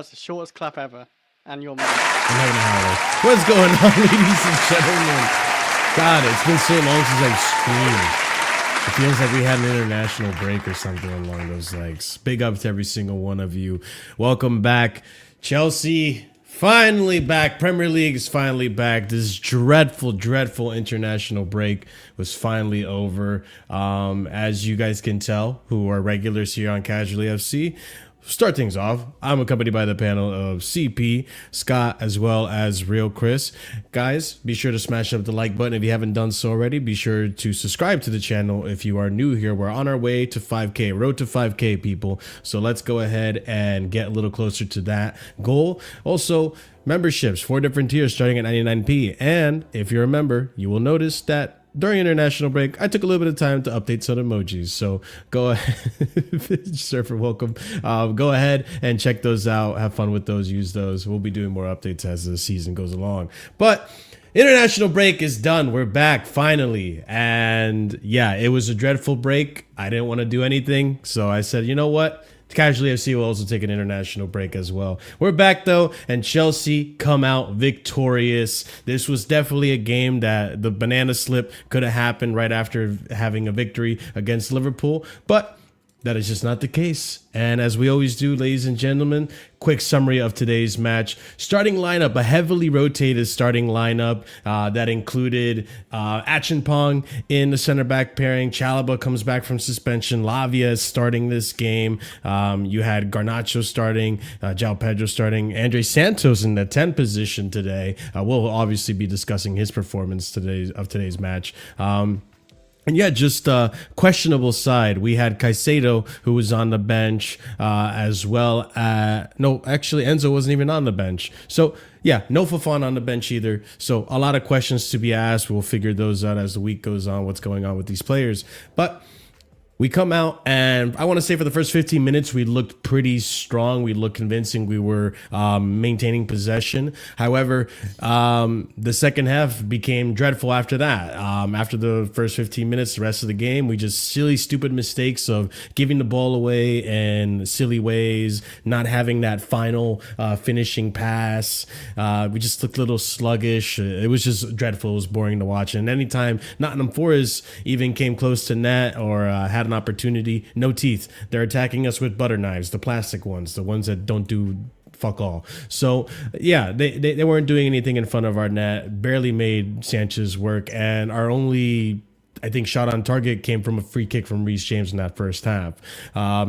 That's the shortest clap ever. And your man. What's going on, ladies and gentlemen? God, it's been so long since I've screamed. It feels like we had an international break or something along those lines. Big up to every single one of you. Welcome back. Chelsea finally back. Premier League is finally back. This dreadful, dreadful international break was finally over. As you guys can tell, who are regulars here on Casually FC, start things off. I'm accompanied by the panel of CP, Scott, as well as Real Chris. Guys, be sure to smash up the like button if you haven't done so already. Be sure to subscribe to the channel if you are new here. We're on our way to 5K, road to 5K, people. So let's go ahead and get a little closer to that goal. Also, memberships, 4 different tiers starting at 99p. And if you're a member, you will notice that during international break, I took a little bit of time to update some emojis. So go ahead, Surfer, welcome. Go ahead and check those out. Have fun with those. Use those. We'll be doing more updates as the season goes along. But international break is done. We're back finally. And yeah, it was a dreadful break. I didn't want to do anything. So I said, you know what? Casually FC will also take an international break as well. We're back though, and Chelsea come out victorious. This was definitely a game that the banana slip could have happened right after having a victory against Liverpool, but that is just not the case. And as we always do, ladies and gentlemen, quick summary of today's match. Starting lineup, a heavily rotated starting lineup that included ACHEAMPONG in the center back pairing. Chalobah comes back from suspension. Lavia is starting this game. You had Garnacho starting, João Pedro starting, Andre Santos in the 10 position today. We'll obviously be discussing his performance of today's match. And yeah, just questionable side. We had Caicedo, who was on the bench, as well. No, actually, Enzo wasn't even on the bench. So yeah, no Fofana on the bench either. So a lot of questions to be asked. We'll figure those out as the week goes on, what's going on with these players. But we come out, and I want to say for the first 15 minutes, we looked pretty strong. We looked convincing. We were maintaining possession. However, the second half became dreadful after that. After the first 15 minutes, the rest of the game, we just silly, stupid mistakes of giving the ball away in silly ways, not having that final finishing pass. We just looked a little sluggish. It was just dreadful. It was boring to watch. And anytime Nottingham Forest even came close to net or had an opportunity, no teeth. They're attacking us with butter knives, the plastic ones, the ones that don't do fuck all. So yeah, they weren't doing anything in front of our net, barely made Sanchez work, and our only, I think, shot on target came from a free kick from Reece James in that first half.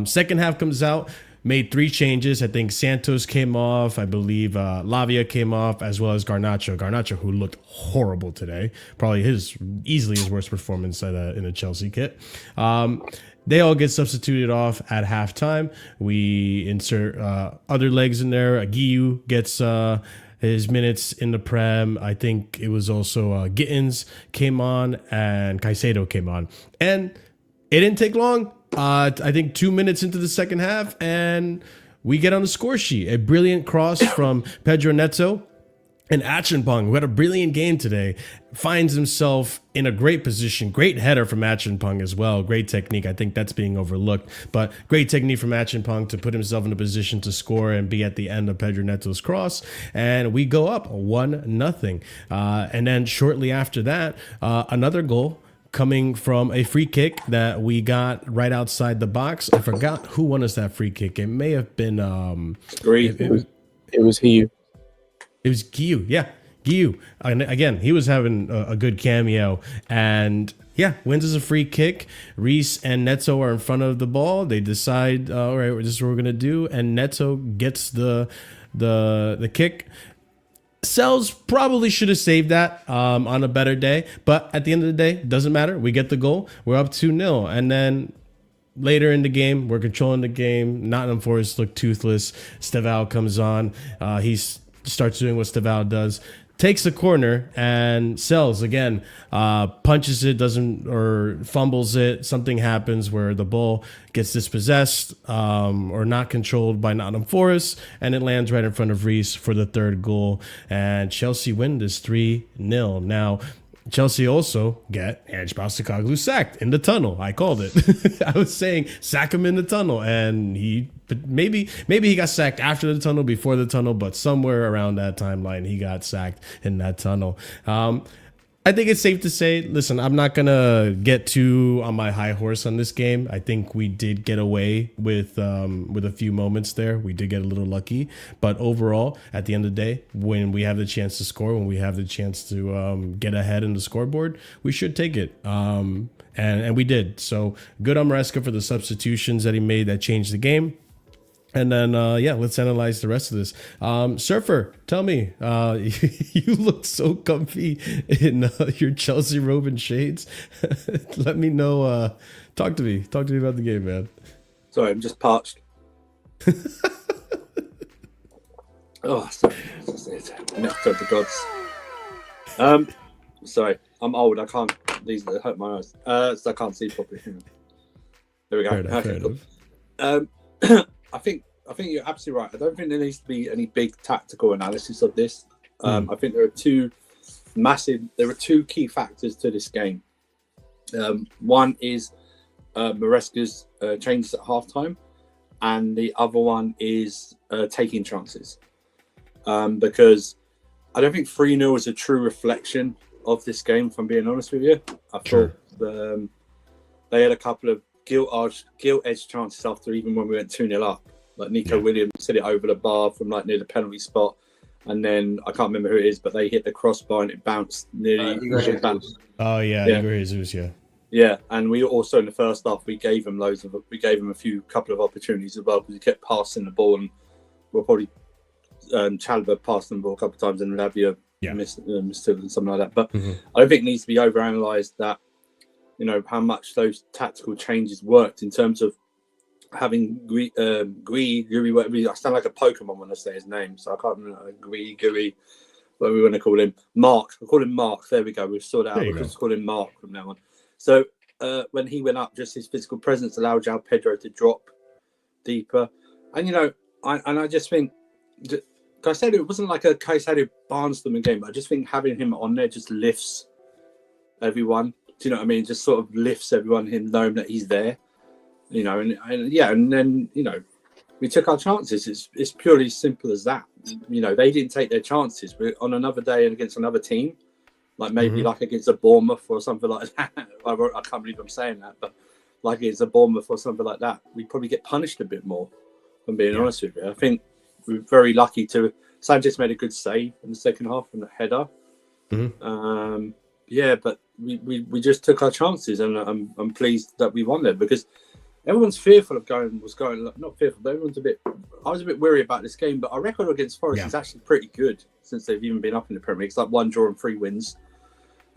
Second half comes out, made 3 changes. I think Santos came off. I believe Lavia came off, as well as Garnacho. Garnacho, who looked horrible today. Probably easily his worst performance in a Chelsea kit. They all get substituted off at halftime. We insert other legs in there. Aguiu gets his minutes in the Prem. I think it was also Gittins came on and Caicedo came on. And it didn't take long. I think 2 minutes into the second half, and we get on the score sheet. A brilliant cross from Pedro Neto. And ACHEAMPONG, who had a brilliant game today, finds himself in a great position. Great header from ACHEAMPONG as well. Great technique. I think that's being overlooked. But great technique from ACHEAMPONG to put himself in a position to score and be at the end of Pedro Neto's cross. And we go up 1-0. And then shortly after that, another goal coming from a free kick that we got right outside the box. I forgot who won us that free kick. It may have been... It was he. It was Guillou, yeah, Guillou. And again, he was having a good cameo, and yeah, wins as a free kick. Reese and Neto are in front of the ball. They decide, all right, this is what we're gonna do, and Neto gets the kick. Sells probably should have saved that on a better day, but at the end of the day, doesn't matter. We get the goal. We're up 2-0, and then later in the game, we're controlling the game. Nottingham Forest look toothless. Steval comes on. He starts doing what Steval does. Takes the corner, and Sells again punches it, or fumbles it. Something happens where the ball gets dispossessed or not controlled by Nottingham Forest, and it lands right in front of Reese for the third goal. And Chelsea win this 3-0. Now, Chelsea also get Ange Postecoglou sacked in the tunnel. I called it. I was saying sack him in the tunnel, and maybe he got sacked after the tunnel, before the tunnel, but somewhere around that timeline he got sacked in that tunnel. I think it's safe to say, listen, I'm not going to get too on my high horse on this game. I think we did get away with a few moments there. We did get a little lucky. But overall, at the end of the day, when we have the chance to score, when we have the chance to get ahead in the scoreboard, we should take it. And we did. So good on Maresca for the substitutions that he made that changed the game. And then, yeah, let's analyze the rest of this. Surfer, tell me, you look so comfy in your Chelsea robe and shades. Let me know. Talk to me about the game, man. Sorry, I'm just parched. Oh, sorry. Nectar of the gods. Sorry, I'm old. I can't. These hurt my eyes. So I can't see properly. There we go. Fair enough. I think you're absolutely right. I don't think there needs to be any big tactical analysis of this. I think there are two key factors to this game. One is Maresca's changes at halftime, and the other one is taking chances. Because I don't think 3-0 is a true reflection of this game, if I'm being honest with you. I thought they had a couple of gilt-edged chances after, even when we went 2-0 up. Like Nico Williams hit it over the bar from like near the penalty spot, and then I can't remember who it is, but they hit the crossbar and it bounced nearly. Oh yeah, Igor Jesus, yeah. Yeah, and we also in the first half we gave them a couple of opportunities as well, because we kept passing the ball, and we'll probably Chalobah passed the ball a couple of times and Lavia missed it and something like that. But I don't think it needs to be overanalyzed that, you know, how much those tactical changes worked in terms of having Gui, whatever. I sound like a Pokemon when I say his name, so I can't remember. Gui, what we want to call him. Mark. I'll call him Mark. There we go. We've sorted out. We'll just call him Mark from now on. So when he went up, just his physical presence allowed João Pedro to drop deeper. And, you know, I just think, like I said, it wasn't like a Caicedo Barnstorming game, but I just think having him on there just lifts everyone. Do you know what I mean? Just sort of lifts everyone, him knowing that he's there. You know, and then, you know, we took our chances. It's purely simple as that. You know, they didn't take their chances. We're on another day and against another team, like maybe like against a Bournemouth or something like that. I can't believe I'm saying that, but like against a Bournemouth or something like that, we'd probably get punished a bit more, if I'm being honest with you. I think we were very lucky to... Sanchez made a good save in the second half from the header. Yeah, but we just took our chances, and I'm pleased that we won there, because everyone's fearful of not fearful, but everyone's I was a bit worried about this game, but our record against Forest is actually pretty good since they've even been up in the Premier League. It's like 1 draw and 3 wins.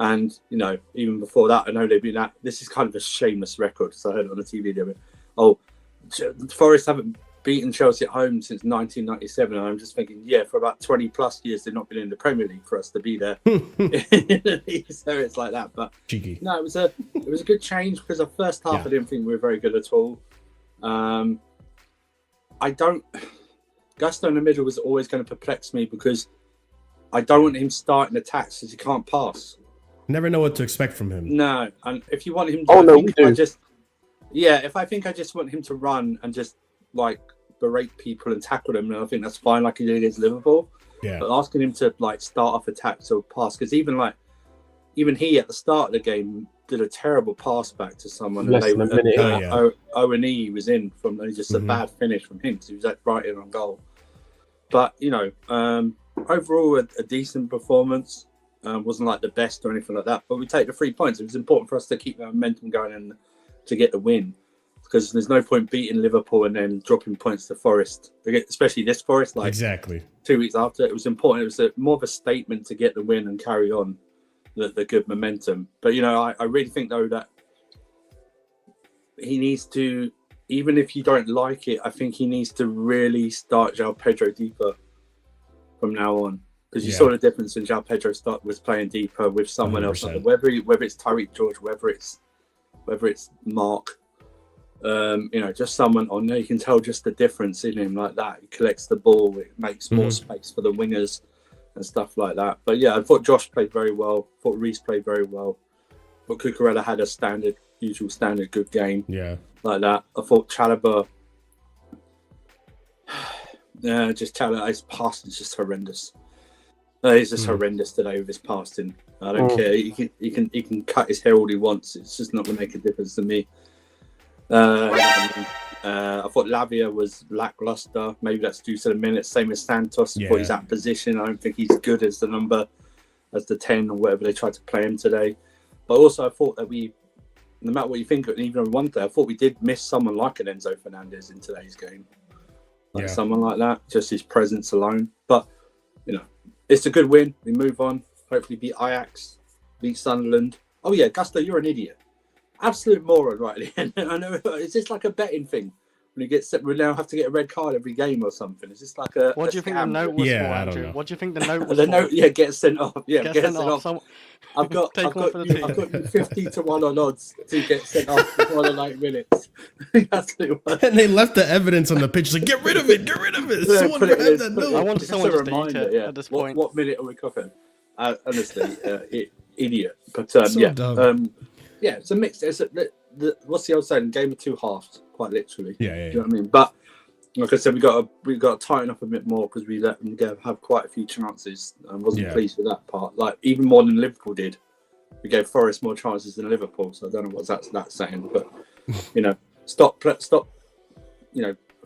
And, you know, even before that, I know they've been this is kind of a shameless record, because I heard it on the TV the other day. Oh, Forest haven't beaten Chelsea at home since 1997, and I'm just thinking, yeah, for about 20 plus years they've not been in the Premier League for us to be there. So it's like that. But cheeky. No, it was a good change because the first half I didn't think we were very good at all. Gusto in the middle was always going to perplex me because I don't want him starting attacks because he can't pass. Never know what to expect from him. No, and if you want him to, if I think I just want him to run and just like berate people and tackle them, and I think that's fine, like he did against Liverpool. Yeah. But asking him to like start off attacks or pass, because even he at the start of the game did a terrible pass back to someone. Less than a minute. O&E was in from just a bad finish from him because he was right in on goal. But overall a decent performance. Wasn't like the best or anything like that, but we take the 3 points. It was important for us to keep the momentum going and to get the win, because there's no point beating Liverpool and then dropping points to Forest, especially this Forest. Like exactly 2 weeks after, it was important. It was more of a statement to get the win and carry on the good momentum. But I really think though that he needs to, even if you don't like it, I think he needs to really start João Pedro deeper from now on. Because you saw the difference when João Pedro was playing deeper with someone 100%. else, whether it's Tyreek George, whether it's Mark, just someone on there. You can tell just the difference in him like that. He collects the ball, it makes more space for the wingers and stuff like that. But yeah, I thought Josh played very well. I thought Reece played very well. But Cucurella had a usual standard good game. Yeah, like that. I thought Chalobah, his passing is just horrendous. He's just horrendous today with his passing. I don't care. He can cut his hair all he wants. It's just not going to make a difference to me. I thought Lavia was lackluster. Maybe that's due to the minutes. Same as Santos. I thought he's out of position. I don't think he's good as the 10 or whatever they tried to play him today. But also I thought that no matter what you think of it, even on one day, I thought we did miss someone like an Enzo Fernandez in today's game. Someone like that, just his presence alone. But it's a good win. We move on. Hopefully beat Ajax, beat Sunderland. Oh yeah, Gusto, you're an idiot. Absolute moron right at the end. I know. Is this like a betting thing? When we now have to get a red card every game or something? Is this like a... What do you think the note was for, Andrew? What do you think the note was the for? note, get sent off. Yeah, get sent off. I've got you 50-1 on odds to get sent off before the 9 minutes. And they left the evidence on the pitch. Like, get rid of it. Someone had that note. I want someone to delete it at this point. What minute are we cooking? Honestly, idiot. But dumb. It's a mix. What's the old saying? Game of two halves, quite literally. Yeah. Do you know what I mean? But like I said, we got to tighten up a bit more because we let them have quite a few chances. I wasn't pleased with that part. Like even more than Liverpool did. We gave Forest more chances than Liverpool, so I don't know what that's saying. But stop. I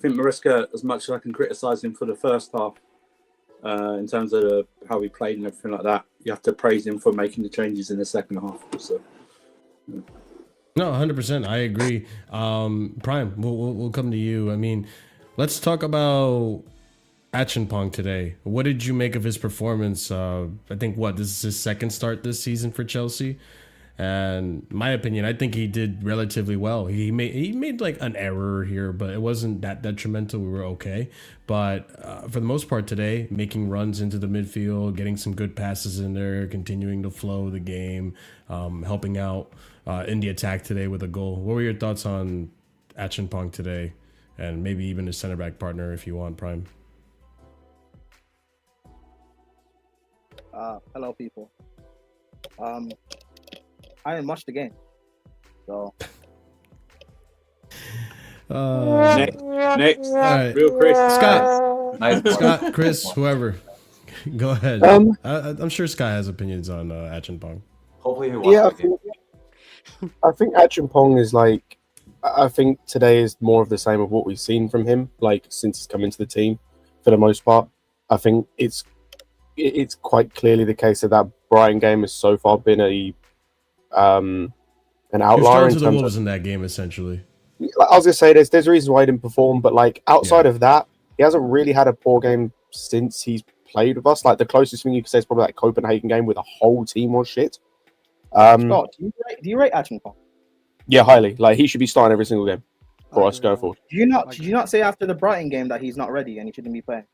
think Maresca, as much as I can criticise him for the first half, in terms of how he played and everything like that, you have to praise him for making the changes in the second half. So. No, 100%. I agree. Prime, we'll come to you. I mean, let's talk about ACHEAMPONG today. What did you make of his performance? I think this is his second start this season for Chelsea. And my opinion, I think he did relatively well. He made like an error here, but it wasn't that detrimental. We were okay. But for the most part today, making runs into the midfield, getting some good passes in there, continuing to flow the game, helping out in the attack today with a goal. What were your thoughts on ACHEAMPONG today? And maybe even his center back partner if you want, Prime. Hello, people. I didn't watch the game, so. Next. All right. Real Chris. Scott, Chris, whoever. Go ahead. I'm sure Sky has opinions on ACHEAMPONG. Hopefully he watches I think ACHEAMPONG is like, I think today is more of the same of what we've seen from him, like since he's come into the team for the most part. I think it's quite clearly the case that Brighton game has so far been an outlier to the Wolves in that game, essentially. I was gonna say there's reasons why he didn't perform, but like outside of that, he hasn't really had a poor game since he's played with us. Like the closest thing you could say is probably that Copenhagen game where the whole team was shit. Scott, do you rate ACHEAMPONG? Yeah, highly. Like he should be starting every single game. for us going forward. Did you not say after the Brighton game that he's not ready and he shouldn't be playing?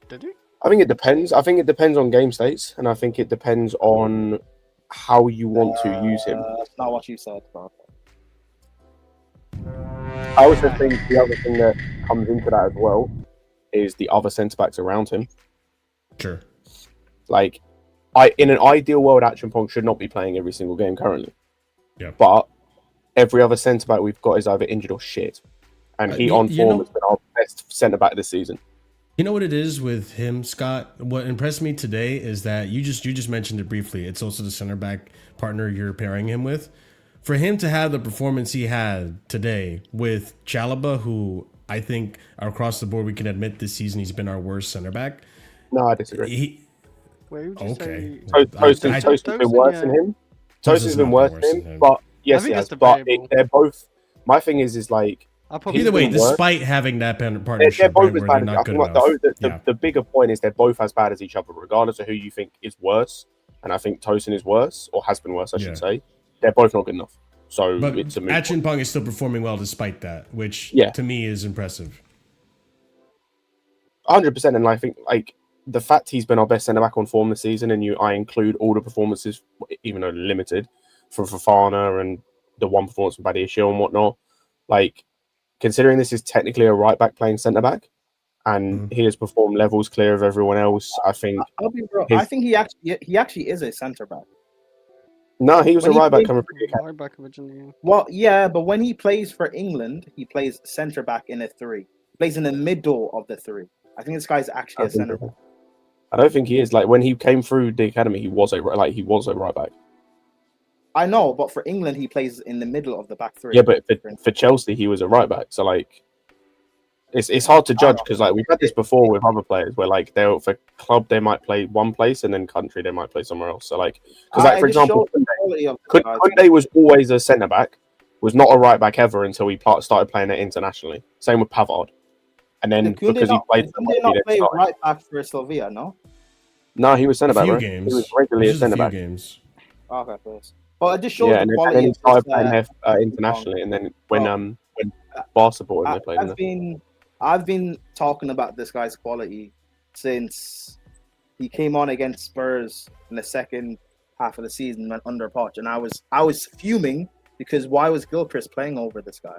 Did you? I think it depends. I think it depends on game states, and I think it depends on how you want to use him. That's not what you said, bro. I also think the other thing that comes into that as well is the other centre backs around him. Sure. Like, in an ideal world, ACHEAMPONG should not be playing every single game currently. Yeah. But every other centre back we've got is either injured or shit, and he on form has been our best centre back this season. You know what it is with him, Scott? What impressed me today is that you just mentioned it briefly. It's also the center back partner you're pairing him with. For him to have the performance he had today with Chalobah, who I think across the board we can admit this season he's been our worst center back. No, I disagree. Okay. Tosin's been worse than him. Tosin's been worse than him, but yes, he has. But they're both. My thing is like. Either way, despite having that partnership, they're both as where bad they're not good enough. The bigger point is they're both as bad as each other, regardless of who you think is worse. And I think Tosin is worse, or has been worse, I should say. They're both not good enough. So but it's a moot ACHEAMPONG is still performing well despite that, which to me is impressive. 100%, and I think like the fact he's been our best centre back on form this season, and I include all the performances, even though limited, from Fofana and the one performance from Badiashile and whatnot. Like, considering this is technically a right back playing centre back, and he has performed levels clear of everyone else, I think. I think he actually is a centre back. No, he was a right back coming from the academy. Right back originally. Well, yeah, but when he plays for England, he plays centre back in a 3. He plays in the middle of the 3. I think this guy's actually a centre back. I don't think he is. Like when he came through the academy, he was a right back. I know, but for England, he plays in the middle of the back 3. Yeah, but for Chelsea, he was a right back. So like, it's hard to judge because like we've had this before with other players where like for club they might play one place and then country they might play somewhere else. So like, because like for example, Kunde was always a centre back, was not a right back ever until he started playing it internationally. Same with Pavard, and then because he played, not play right back for Slovenia, no? No, he was centre back. He was regularly a centre back. Okay, please. Well, it just shows the quality. And then he started playing internationally, and then when Barca bought him, they played. I've been talking about this guy's quality since he came on against Spurs in the second half of the season when under Poch, and I was fuming because why was Gilchrist playing over this guy?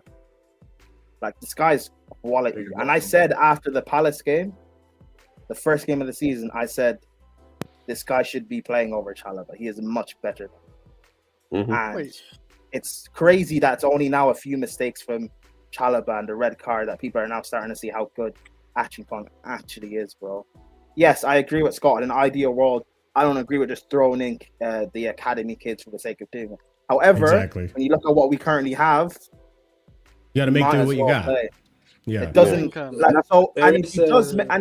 Like, this guy's quality. And I said after the Palace game, the first game of the season, I said this guy should be playing over Chalobah. He is much better. And it's crazy that it's only now a few mistakes from Chalobah and the red card that people are now starting to see how good ACHEAMPONG actually is, bro. Yes, I agree with Scott. In an ideal world, I don't agree with just throwing in the academy kids for the sake of doing it. However, when you look at what we currently have, you got to make do what you got. Play. Yeah, it doesn't. And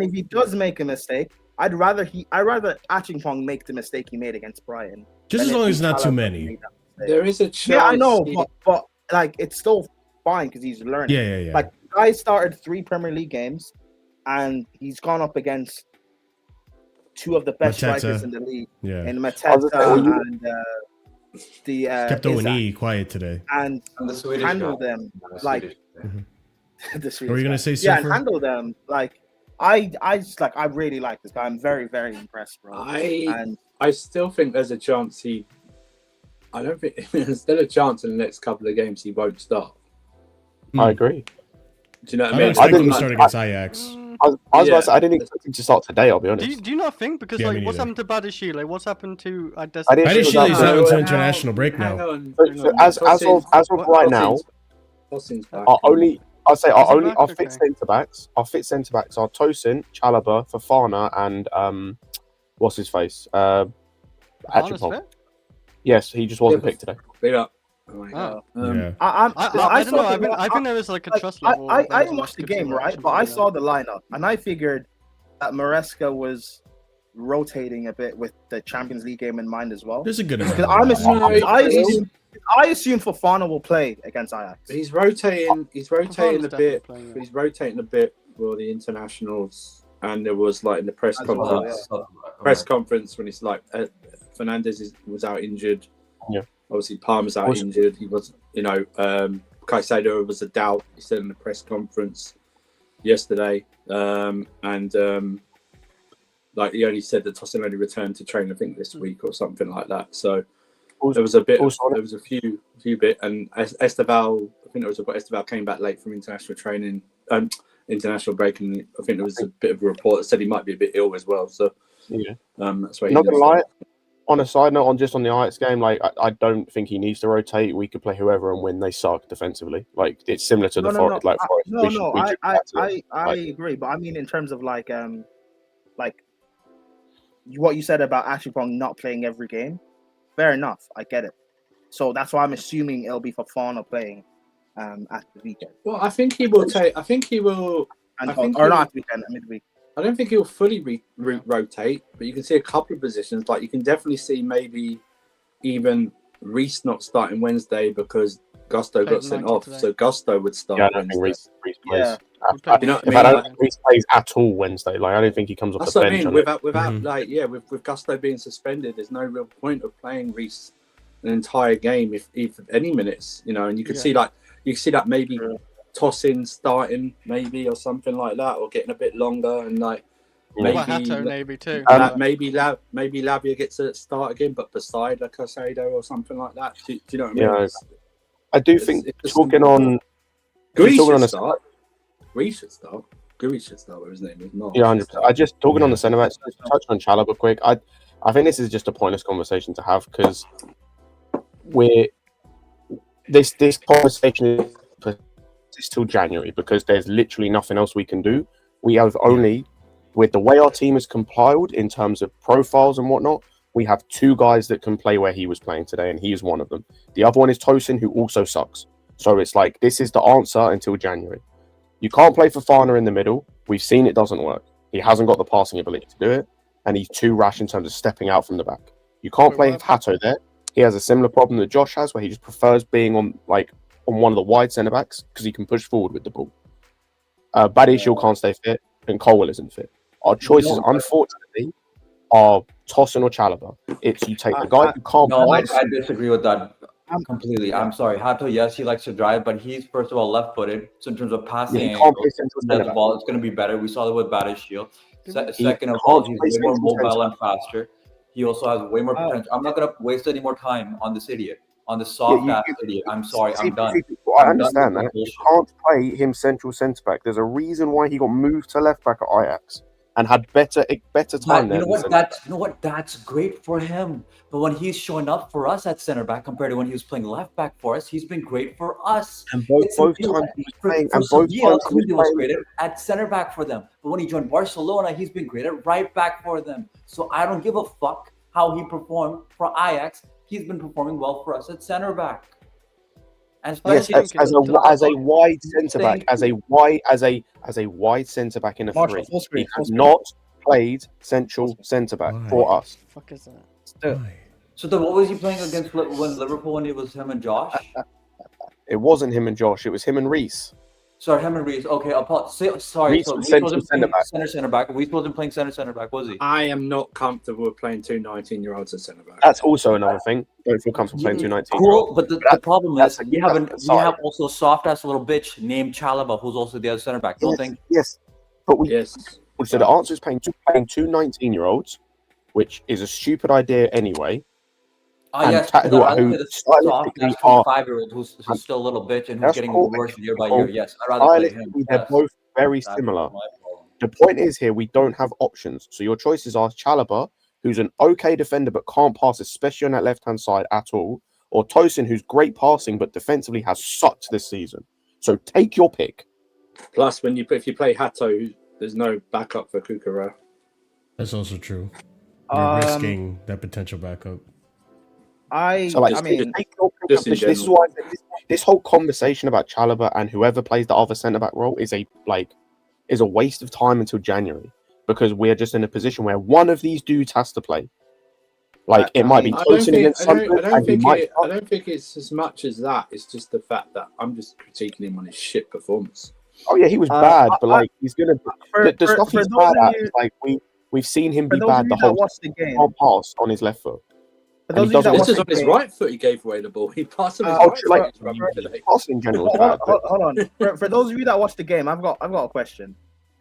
if he does make a mistake, I'd rather ACHEAMPONG make the mistake he made against Brighton. Just as long as it's not too many. There is a chance. Yeah, I know, but like it's still fine because he's learning. Yeah. Like, the guy started 3 Premier League games, and he's gone up against 2 of the best strikers in the league. Yeah, and Mateta and the kept Owen quiet today, and the Swedish handle them like the Swedish. What were you gonna say? Yeah, and handle them like. I really like this guy. I'm very, very impressed, bro. I still think there's a chance I don't think there's still a chance in the next couple of games he won't start. I agree. Do you know what I mean? I didn't expect him to start against Ajax. I was about to say, I didn't expect him to start today, I'll be honest. Do you not think? Because what's happened to Badiashile? Like, what's happened to Badiashile is out into international break now. As of right now, our fit centre backs are Tosin, Chalobah, Fofana, and what's his face? ACHEAMPONG. Yes, he just wasn't picked today. Big up. I don't know. I think there was like a trust level. I didn't watch the game, right? But I saw the lineup, and I figured that Maresca was rotating a bit with the Champions League game in mind as well. There's a good amount. I assume Fofana will play against Ajax. He's rotating. He's rotating a bit. He's rotating a bit for the internationals, and there was like in the press conference when it's like Fernandes was out injured. Yeah. Obviously, Palmer's out injured. He was, Caicedo was a doubt. He said in the press conference yesterday, like he only said that Tosin only returned to train, I think, this week or something like that. So there was a bit. There was a few bit, and Esteval. I think it was about Esteval came back late from international training, international break, and I think there was a bit of a report that said he might be a bit ill as well. So that's why. Not gonna lie. On a side note, on the Ajax game, like I don't think he needs to rotate. We could play whoever and win. They suck defensively. Like it's similar to Forest. I agree, but I mean in terms of like what you said about Acheampong not playing every game, fair enough. I get it. So that's why I'm assuming it'll be Fofana playing at the weekend. Well, I think he will take. I think he will. Not at the weekend, at midweek. I don't think he'll fully rotate, but you can see a couple of positions. Like you can definitely see maybe even Reece not starting Wednesday because Gusto got sent off. So Gusto would start. Yeah, I don't think Reece plays. You know what I mean? I don't think Reece plays at all Wednesday. Like I don't think he comes off the bench. That's what I mean. Without with Gusto being suspended, there's no real point of playing Reece an entire game if any minutes. You know, and you could see that maybe. Tosin starting maybe or something like that, or getting a bit longer, and like maybe too. Maybe Lavia gets a start again, but beside a Caicedo or something like that. Do you know what I mean? Yeah, I do think talking on. Greece should start. Greece should start. Greece should start. Where his name is not. Yeah, 100%. I just talking on the centre backs. Touch on Chalobah quick. I think this is just a pointless conversation to have because this conversation is till January because there's literally nothing else we can do. We have only, with the way our team is compiled in terms of profiles and whatnot, we have two guys that can play where he was playing today, and he is one of them. The other one is Tosin, who also sucks. So it's like, this is the answer until January. You can't play Fofana in the middle. We've seen it doesn't work. He hasn't got the passing ability to do it, and he's too rash in terms of stepping out from the back. You can't play Hato there. He has a similar problem that Josh has, where he just prefers being on one of the wide centre-backs because he can push forward with the ball. Badiashile can't stay fit, and Colwell isn't fit. Our choices, unfortunately, are Tosin or Chalobah. It's you take the guy who can't pass. I disagree with that completely. I'm sorry. Hato, yes, he likes to drive, but he's, first of all, left-footed. So in terms of passing, the ball, it's going to be better. We saw that with Badiashile. Second of all, he's way more mobile and faster. He also has way more potential. I'm not going to waste any more time on this idiot. On the soft-ass idiot. I'm sorry, I'm done. I understand that. You can't play him central centre-back. There's a reason why he got moved to left-back at Ajax and had better time there. You know what? That's great for him. But when he's showing up for us at centre-back compared to when he was playing left-back for us, he's been great for us. And both times he was playing, he was great at centre-back for them. But when he joined Barcelona, he's been great at right-back for them. So I don't give a fuck how he performed for Ajax. He's been performing well for us at centre back. And yes, as a wide centre back, as a wide centre back in a three. He has not played central centre back for us. What the fuck is that? So then what was he playing against when Liverpool when it was him and Josh? It wasn't him and Josh, it was him and Reece. Sorry, him and Reece. Okay, sorry. Reece so Reece wasn't playing centre back. Reece wasn't playing centre back, was he? I am not comfortable with playing two 19-year-olds at centre back. That's also another thing. Don't feel comfortable playing two 19-year-olds. Cool, but the problem is we have also a soft ass little bitch named Chalobah, who's also the other centre back. Don't think? Yes, but so the answer is playing two 19-year-olds, which is a stupid idea anyway. Yes, who 5-year-old who's still a little bitch and who's getting worse year by year. Yes, I'd rather play him. They're both very similar. The point is here, we don't have options. So your choices are Chalobah, who's an okay defender but can't pass, especially on that left-hand side at all, or Tosin, who's great passing but defensively has sucked this season. So take your pick. Plus, if you play Hato, there's no backup for Kukura. That's also true. You're risking that potential backup. This is why this whole conversation about Chalobah and whoever plays the other centre back role is a waste of time until January, because we're just in a position where one of these dudes has to play. It might be Tosin against Sunderland. I don't think it's as much as that. It's just the fact that I'm just critiquing him on his shit performance. Oh yeah, he was bad, but he's gonna the stuff he's bad at. We've seen him be bad the whole time. He can't pass on his left foot. This is on his right foot. He gave away the ball. He passed on his right foot. Passing in general is bad. Hold on. For those of you that watch the game, I've got a question.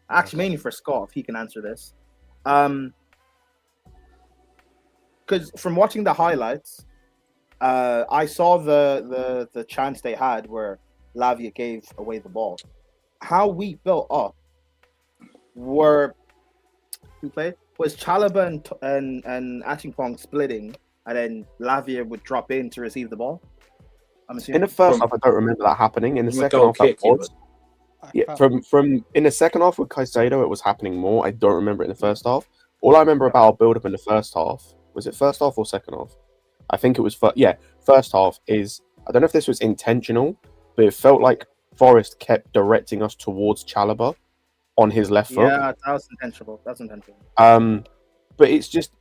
Actually, mainly for Scott, if he can answer this. Because from watching the highlights, I saw the chance they had where Lavia gave away the ball. How we built up was Chalobah and ACHEAMPONG splitting, and then Lavia would drop in to receive the ball. I'm assuming. In the first half, I don't remember that happening. In the second half, that was. Yeah, from in the second half with Caicedo, it was happening more. I don't remember it in the first half. All I remember about our build up in the first half, was it first half or second half? I think it was first half is, I don't know if this was intentional, but it felt like Forest kept directing us towards Chalobah on his left foot. Yeah, that was intentional. But it's just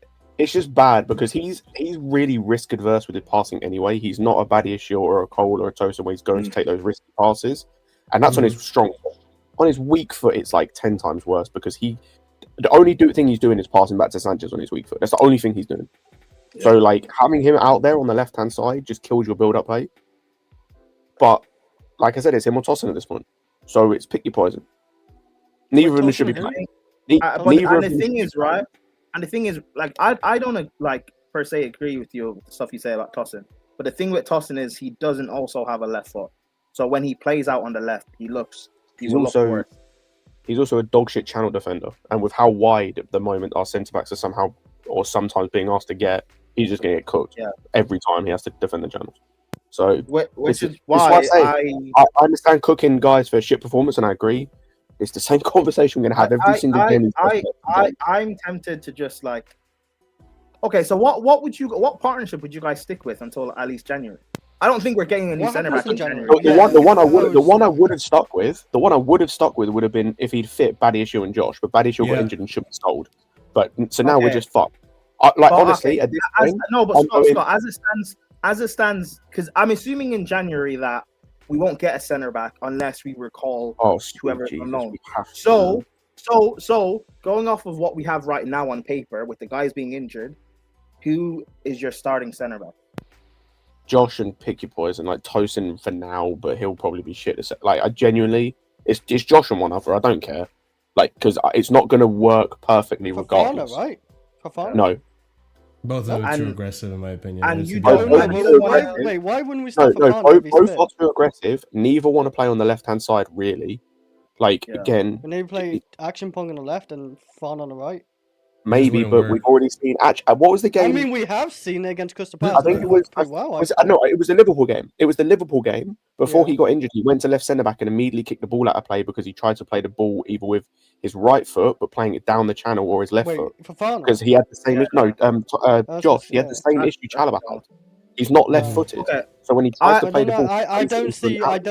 bad because he's really risk adverse with his passing anyway. He's not a Badiashile or a Cole or a Tosin where he's going to take those risky passes. And that's on his strong foot. On his weak foot, it's like 10 times worse because the only thing he's doing is passing back to Sanchez on his weak foot. That's the only thing he's doing. Yeah. So, like, having him out there on the left-hand side just kills your build-up play. But, like I said, it's him or Tosin at this point. So, it's pick your poison. Neither of them should be playing. The thing is, like, I don't, like, per se agree with you with the stuff you say about Tosin. But the thing with Tosin is he doesn't also have a left foot. So when he plays out on the left, he's also a dog shit channel defender. And with how wide at the moment our centre backs are somehow or sometimes being asked to get, he's just going to get cooked every time he has to defend the channels. So which is why I understand cooking guys for a shit performance, and I agree. It's the same conversation we're going to have every single game. I'm tempted to just like, okay, so what partnership would you guys stick with until at least January? I don't think we're getting a new centre back in January. The one I would have stuck with would have been if he'd fit Badiashile and Josh, but Badiashile got injured and should be sold. But so now we're just fucked. Honestly, at this point, Scott, as it stands, because I'm assuming in January that we won't get a centre back unless we recall whoever is unknown. So going off of what we have right now on paper, with the guys being injured, who is your starting centre back? Josh and pick your poison, like Tosin for now, but he'll probably be shit. Like, I genuinely, it's Josh and one other. I don't care, like, because it's not going to work perfectly regardless. Fofana, right? Fofana? No, both of them are too aggressive in my opinion. And you don't. Why wouldn't we start Fofana? Both are too aggressive. Neither want to play on the left-hand side, really. Like again, when they play ACHEAMPONG on the left and Fofana on the right. Maybe, but we've already seen. What was the game? I mean, we have seen it against Crystal Palace. I think it was. It was the Liverpool game. It was the Liverpool game. Before he got injured, he went to left centre back and immediately kicked the ball out of play because he tried to play the ball either with his right foot, but playing it down the channel, or his left foot. Because he had the same. Josh. He had the same issue Chalobah had. He's not left-footed. Okay. So when he tries to play the ball, I don't see not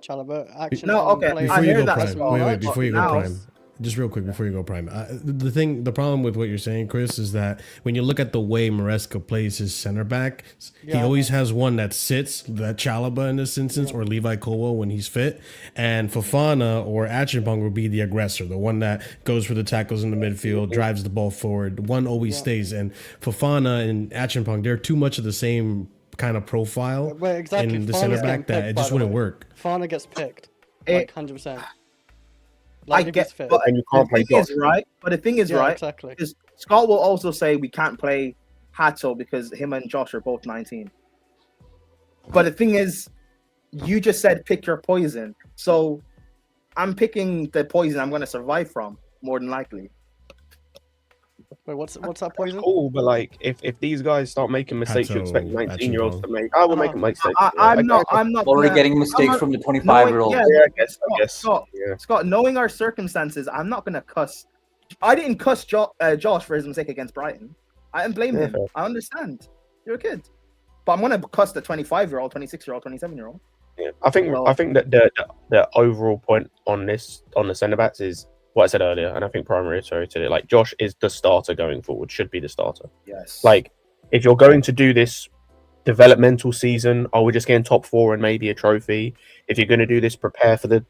Chalobah. Actually, no. Okay. I hear that. Wait, before you go prime. Just real quick before you go prime, the problem with what you're saying, Chris, is that when you look at the way Maresca plays his center back, he always has one that sits, that Chalobah in this instance, or Levi Colwell when he's fit, and Fofana or ACHEAMPONG will be the aggressor, the one that goes for the tackles in the midfield, drives the ball forward. One always stays, and Fofana and ACHEAMPONG, they're too much of the same kind of profile in the center back that it just wouldn't work. Fofana gets picked, like 100%. Like, I get, and you can't play Josh. But the thing is, exactly. Because Scott will also say we can't play Hato because him and Josh are both 19. But the thing is, you just said pick your poison. So I'm picking the poison I'm going to survive from, more than likely. Wait, what's that poison? Cool, but like, if these guys start making mistakes, you expect 19-year-olds to make. I will make mistakes. I'm not already getting mistakes from the 25-year-old. Yeah, I guess. Scott, knowing our circumstances, I'm not gonna cuss. I didn't cuss Josh for his mistake against Brighton. I didn't blame him. I understand. You're a kid, but I'm gonna cuss the 25-year-old, 26-year-old, 27-year-old. Yeah, I think that the overall point on the centre backs is what I said earlier, and I think primary reiterated it. Like, Josh is the starter going forward, should be the starter. Yes. Like, if you're going to do this developmental season, we're just getting top 4 and maybe a trophy. If you're going to do this, prepare for the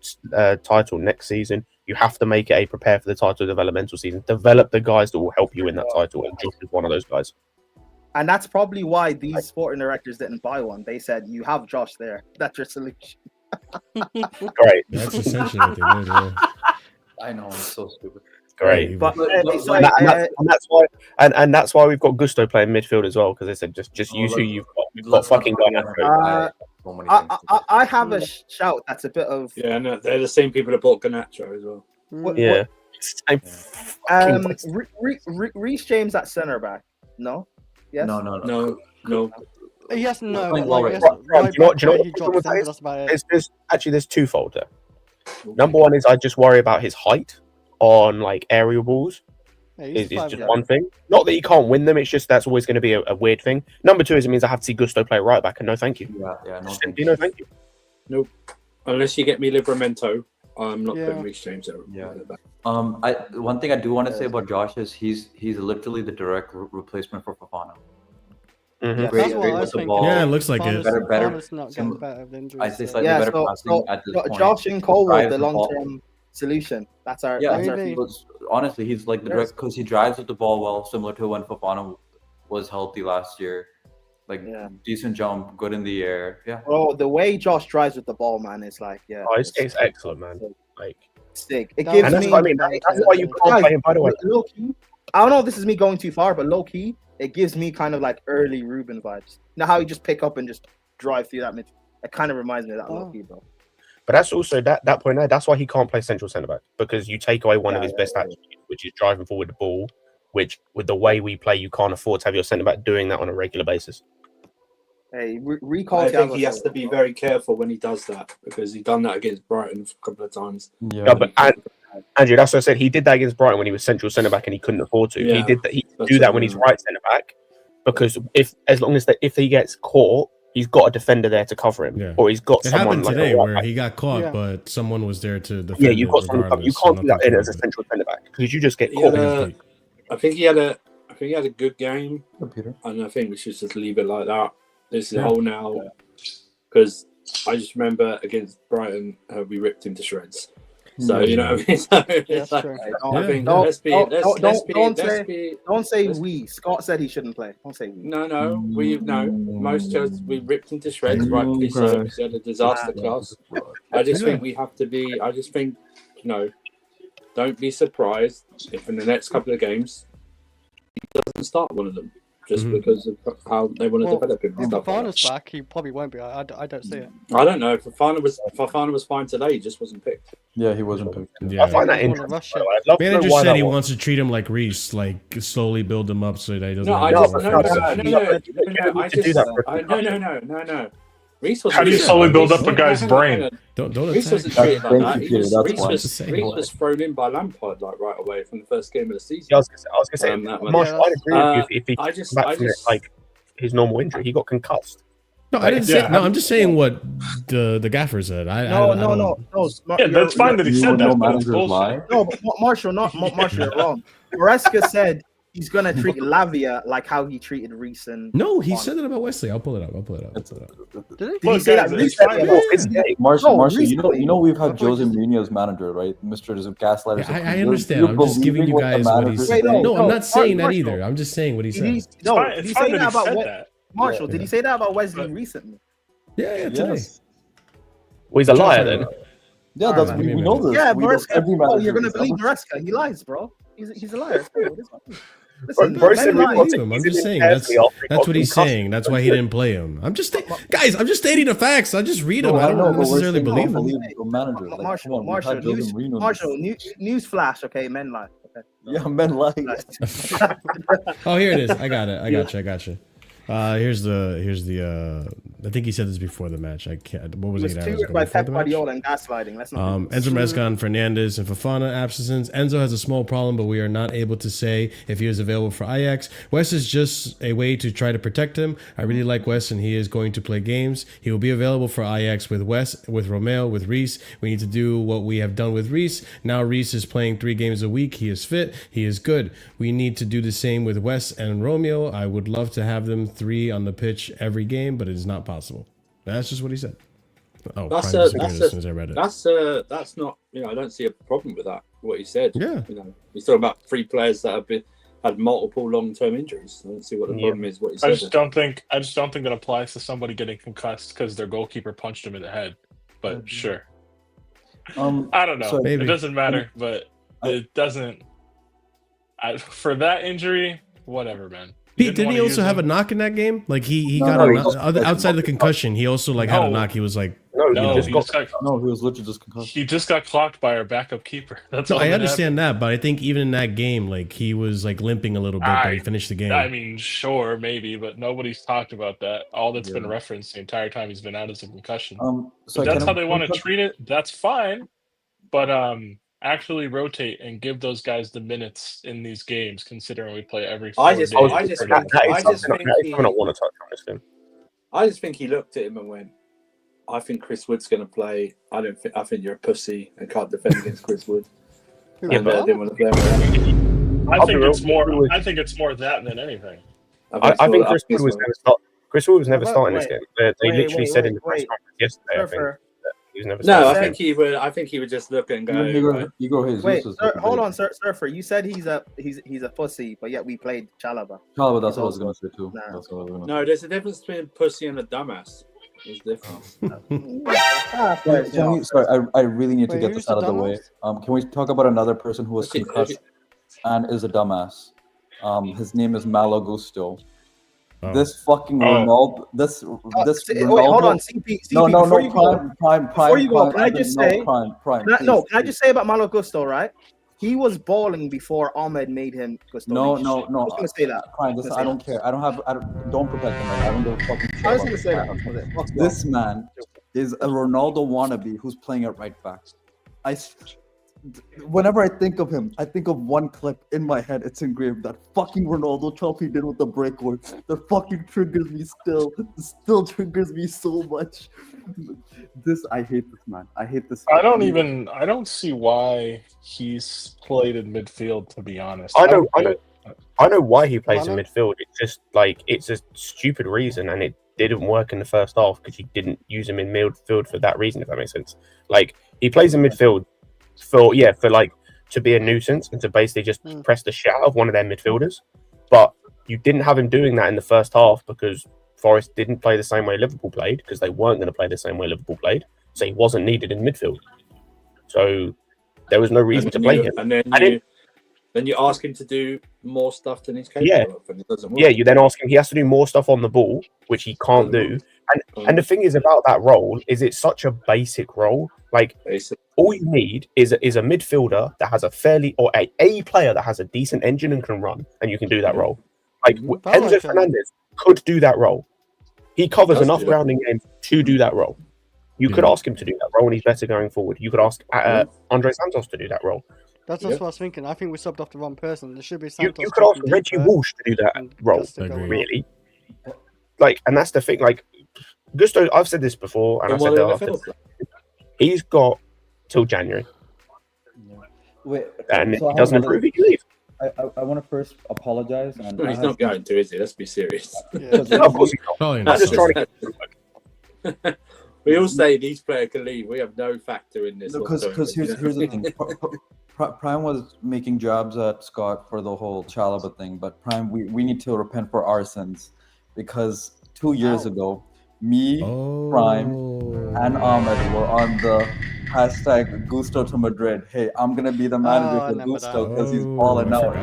title next season. You have to make it a prepare for the title developmental season. Develop the guys that will help you in that title, and Josh is one of those guys. And that's probably why these sporting directors didn't buy one. They said, "You have Josh there. That's your solution." Great. That's essentially what they did. Yeah. I know, it's so stupid. Great. But and that's why we've got Gusto playing midfield as well, because they said just use who you've got. We've got fucking Garnacho. I have a shout that's a bit of no, they're the same people that bought Garnacho as well. Reece James at centre back. No. Yes. No. Yes, no. Do you know what the there's twofold there. Number one is I just worry about his height on like aerial balls. Is just one thing. Not that he can't win them. It's just that's always going to be a weird thing. Number two is it means I have to see Gusto play right back, and no, thank you. No, thank you. Nope. Unless you get me Livramento, I'm not putting Reece James out. One thing I do want to say about Josh is he's literally the direct replacement for Fofana. That's what I was thinking. Yeah, it looks like it. Better. Not getting better of injuries. I say slightly better passing at this point. Josh and Cole were the long-term solution. That's our. Honestly, he's like the direct because he drives with the ball well, similar to when Fofana was healthy last year. Like decent jump, good in the air. Yeah. Oh, the way Josh drives with the ball, man, is like Oh, it's excellent, man. Like sick. It gives me. What I mean. That's why you can't play him. By the way, low key. I don't know if this is me going too far, but low key, it gives me kind of like early Ruben vibes. Now how you just pick up and just drive through that mid. It kind of reminds me of that low key, bro. But that's also that point there. That's why he can't play central centre back, because you take away one of his best attributes, which is driving forward the ball. Which, with the way we play, you can't afford to have your centre back doing that on a regular basis. Hey, recall. I think he has to be very careful when he does that, because he's done that against Brighton a couple of times. But Andrew, that's what I said. He did that against Brighton when he was central centre back and he couldn't afford to. He did that. He do that when he's right centre back, because if he gets caught, he's got a defender there to cover him, or he's got someone. It happened today where he got caught, but someone was there to defend. Yeah, you've got someone. You can't do that as a central centre back because you just get caught. I think he had a good game, and I think we should just leave it like that. This is whole now, because I just remember against Brighton, we ripped him to shreds. So you know what I mean. So it's like, I think don't say we. Scott said he shouldn't play. Don't say we. No. Most Chelsea we ripped him to shreds. Rightly so. He had a disaster class. I just think we have to be. I just think don't be surprised if in the next couple of games he doesn't start one of them. Just because of how they want to develop him. If Fofana's back, he probably won't be. I don't see it. I don't know. Fofana was fine today. He just wasn't picked. Yeah, he wasn't picked. Yeah. I find that interesting. Manager said he wants to treat him like Reece, like slowly build him up so that he doesn't. No. Reece was. How do you slowly build up a guy's brain? Don't Reece wasn't treated like that. Reece was thrown in by Lampard like right away from the first game of the season. Yeah, I was gonna say, Marshall, I'd agree with you if he comes back from like his normal injury. He got concussed. No, I didn't say. No, I'm just saying what the gaffer said. No. Yeah, that's fine that he said that. No, but Marshall, you're wrong. Maresca said he's gonna treat Lavia like how he treated Reece. No, he said that about Wesley. I'll pull it up. Did he say that? Marshall, you know we've had Jose Mourinho as manager, right? Mr. Gaslighter. I understand. I'm just giving you guys what he said. No, I'm not saying that either. I'm just saying what he said. Did he say that about Marshall? Did he say that about Wesley recently? Yeah, today. Well, he's a liar then. Yeah, that's we know this. Yeah, Maresca. You're gonna believe Maresca? He lies, bro. He's a liar. Listen, I'm just saying that's what he's saying. That's why he didn't play him. I'm just stating the facts. I just read them. I don't necessarily believe them. Marshall, news flash. Okay, men lie. Okay. Yeah, men lie. Oh, here it is. I got it. I got you. Here's the. I think he said this before the match. I can't. What was it? By Pep Guardiola and gaslighting. Let's not. Enzo Maresca, Fernandes, and Fofana absences. Enzo has a small problem, but we are not able to say if he is available for Ajax. Wes is just a way to try to protect him. I really like Wes, and he is going to play games. He will be available for Ajax with Wes, with Romeo, with Reece. We need to do what we have done with Reece. Now Reece is playing 3 games a week. He is fit. He is good. We need to do the same with Wes and Romeo. I would love to have them 3 on the pitch every game, but it is not possible. That's just what he said. Oh, that's not. I don't see a problem with that. What he said. Yeah. He's talking about 3 players that have been had multiple long-term injuries. I don't see what the problem is. What he said. I just don't think that applies to somebody getting concussed because their goalkeeper punched him in the head. But sure. I don't know. So it doesn't matter, but it doesn't. For that injury, whatever, man. Pete, didn't he also have a knock in that game? Like he got a knock, outside of the concussion. He also like had a knock. He was like, he was literally just concussed. He just got clocked by our backup keeper. That's all. I understand that, but I think even in that game, like he was like limping a little bit, but he finished the game. I mean, sure, maybe, but nobody's talked about that. All that's been referenced the entire time he's been out is a concussion. So that's how they want to treat it. That's fine, but actually rotate and give those guys the minutes in these games, considering we play every 4 days. I just think he looked at him and went, I think Chris Wood's going to play. I think you're a pussy and can't defend against Chris Wood. I think it's more that than anything. I think Chris Wood was never starting this game. They literally said in the press conference yesterday, I think. I think he would just look and go. Wait, hold on, Surfer. You said he's a pussy, but yet we played Chalaba. Chalaba, that's what I was gonna say too. No, there's a difference between a pussy and a dumbass. There's a difference. Sorry, I really need to get this out of the way. Can we talk about another person who was concussed and is a dumbass? His name is Malo Gusto. This fucking Ronaldo. Wait, hold on, CP. No, Prime. Before you go, can I just say? Can I just say about Malo Gusto, right? He was balling before Ahmed made him Gusto. No. I'm just gonna say that. Prime, I don't care. Don't protect him. I don't give a fucking shit. I was gonna say that. This man is a Ronaldo wannabe who's playing at right back. Whenever I think of him, I think of one clip in my head. It's engraved. That fucking Ronaldo chop he did with the breakaway. That fucking triggers me still. It still triggers me so much. I hate this man. I hate this. I don't see why he's played in midfield, to be honest. I know why he plays in midfield. It's just like it's a stupid reason, and it didn't work in the first half because you didn't use him in midfield for that reason. If that makes sense. Like he plays in midfield for like to be a nuisance and to basically just press the shit out of one of their midfielders. But you didn't have him doing that in the first half because Forest didn't play the same way Liverpool played because they weren't going to play the same way Liverpool played. So he wasn't needed in midfield. So there was no reason to play him. Then you ask him to do more stuff than he's capable of, and it doesn't work. Yeah, you then ask him. He has to do more stuff on the ball, which he can't do. And the thing is about that role is it's such a basic role. Like all you need is a midfielder that has a player that has a decent engine and can run, and you can do that role. Like Enzo Fernandez could do that role. He covers enough ground in games to do that role. You could ask him to do that role, and he's better going forward. You could ask Andre Santos to do that role. That's what I was thinking. I think we subbed off the wrong person. There should be Santos. You could ask Reggie Walsh to do that role, really. Like, and that's the thing. Like, Gusto, I've said this before, and I said that after. He's got till January. Wait, and if he doesn't improve, he can leave. I want to first apologize. And he's not going to, is he? Let's be serious. No, of course he's not. I'm just trying to. We all say these players can leave. We have no factor in this. Because here's the thing. Prime was making jabs at Scott for the whole Chalaba thing, but Prime, we need to repent for our sins because 2 years ago, me, Prime, and Ahmed were on the hashtag Gusto to Madrid. Hey, I'm gonna be the manager for Gusto because he's balling out.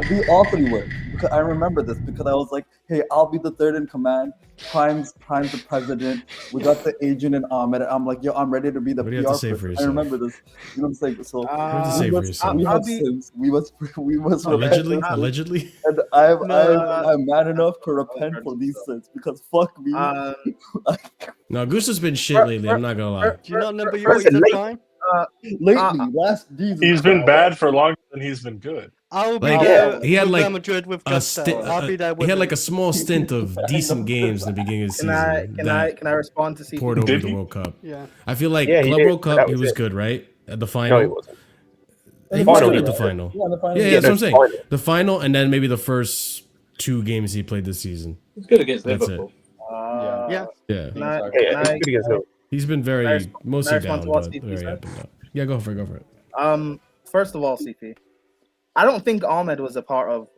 We awfully were. Because I remember this because I was like, hey, I'll be the third in command. Prime's the president. We got the agent and Ahmed. I'm like, yo, I'm ready to be the PR person. I remember this. You know what I'm saying? So we have sins. We must allegedly. And I'm mad enough to repent for these sins because fuck me. No, Gusto's been shit lately. I'm not gonna lie. Do you not remember your time? Lately, last season. He's been bad for longer than he's been good. I'll be he had like I'll be there with he had like a small stint of decent games in the beginning of the season. Can I respond to CP? Poured over the World Cup. Yeah. I feel like Club World Cup, he was good, right? At the final. No, he wasn't. He was good at the final. Yeah, that's what I'm saying. Final. The final, and then maybe the first 2 games he played this season. He's good against Liverpool. Yeah. He's been very mostly down, but very up and down. Yeah, go for it. First of all, CP, I don't think Ahmed was a part of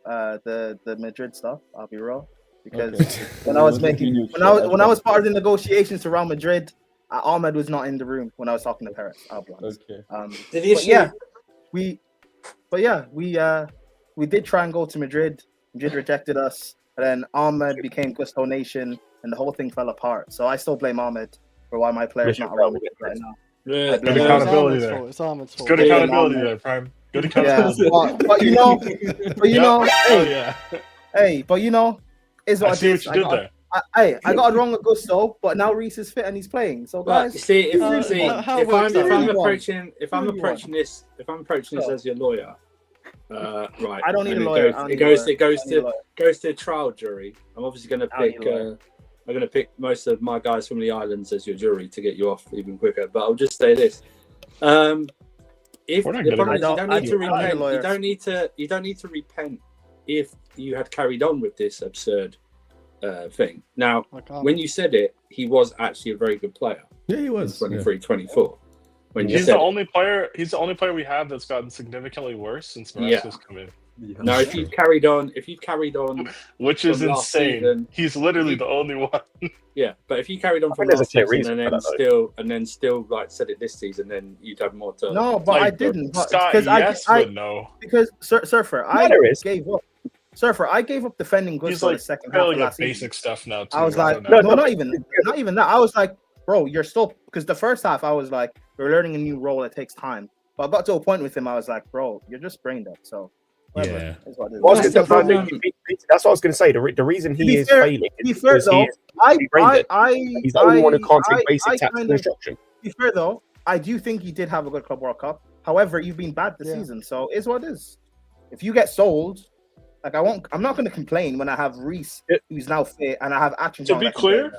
the Madrid stuff. I'll be real, because when I was part of the negotiations to Real Madrid, Ahmed was not in the room when I was talking to Paris. I'll be honest. Did he? We did try and go to Madrid. Madrid rejected us, and then Ahmed became Gusto Nation, and the whole thing fell apart. So I still blame Ahmed for why my player's not around Madrid right now. Yeah, good accountability there. It's Ahmed's fault. Good accountability there, Prime. Good accountability. Yeah, but you know, hey, but you know, is what I see what you did there. I got it wrong with Gusto, but now Reece is fit and he's playing. So guys, if I'm approaching this as your lawyer, right? I don't need a lawyer. It goes to the trial jury. I'm obviously going to pick. I'm going to pick most of my guys from the islands as your jury to get you off even quicker. But I'll just say this: you don't need to repent if you had carried on with this absurd thing. Now, when you said it, he was actually a very good player. Yeah, he was 23, 24. He's the only player we have that's gotten significantly worse since Maresca's come in. Yeah. No, if you've carried on, which is insane. Season, he's literally the only one. Yeah, but if you carried on from last season and then still like said it this season, then you'd have more to. No, but I didn't. Scott, no. Because Surfer, I gave up. Surfer, I gave up defending Gusto the second half of last season. Basic stuff now. Too. I was like, not even that. I was like, bro, you're still, because the first half I was like, you're learning a new role. It takes time. But I got to a point with him. I was like, bro, you're just brain dead. So. Yeah. That's what I was going to say. The reason he is failing is because he's the only one who can't take basic tactical instruction. To be fair though, I do think he did have a good Club World Cup. However, you've been bad this season, so it's what it is. If you get sold, like I'm not going to complain when I have Reece, who's now fit, and I have action. To be clear, I'm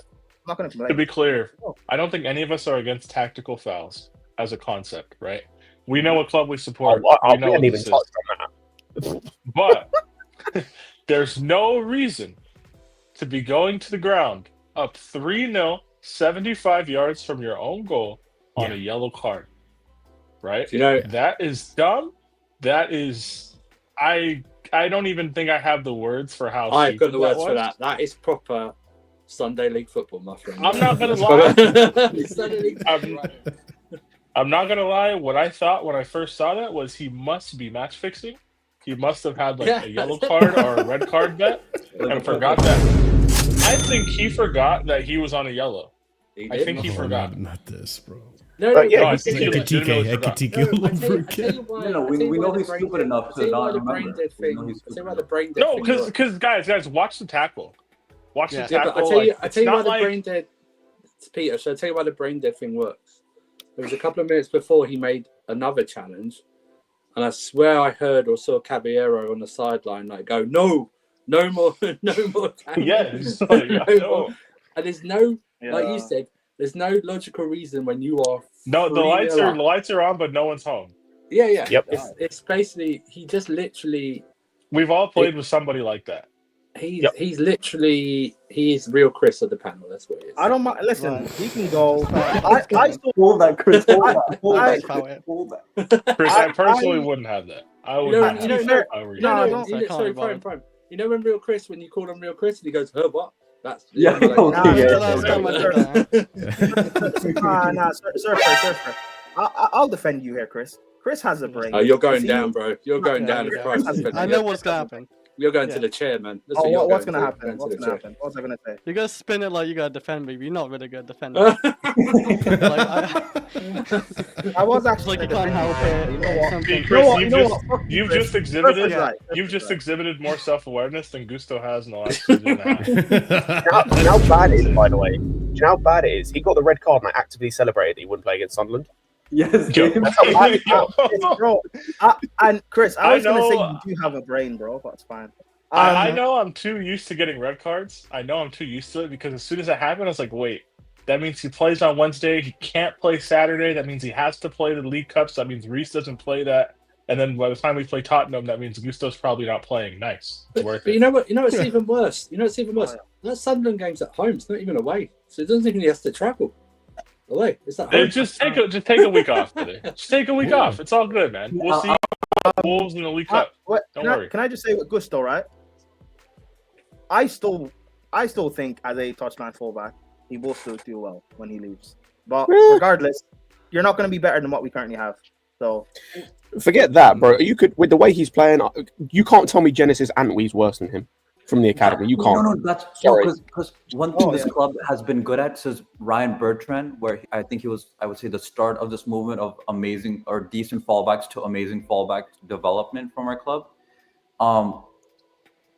not going to complain. To be clear, I don't think any of us are against tactical fouls as a concept, right? We know what club we support. We haven't even touched on that. But there's no reason to be going to the ground up 3-0, 75 yards from your own goal on a yellow card. Right? You know, that is dumb. That is I don't even think I have the words for how I've got the words for that. That is proper Sunday League football, my friend. I'm not gonna lie. I'm not gonna lie. What I thought when I first saw that was he must be match fixing. He must have had like a yellow card or a red card bet and forgot that. I think he forgot that he was on a yellow. I think he forgot. Not this, bro. No, I think he legitimately forgot. We know he's stupid enough to not remember. No, because guys, watch the tackle. Watch the tackle. I tell you why the brain dead. Peter, so I tell you why the brain dead thing works. There was a couple of minutes before he made another challenge. And I swear I heard or saw Caballero on the sideline like go, no more tackles. Yes. No more. And there's no, like you said, there's no logical reason when you are. No, the lights are on, but no one's home. Yeah. Yep. It's basically he just literally. We've all played with somebody like that. He's literally real Chris of the panel. That's what it is. I don't mind. Listen, he can go. I still hold that, Chris. Hold that. Chris, I personally wouldn't have that. I would. Sorry, Prime. You know when real Chris, when you call him real Chris, and he goes, what? That's Surfer. I'll defend you here, Chris. Chris has a brain. Oh, you're going down, bro. You're going down. I know what's gonna happen. You're going to the chair, man. What's going to happen? What's I going to say? You're going to spin it like you got to defend me, but you're not really good at defending. I was actually like you can't help it. Chris, you've just exhibited more self-awareness than Gusto has in the last season and a half. Do you know how bad it is, by the way? Do you know how bad it is? He got the red card and I actively celebrated that he wouldn't play against Sunderland. Yes, bro. And Chris, I was gonna say you do have a brain, bro, but it's fine. I know I'm too used to getting red cards. I know I'm too used to it because as soon as it happened, I was like, wait, that means he plays on Wednesday. He can't play Saturday. That means he has to play the League Cup. So that means Reece doesn't play that. And then by the time we play Tottenham, that means Gusto's probably not playing. Nice. But you know what? You know what's even worse? That Sunderland game's at home. It's not even away, so it doesn't even he has to travel. Away. It's not. Just take a week off today. Just take a week off. It's all good, man. We'll see. Wolves in the League Cup. Don't worry. Can I just say with Gusto, right? I still think as a touchline fullback, he will still do well when he leaves. But regardless, you're not going to be better than what we currently have. So forget that, bro. You could, with the way he's playing, you can't tell me Genesis Antwi's worse than him from the academy. You can't. No, that's because one thing this club has been good at since Ryan Bertrand, where I think he was, I would say, the start of this movement of amazing or decent fallbacks to amazing fallback development from our club.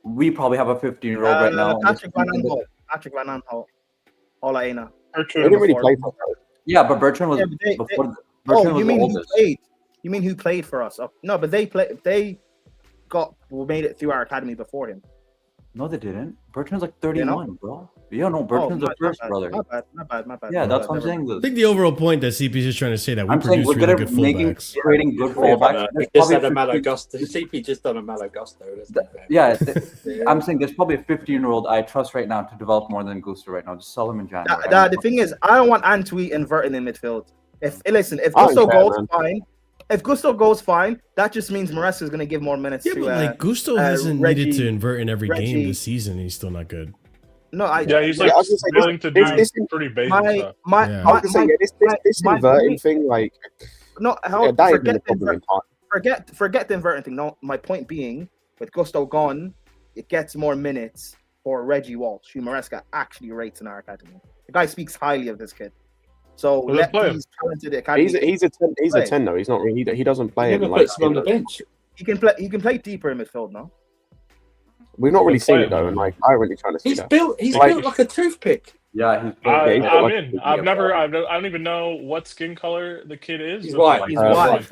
We probably have a 15-year-old right now. Patrick Van Aanholt. All I know. They didn't really play for us. Yeah, but Bertrand was before. Bertrand you was mean the who oldest. played? You mean who played for us? No, but they made it through our academy before him. No, they didn't. Bertrand's like 31, bro. Yeah, no, Bertrand's the first brother. My bad. Yeah, that's what I'm saying. I think the overall point that CP is just trying to say that we produce we're really good good at fullbacks. creating good fullbacks. Just had a Malagusto. CP just done a Malagusto. Yeah, I'm saying there's probably a 15-year-old I trust right now to develop more than Gusto right now. Just sell him in January. The thing is, I don't want Antwi inverting in midfield. If Gusto goes fine. If Gusto goes fine, that just means Maresca is going to give more minutes to. Like Gusto hasn't needed to invert in every game this season. He's still not good. No, he's like willing to do pretty basic stuff. This inverting thing, like, no, forget the inverting thing. No, my point being, with Gusto gone, it gets more minutes for Reggie Walsh, who Maresca actually rates in our academy. The guy speaks highly of this kid. So let these talented academy. He's a 10 though. He's not really. He doesn't play him like on the bench. He can play deeper in midfield now. We've not really seen it though, and like I'm really trying to see that. He's built like a toothpick. Yeah, I'm in. I don't even know what skin color the kid is. He's white. He's white.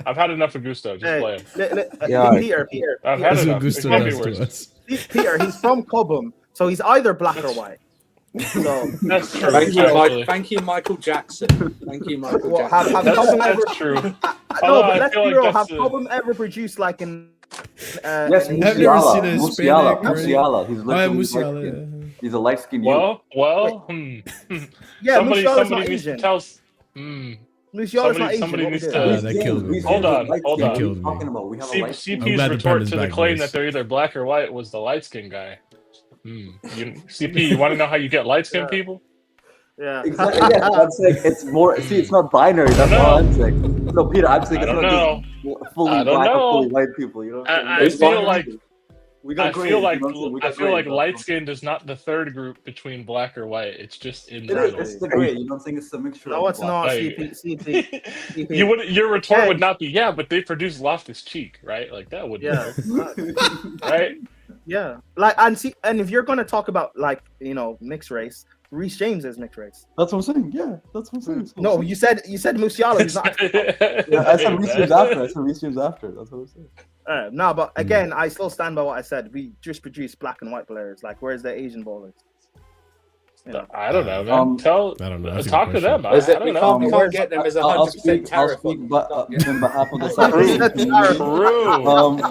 I've had enough of Gusto. Just play him. Peter. I've had enough. Gusto It can't be does to worse. us. Peter, he's from Cobham, so he's either black or white. So that's true. Thank you, Michael Jackson. Thank you, Michael Jackson. That's true. No, but let's be real. Have Cobham ever produced like an? Yes, I've never seen a Hispanic. Musiala. He's Musiala. He's a light-skinned. Yeah, somebody needs to tell. Somebody needs to. That killed me. Hold on. CP's retort to the claim that they're either black or white was the light-skinned guy. CP, you want to know how you get light-skinned people? Yeah, exactly. Yeah, I'm saying it's more. See, it's not binary. That's all I'm saying. No, Peter, I'm saying it's not just fully black or fully white people. You know, I feel like light-skinned is not the third group between black or white. It's just in the middle. It's the gray. You don't think it's a mixture? No, it's not. CP. Your retort would not be, yeah, but they produce Loftus Cheek, right? Like that would work, right? Yeah, like and if you're gonna talk about like mixed race, Reece James is mixed race. That's what I'm saying. Yeah, that's what I'm saying. No, you said Musiala. He's not. Yeah, I said Reece James after. That's what I'm saying. No, but again, I still stand by what I said. We just produce black and white players. Like, where's the Asian bowlers? I don't know, man. I don't know. Talk to them. We can't get them as 100% tariff. On behalf of the Sarcasm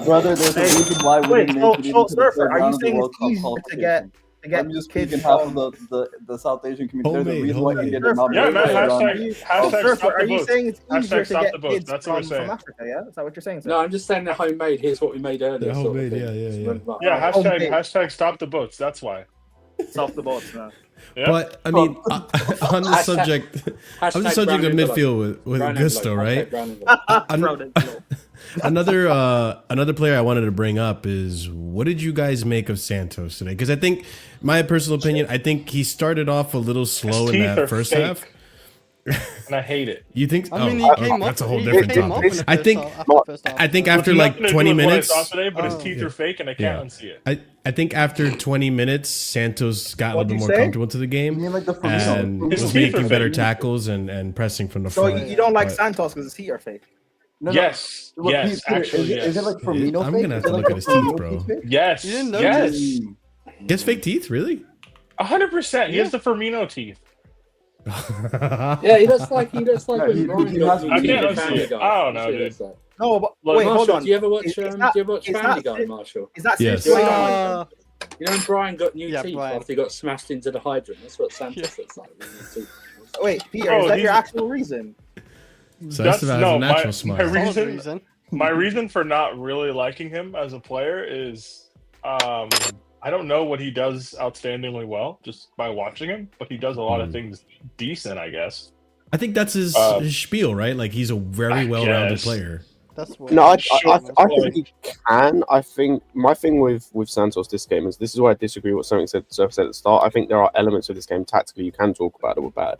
brother, there's a reason why we didn't make it into the third round of the World Cup qualification. I'm just speaking half of the South Asian community. There's a reason why we didn't make it. Hashtag stop are you saying it's easier to get kids That's what I'm saying. from Africa? Yeah, is that what you're saying? No, I'm just saying they're homemade. Here's what we made earlier. Yeah, homemade. Yeah. Hashtag stop the boats. That's why. Stop the boats, man. Yep. But I mean, on the subject of midfield with Gusto, right? Another player I wanted to bring up is, what did you guys make of Santos today? Because I think, my personal opinion, I think he started off a little slow in that first half. And I hate it. You think? I mean, that's a whole different topic. I think after like 20 minutes, today, but his teeth are fake, and I can't unsee it. I think after 20 minutes, Santos got a little bit more comfortable to the game and was making better tackles and pressing from the front. So you don't like Santos because his teeth are fake? Yes, actually, yes. Is it like Firmino? I'm gonna have to look at his teeth, bro. Yes, yes. He has fake teeth, really? 100%. He has the Firmino teeth. Yeah, he looks like when Brian got I can't see it. I don't know, dude. No, but wait, Marshall, hold on. Do you ever watch Family Guy, Marshall? Is that yes? You know when Brian got new teeth after he got smashed into the hydrant? That's what Santos looks like. Wait, Peter, is that your actual reason? So that's a natural smile. My reason for not really liking him as a player is I don't know what he does outstandingly well just by watching him, but he does a lot of things decent, I guess. I think that's his spiel, right? Like he's a very well-rounded player. That's what I think he can. I think my thing with Santos this game is this is why I disagree with what something said at the start. I think there are elements of this game tactically you can talk about that were bad,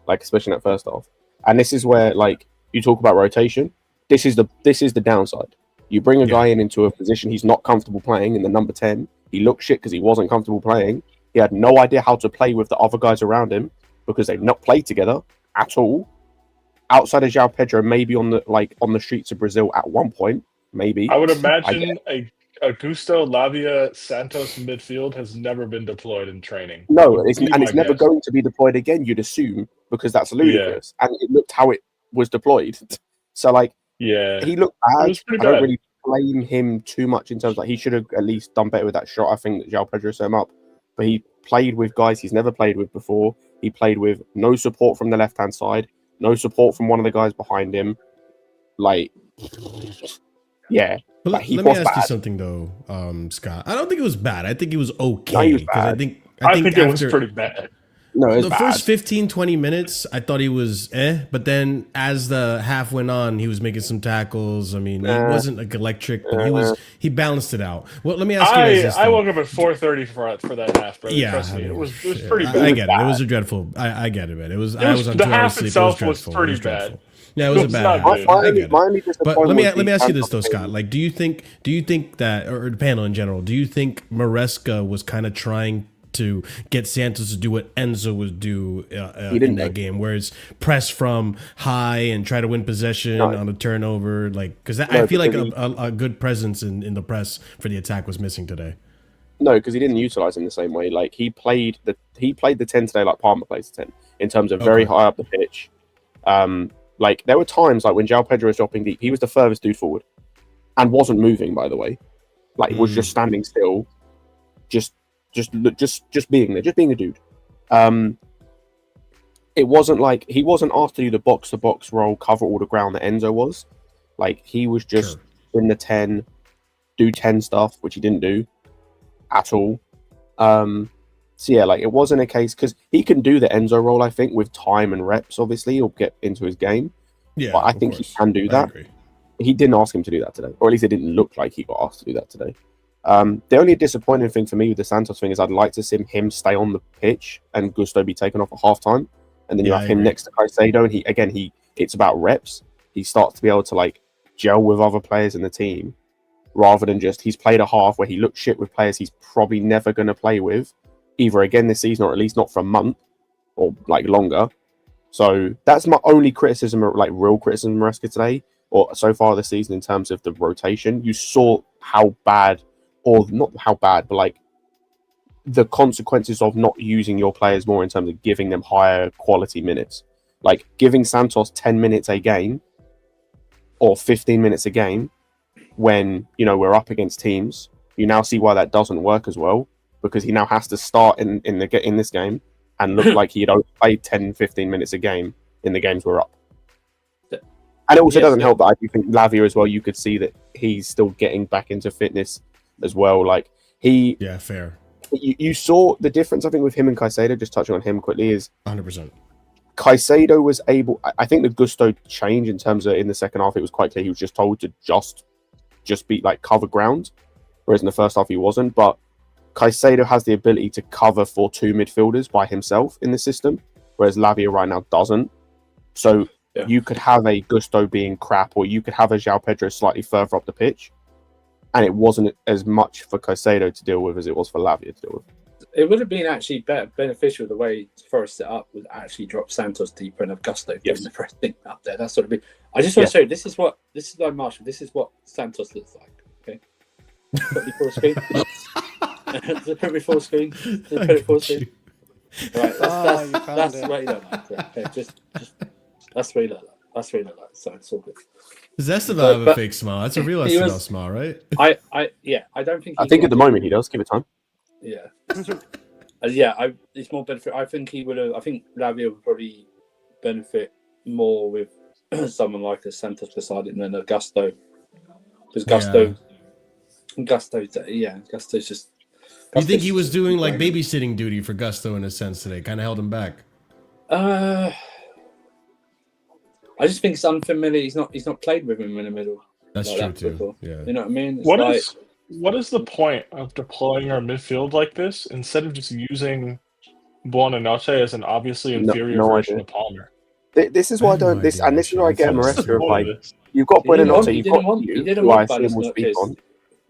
like especially in that first half. And this is where like you talk about rotation. This is the downside. You bring a guy into a position he's not comfortable playing in the number 10. He looked shit because he wasn't comfortable playing. He had no idea how to play with the other guys around him because they've not played together at all. Outside of João Pedro, maybe on the streets of Brazil at one point, maybe. I would imagine a Augusto, Lavia, Santos midfield has never been deployed in training. No, it's never going to be deployed again, you'd assume, because that's ludicrous. Yeah. And it looked how it was deployed. So, like, he looked bad. I don't really blame him too much in terms of, like, he should have at least done better with that shot. I think that João Pedro set him up. But he played with guys he's never played with before. He played with no support from the left-hand side. No support from one of the guys behind him. Like, yeah. But let me ask you something though, Scott. I don't think it was bad. I think it was okay. No, he was bad. I think it was pretty bad. No, it was the bad. First 15, 20 minutes, I thought he was but then as the half went on, he was making some tackles. I mean, he wasn't like electric, but he balanced it out. Well, let me ask you guys this. I woke up at 4:30 for that half, brother. Yeah, trust me, it was pretty bad. I get it. It was a dreadful. I get it, man. I was on 2 hours sleep. Itself was pretty bad. Yeah, it was a bad. I get it. But let me ask you this though, Scott. Like, do you think that, or the panel in general, do you think Maresca was kind of trying to get Santos to do what Enzo would do in that game, where it's press from high and try to win possession on a turnover? Like, because I feel like a good presence in the press for the attack was missing today. No, because he didn't utilize him the same way. Like he played the 10 today, like Palmer plays the 10 in terms of very high up the pitch. Like there were times like when João Pedro was dropping deep, he was the furthest dude forward and wasn't moving. By the way, like was just standing still, just being there, just being a dude. It wasn't like he wasn't asked to do the box-to-box role, cover all the ground that Enzo was. Like he was just in the 10, do 10 stuff, which he didn't do at all. So yeah, like it wasn't a case because he can do the Enzo role, I think, with time and reps. Obviously, he'll get into his game. Yeah, but I think he can do that. He didn't ask him to do that today, or at least it didn't look like he got asked to do that today. The only disappointing thing for me with the Santos thing is I'd like to see him stay on the pitch and Gusto be taken off at halftime, and then you have him next to Caicedo, and it's about reps. He starts to be able to like gel with other players in the team, rather than just he's played a half where he looked shit with players he's probably never going to play with, either again this season or at least not for a month or like longer. So that's my only criticism, like real criticism of Maresca today or so far this season in terms of the rotation. You saw how bad. Or not how bad, but like the consequences of not using your players more in terms of giving them higher quality minutes. Like giving Santos 10 minutes a game or 15 minutes a game when, you know, we're up against teams. You now see why that doesn't work as well, because he now has to start in this game and look like he'd only played 10, 15 minutes a game in the games we're up. And it also doesn't help that I do think Lavia as well, you could see that he's still getting back into fitness as well. Like fair. You saw the difference, I think, with him and Caicedo. Just touching on him quickly is 100%. Caicedo was able. I think the Gusto change in terms of in the second half, it was quite clear he was just told to just be like cover ground, whereas in the first half he wasn't. But Caicedo has the ability to cover for two midfielders by himself in the system, whereas Lavia right now doesn't. So you could have a Gusto being crap, or you could have a João Pedro slightly further up the pitch. And it wasn't as much for Caicedo to deal with as it was for Lavia to deal with. It would have been actually beneficial the way Forest set up would actually drop Santos deeper and Augusto doing the first thing up there. That's sort of. I just want to show you. This is like Marshall. This is what Santos looks like. Okay, put me full screen. Put me full screen. Put it full screen. Right, that's what you look like. Okay, just that's what you look like. That's what you look like. So it's all good. Esteban have a fake smile. That's a real Esteban smile, right? I don't think. I think at the moment he does. Give it time. Yeah. It's more benefit. I think he would have. I think Lavia would probably benefit more with someone like a Santos beside him than a Gusto, because Gusto's just. You think he was doing like babysitting duty for Gusto in a sense today? Kind of held him back. I just think it's unfamiliar. He's not played with him in the middle. That's like true that too. before. Yeah. You know what I mean? What is the point of deploying our midfield like this instead of just using Buonanotte as an obviously inferior version of Palmer? This is why I don't. This is why I get Maresca of like you've got Buonanotte, you've got you. Who I assume will speak on.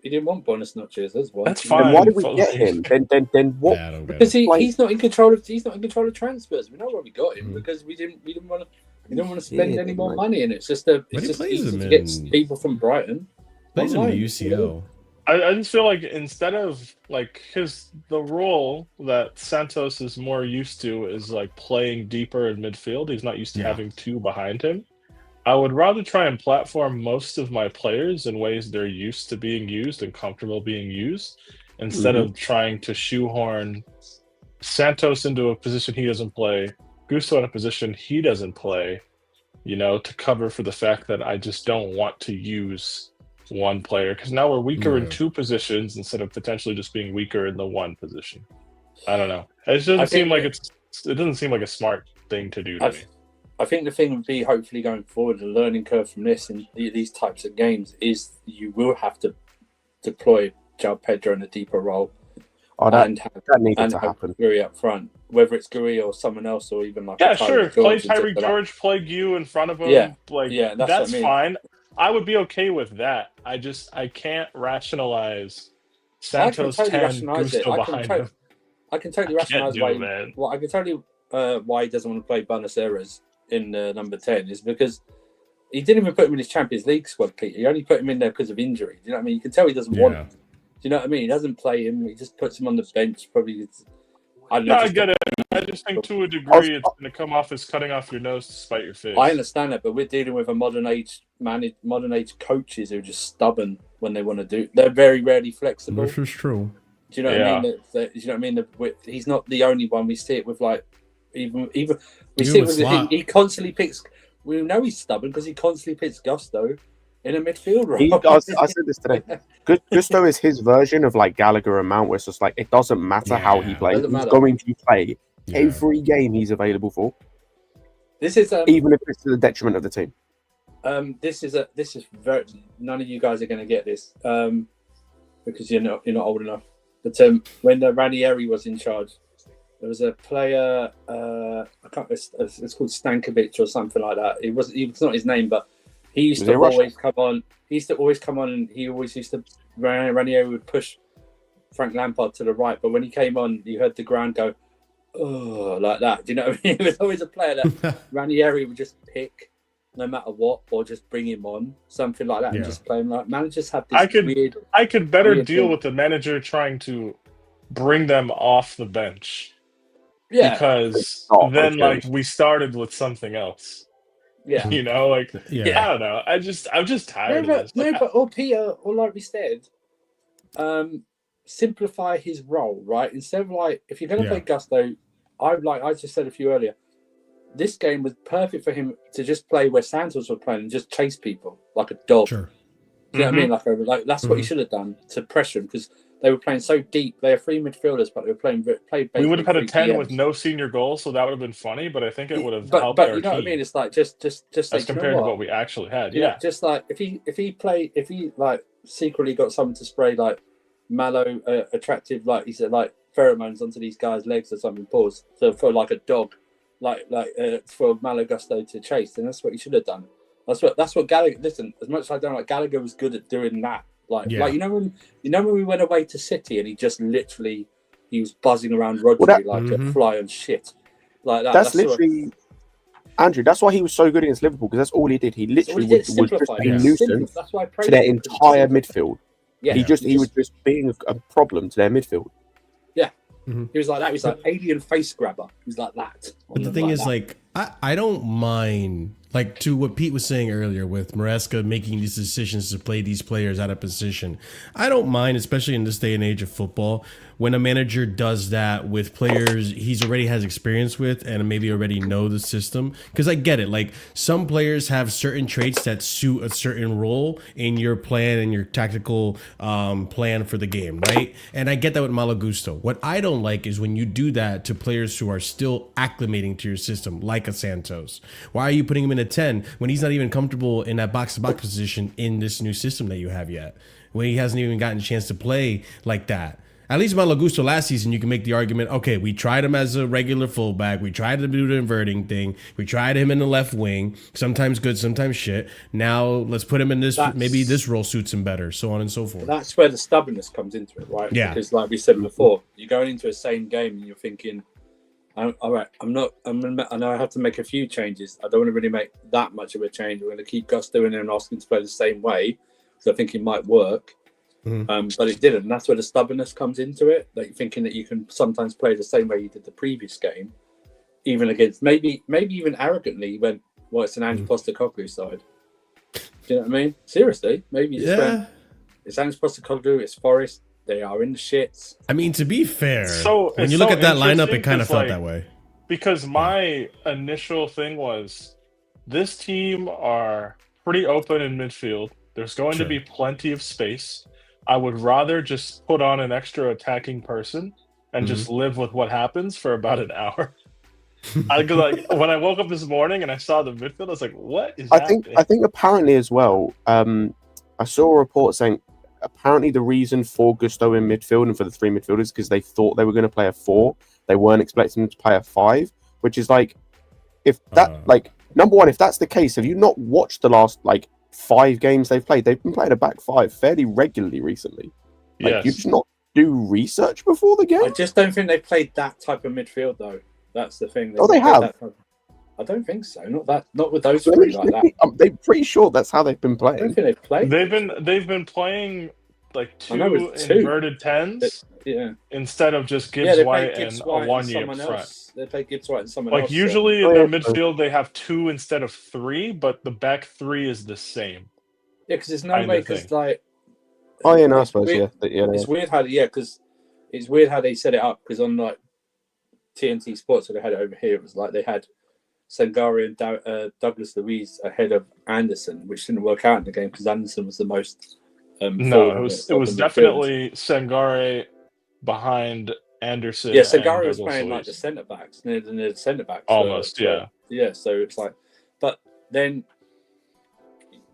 He didn't want bonus notches. That's why. That's fine. Then why did we get him? Then what? Yeah, because he's not in control of transfers. We know why we got him because we didn't want to spend any more money, and it's just easy to get people from Brighton. Plays him the UCL. I just feel like instead of like the role that Santos is more used to is like playing deeper in midfield. He's not used to having two behind him. I would rather try and platform most of my players in ways they're used to being used and comfortable being used, instead of trying to shoehorn Santos into a position he doesn't play, Gusto in a position he doesn't play, to cover for the fact that I just don't want to use one player, because now we're weaker in two positions instead of potentially just being weaker in the one position. I don't know. It doesn't seem like a smart thing to do to me. I think the thing would be, hopefully going forward, the learning curve from this and these types of games is you will have to deploy João Pedro in a deeper role. That needed to happen. Guri up front, whether it's Guri or someone else, or even like sure, play Tyreek George, play Gu in front of him. That's fine. I would be okay with that. I can't rationalize Santos 10 Gusto behind him. I can totally rationalize why. Well, I can tell you why he doesn't want to play Buenos Aires in number 10 is because he didn't even put him in his Champions League squad, Peter. He only put him in there because of injury. Do you know what I mean? You can tell he doesn't want him. Do you know what I mean? He doesn't play him. He just puts him on the bench. Probably. I get it. I just think to a degree it's going to come off as cutting off your nose to spite your face. I understand that, but we're dealing with a modern age coaches who are just stubborn when they want to do. They're very rarely flexible. This is true. Do you know what I mean? Do you know what I mean? He's not the only one. We see it with like even we see it with he constantly picks. We know he's stubborn because he constantly picks Gusto in a midfield role. I said this today. Gusto is his version of like Gallagher and Mount, where it's just like it doesn't matter how he plays. He's going to play every game he's available for. This is even if it's to the detriment of the team. This is very. None of you guys are going to get this because you're not old enough. But when Ranieri was in charge, there was a player. It's called Stankovic or something like that. It's not his name, but he used to always come on. He used to always come on, and he always used to. Ranieri would push Frank Lampard to the right, but when he came on, you heard the ground go, "Oh," like that. Do you know what I mean? It was always a player that Ranieri would just pick, no matter what, or just bring him on, something like that, and just play him. Like managers have this I could better deal with the manager trying to bring them off the bench. Yeah, because then we started with something else. Yeah, I don't know. I'm just tired of this. Or like we said, simplify his role, right? Instead of if you're going to play Gusto, I just said a few earlier. This game was perfect for him to just play where Santos was playing and just chase people like a dog. Sure. Do you know what I mean? Like that's what he should have done to pressure him because they were playing so deep. They are three midfielders, but they were played. We would have had a 10 with no senior goals, so that would have been funny. But I think it would have helped. But our you know team. what I mean? It's like just as compared to what we actually had. Yeah. Just like if he secretly got someone to spray like mallow attractive he said pheromones onto these guys' legs or something. Pause. So for like a dog. For Malo Gusto to chase, and that's what he should have done. That's what Gallagher. Listen, as much as I don't like Gallagher was good at doing that. When we went away to City and he just literally he was buzzing around Rodri a fly on shit like that. That's literally Andrew. That's why he was so good against Liverpool because that's all he did. He literally was just a nuisance to their entire midfield. Yeah, he was just being a problem to their midfield. Yeah. He was like that. He was like alien face grabber. He was like that. But the thing is, I don't mind Like to what Pete was saying earlier with Maresca making these decisions to play these players out of position. I don't mind, especially in this day and age of football, when a manager does that with players he's already has experience with and maybe already know the system. Because I get it. Like some players have certain traits that suit a certain role in your plan and your tactical plan for the game, right? And I get that with Malo Gusto. What I don't like is when you do that to players who are still acclimating to your system, like a Santos. Why are you putting him in a 10 when he's not even comfortable in that box-to-box position in this new system that you have yet? When he hasn't even gotten a chance to play like that. At least Malo Gusto last season, you can make the argument, okay, we tried him as a regular fullback. We tried to do the inverting thing. We tried him in the left wing. Sometimes good, sometimes shit. Now let's put him in this. Maybe this role suits him better, so on and so forth. That's where the stubbornness comes into it, right? Yeah. Because like we said before, you're going into the same game and you're thinking, all right, I know I have to make a few changes. I don't want to really make that much of a change. We're going to keep Gus doing it and asking to play the same way because I think it might work. But it didn't. And that's where the stubbornness comes into it. That you're thinking that you can sometimes play the same way you did the previous game, even against maybe even arrogantly. You went, well, it's an Ange Postecoglou side. Do you know what I mean? Seriously, maybe you just went, it's Ange Postecoglou, it's Forest. They are in the shits. I mean, to be fair, when you look at that lineup, it kind of felt that way. Because my initial thing was, this team are pretty open in midfield. There's going to be plenty of space. I would rather just put on an extra attacking person and just live with what happens for about an hour. Like when I woke up this morning and I saw the midfield, I was like, "What is happening?" I think apparently as well. I saw a report saying apparently the reason for Gusto in midfield and for the three midfielders because they thought they were going to play a 4. They weren't expecting them to play a 5, which is like, if that number one, if that's the case, have you not watched the last 5 games they've played? They've been playing a back 5 fairly regularly recently. You just not do research before the game? I just don't think they played that type of midfield though. That's the thing. They have. I don't think so. Not with those three like that. They're pretty sure that's how they've been playing. I don't think they've played. They've been playing like two inverted 10s. Instead of just Gibbs White and a 1-year front. They play Gibbs White and someone else. Usually in their midfield they have 2 instead of 3, but the back 3 is the same. Yeah, because there's no way. Because I suppose it's weird how because it's weird how they set it up. Because on TNT Sports, so they had it over here. It was like they had Sangare and Douglas Luiz ahead of Anderson, which didn't work out in the game because Anderson was the most. No, it was definitely Sangare behind Anderson. Yeah, Sangare was playing like the centre backs, near the centre backs. Almost, yeah. Yeah, so it's like, but then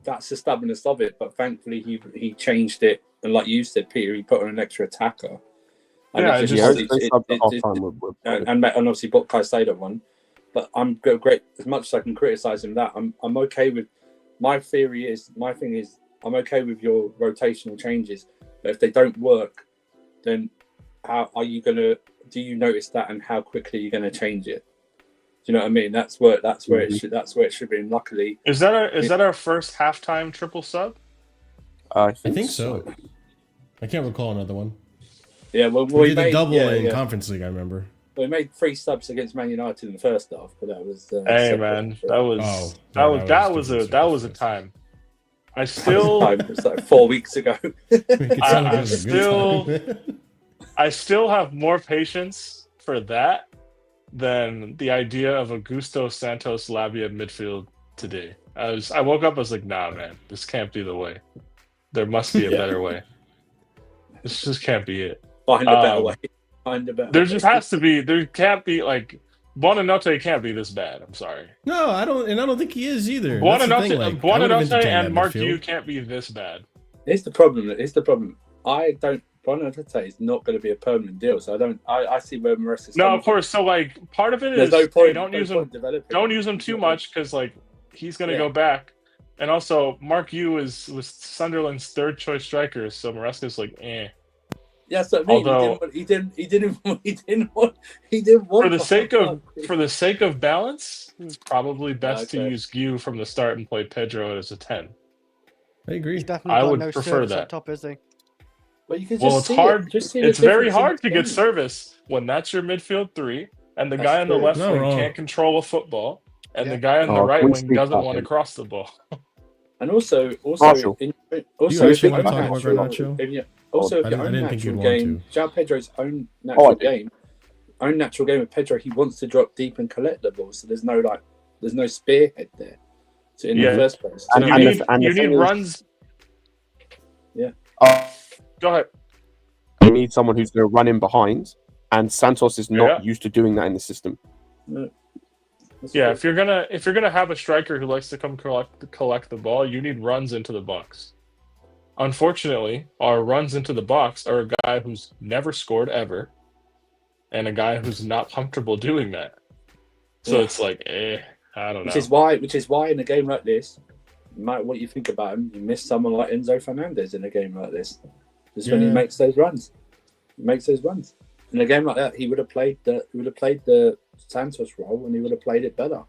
that's the stubbornness of it. But thankfully, he changed it, and like you said, Peter, he put on an extra attacker. And and obviously bought Caicedo one. But I'm great as much as I can criticise him. That I'm okay with. My thing is I'm okay with your rotational changes, but if they don't work, then how are you gonna? Do you notice that, and how quickly are you gonna change it? Do you know what I mean? That's where it should be. And luckily, is that our first halftime triple sub? I think so. I can't recall another one. Yeah, well, we did a double in Conference League. I remember. We made 3 subs against Man United in the first half, but that was. Hey man, that was a time. I still. It was like 4 weeks ago. I still have more patience for that than the idea of Augusto Santos Labia midfield today. I woke up, I was like, nah, man, this can't be the way. There must be a better way. This just can't be it. Find a better way. There just has to be. There can't be Buonanotte can't be this bad. I'm sorry. No, I don't think he is either. Buonanotte and Mark Yu can't be this bad. Here's the problem. Buonanotte is not going to be a permanent deal, so I see where Maresca's. No, of course. So part of it is don't use him too much because he's going to go back, and also Mark Yu was Sunderland's 3rd choice striker, so Maresca's like, eh. Yeah, so I mean, he didn't want for the sake of balance, it's probably best to use Gu from the start and play Pedro as a 10. I agree. I would prefer that. Top, is he? Well, you can it's hard. It's very hard to get service when that's your midfield 3 and the guy on the left wing can't control a football, and the guy on the right wing doesn't want to cross the ball. And also, Marshall. if your own natural game, João Pedro's own natural game with Pedro, he wants to drop deep and collect the ball. So there's no spearhead there. So in the first place, so you need runs. Yeah. Go ahead. You need someone who's going to run in behind, and Santos is not used to doing that in the system. Yeah, if you're gonna have a striker who likes to come collect the ball, you need runs into the box. Unfortunately, our runs into the box are a guy who's never scored ever, and a guy who's not comfortable doing that. So it's like, I don't know. Which is why in a game like this, no matter what you think about him, you miss someone like Enzo Fernandez in a game like this. Just when he makes those runs, In a game like that, he would have played the Santos role, and he would have played it better.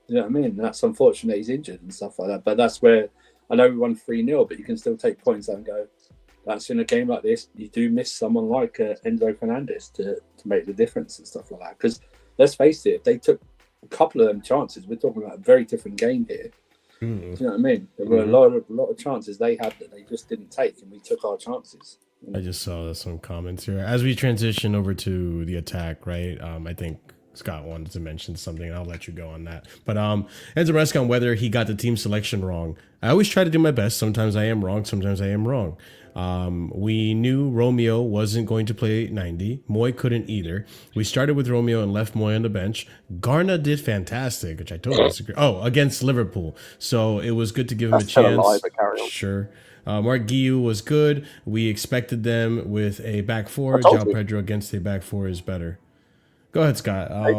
You know what I mean? That's unfortunate he's injured and stuff like that. But that's where I know we won 3-0, but you can still take points out and go, that's in a game like this, you do miss someone like Enzo Fernandez to make the difference and stuff like that. Because let's face it, if they took a couple of them chances, we're talking about a very different game here. Do you know what I mean? There were a lot of chances they had that they just didn't take, and we took our chances. I just saw some comments here. As we transition over to the attack, right? I think Scott wanted to mention something. I'll let you go on that. But Enzo Maresca on whether he got the team selection wrong. I always try to do my best. Sometimes I am wrong. Sometimes I am wrong. We knew Romeo wasn't going to play 90. Moy couldn't either. We started with Romeo and left Moy on the bench. Garna did fantastic, which I totally disagree. Oh, against Liverpool. So it was good to give him a chance. Sure. Mark Guiu was good. We expected them with a back four. João Pedro against a back four is better. Go ahead, Scott. I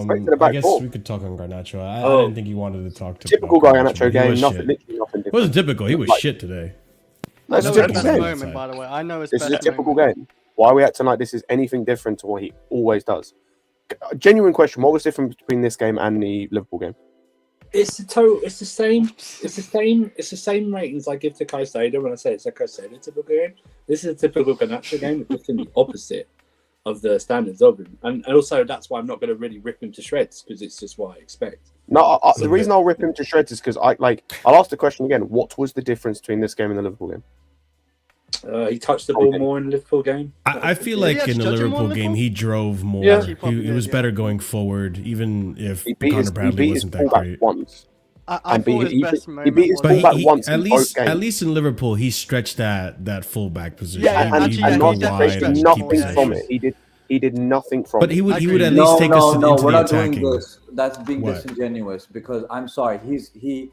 guess we could talk on Garnacho. I didn't think you wanted to talk to typical Garnacho game. Nothing. It wasn't typical. He was shit today. That's a typical game. By the way, I know this is a typical game. Why are we acting like this is anything different to what he always does? Genuine question: what was different between this game and the Liverpool game? It's the same ratings I give to Caicedo when I say it's a Caicedo typical game. This is a typical Garnacho game, it's just in the opposite of the standards of him, and also that's why I'm not going to really rip him to shreds, because it's just what I expect. No, the reason I'll rip him to shreds is because I'll ask the question again. What was the difference between this game and the Liverpool game? He touched the ball more in the Liverpool game. I feel like in the Liverpool game he drove more. Yeah. He was better going forward, even if Connor Bradley wasn't that great. I thought his best moment beat his fullback once. At least in Liverpool, he stretched that fullback position. Yeah, and he did nothing from it. He did nothing from it. But he would at least take us into we're the not attacking. doing this. That's being disingenuous, because I'm sorry, he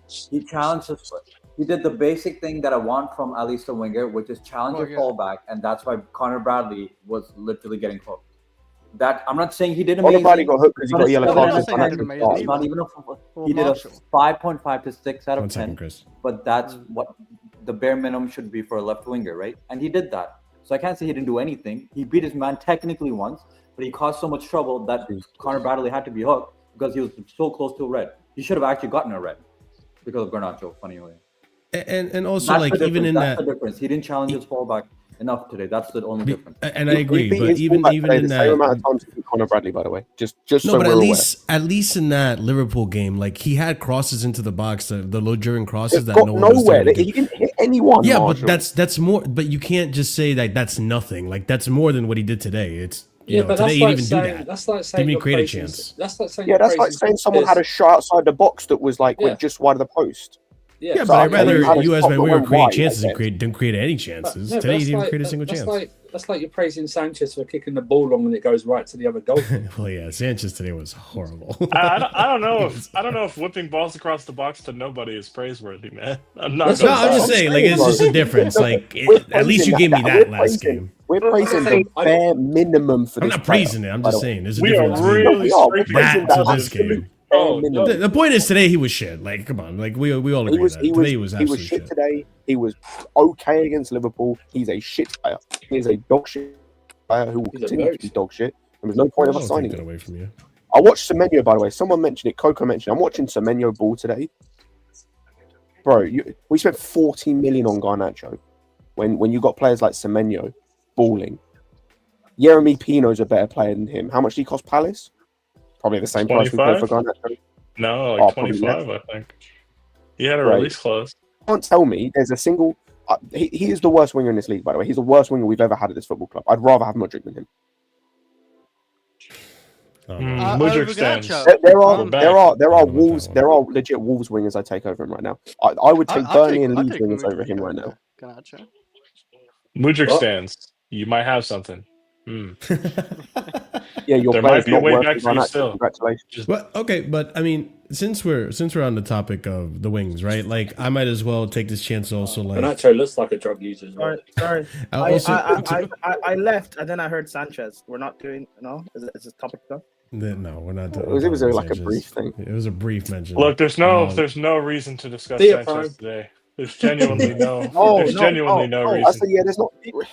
challenged us. He did the basic thing that I want from at least a winger, which is challenge a fallback, and that's why Connor Bradley was literally getting hooked. That I'm not saying he did amazing. Connor Bradley got hooked because he got yellow card. It's not even he did a 5.5 to 6 out of 10. But that's what the bare minimum should be for a left winger, right? And he did that. So I can't say he didn't do anything. He beat his man technically once, but he caused so much trouble that Connor Bradley had to be hooked because he was so close to a red. He should have actually gotten a red because of Garnacho, funny way. And also, that's like, even in that's the difference. He didn't challenge his fallback enough today. That's the only difference. And I agree, but even in that, same amount of time to Connor Bradley, by the way, just no, so but we're at least in that Liverpool game, like he had crosses into the box, the low during crosses that got no one was nowhere. doing. He didn't hit anyone. Yeah, Marshall. but that's more. But you can't just say that that's nothing. Like that's more than what he did today. It's but today he didn't even do that. That's like saying didn't even create a chance. That's like saying that's like saying someone had a shot outside the box that was like went just wide of the post. Yeah, but I'd rather you as my winger create chances and didn't create any chances. Today he didn't create a single chance. That's like you're praising Sanchez for kicking the ball long and it goes right to the other goal. Well, yeah, Sanchez today was horrible. I don't know if whipping balls across the box to nobody is praiseworthy, man. I'm just saying, like it's just a difference. Like at least you gave me that last game. We're praising the bare minimum for this. I'm not praising it. I'm just saying there's a we difference. Are really that to this game. The point is today he was shit. Like, come on, like we all agree that today he was absolutely shit. Today he was okay against Liverpool. He's a shit player. He is a dog shit player who will continue to be dog shit. There was no point of us signing him. Away from you. I watched Semenyo, by the way. Someone mentioned it. Coco mentioned it. I'm watching Semenyo ball today, bro. We spent 14 million on Garnacho when you got players like Semenyo balling. Yeremy Pino's a better player than him. How much did he cost Palace? Probably the same 25? price we paid for Garnacho. No, like 25, I think. He had a release clause. Can't tell me there's a single. He is the worst winger in this league, by the way. He's the worst winger we've ever had at this football club. I'd rather have Mudryk than him. Mudryk stands. There are Wolves. There are legit Wolves wingers I take over him right now. I would take Burnley and Leeds wingers over him right now. Mudryk stands. You might have something. Yeah, your there player's might be a not way worth back it for right you now. still. Congratulations. Well, okay, but I mean, since we're on the topic of the wings, right? Like, I might as well take this chance to also like. Nacho looks like a drug user. Sorry. I left and then I heard Sanchez. We're not doing is this topic stuff? No, we're not doing. It was like a brief thing. It was a brief mention. Look, there's no reason to discuss Sanchez today. There's genuinely no. No reason. Yeah, there's not.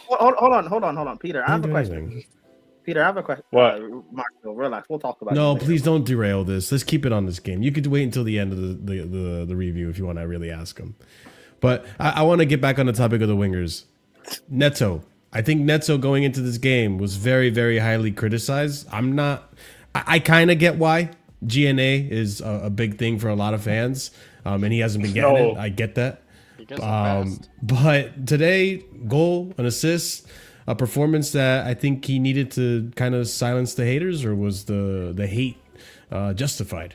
Hold on, Peter. I have a question. Peter, I have a question. What? Marco, relax. We'll talk about it. No, please don't derail this. Let's keep it on this game. You could wait until the end of the review if you want to really ask him. But I want to get back on the topic of the wingers. Neto. I think Neto going into this game was very, very highly criticized. I kind of get why. GNA is a big thing for a lot of fans, and he hasn't been getting it. I get that. But today, goal, an assist, a performance that I think he needed to kind of silence the haters, or was the hate justified?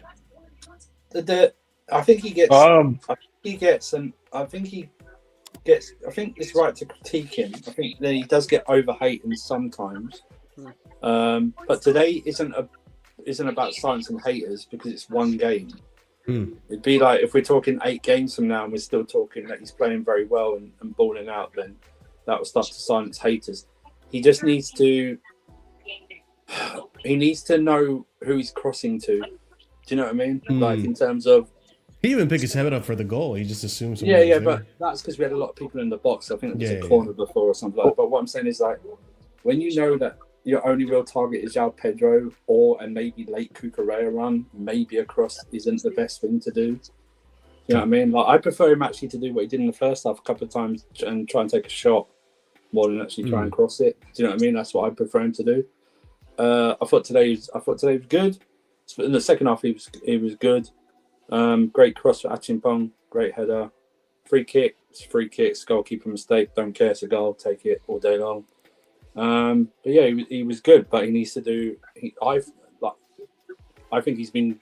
I think he gets. I think it's right to critique him. I think that he does get overhated sometimes. But today isn't about silencing haters because it's one game. It'd be like if we're talking 8 games from now and we're still talking that he's playing very well and balling out, then that will start to silence haters. He just needs to know who he's crossing to. Do you know what I mean? Like in terms of he even picked his head up for the goal. He just assumed. Yeah, but that's because we had a lot of people in the box. I think it was a corner before or something like that. But what I'm saying is like when you know that your only real target is João Pedro and maybe late Cucurella run, maybe a cross isn't the best thing to do. You know what I mean? Like I prefer him actually to do what he did in the first half a couple of times and try and take a shot more than actually try and cross it. Do you know what I mean? That's what I prefer him to do. I thought today was good. In the second half, he was good. Great cross for ACHEAMPONG, great header. Free kicks, goalkeeper mistake. Don't care, it's a goal. Take it all day long. But yeah, he was good, but he needs to do. I think he's been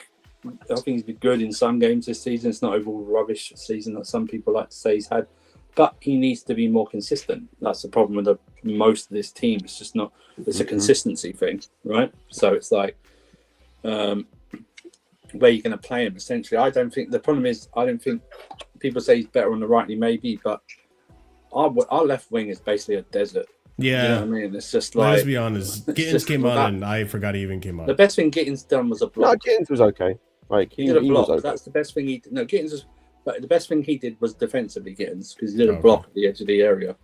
good in some games this season. It's not overall rubbish season that some people like to say he's had, but he needs to be more consistent. That's the problem with most of this team. It's just not. It's a consistency thing, right? So it's like where you're going to play him. Essentially, I don't think people say he's better on the right. And he may be, but our left wing is basically a desert. Yeah, you know what I mean? It's just like, let's be honest. Gittins came on, and I forgot he even came on. The best thing Gittins done was a block. No, Gittins was okay. Like he did a block. Okay. That's the best thing he did. No, Gittins was, but the best thing he did was defensively Gittins because he did a block at the edge of the area,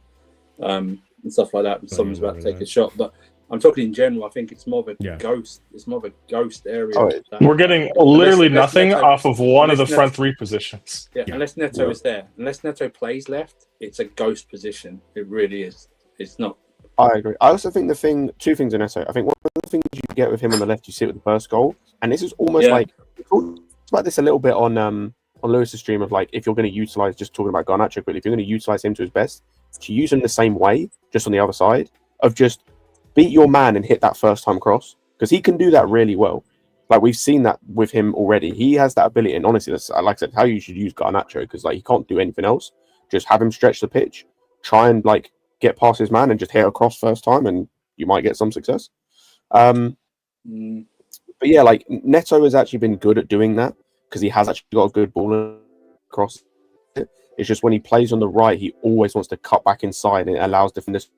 and stuff like that. When someone's about to take a shot, but I'm talking in general. I think it's more of a ghost. It's more of a ghost area. We're getting literally nothing off of one of the front 3 positions. Yeah, unless Neto is there. Unless Neto plays left, it's a ghost position. It really is. It's not. I agree. I also think two things in Neto. I think one of the things you get with him on the left, you see it with the first goal, and this is almost like we talked about this a little bit on Lewis's stream of like if you're going to utilize, just talking about Garnacho quickly, if you're going to utilize him to his best, to use him the same way, just on the other side of just beat your man and hit that first time cross, because he can do that really well. Like we've seen that with him already. He has that ability, and honestly, that's, like I said, how you should use Garnacho, because like he can't do anything else. Just have him stretch the pitch, try and like get past his man and just hit across first time, and you might get some success. But yeah, like Neto has actually been good at doing that because he has actually got a good ball across it. It's just when he plays on the right, he always wants to cut back inside, and it allows defenders to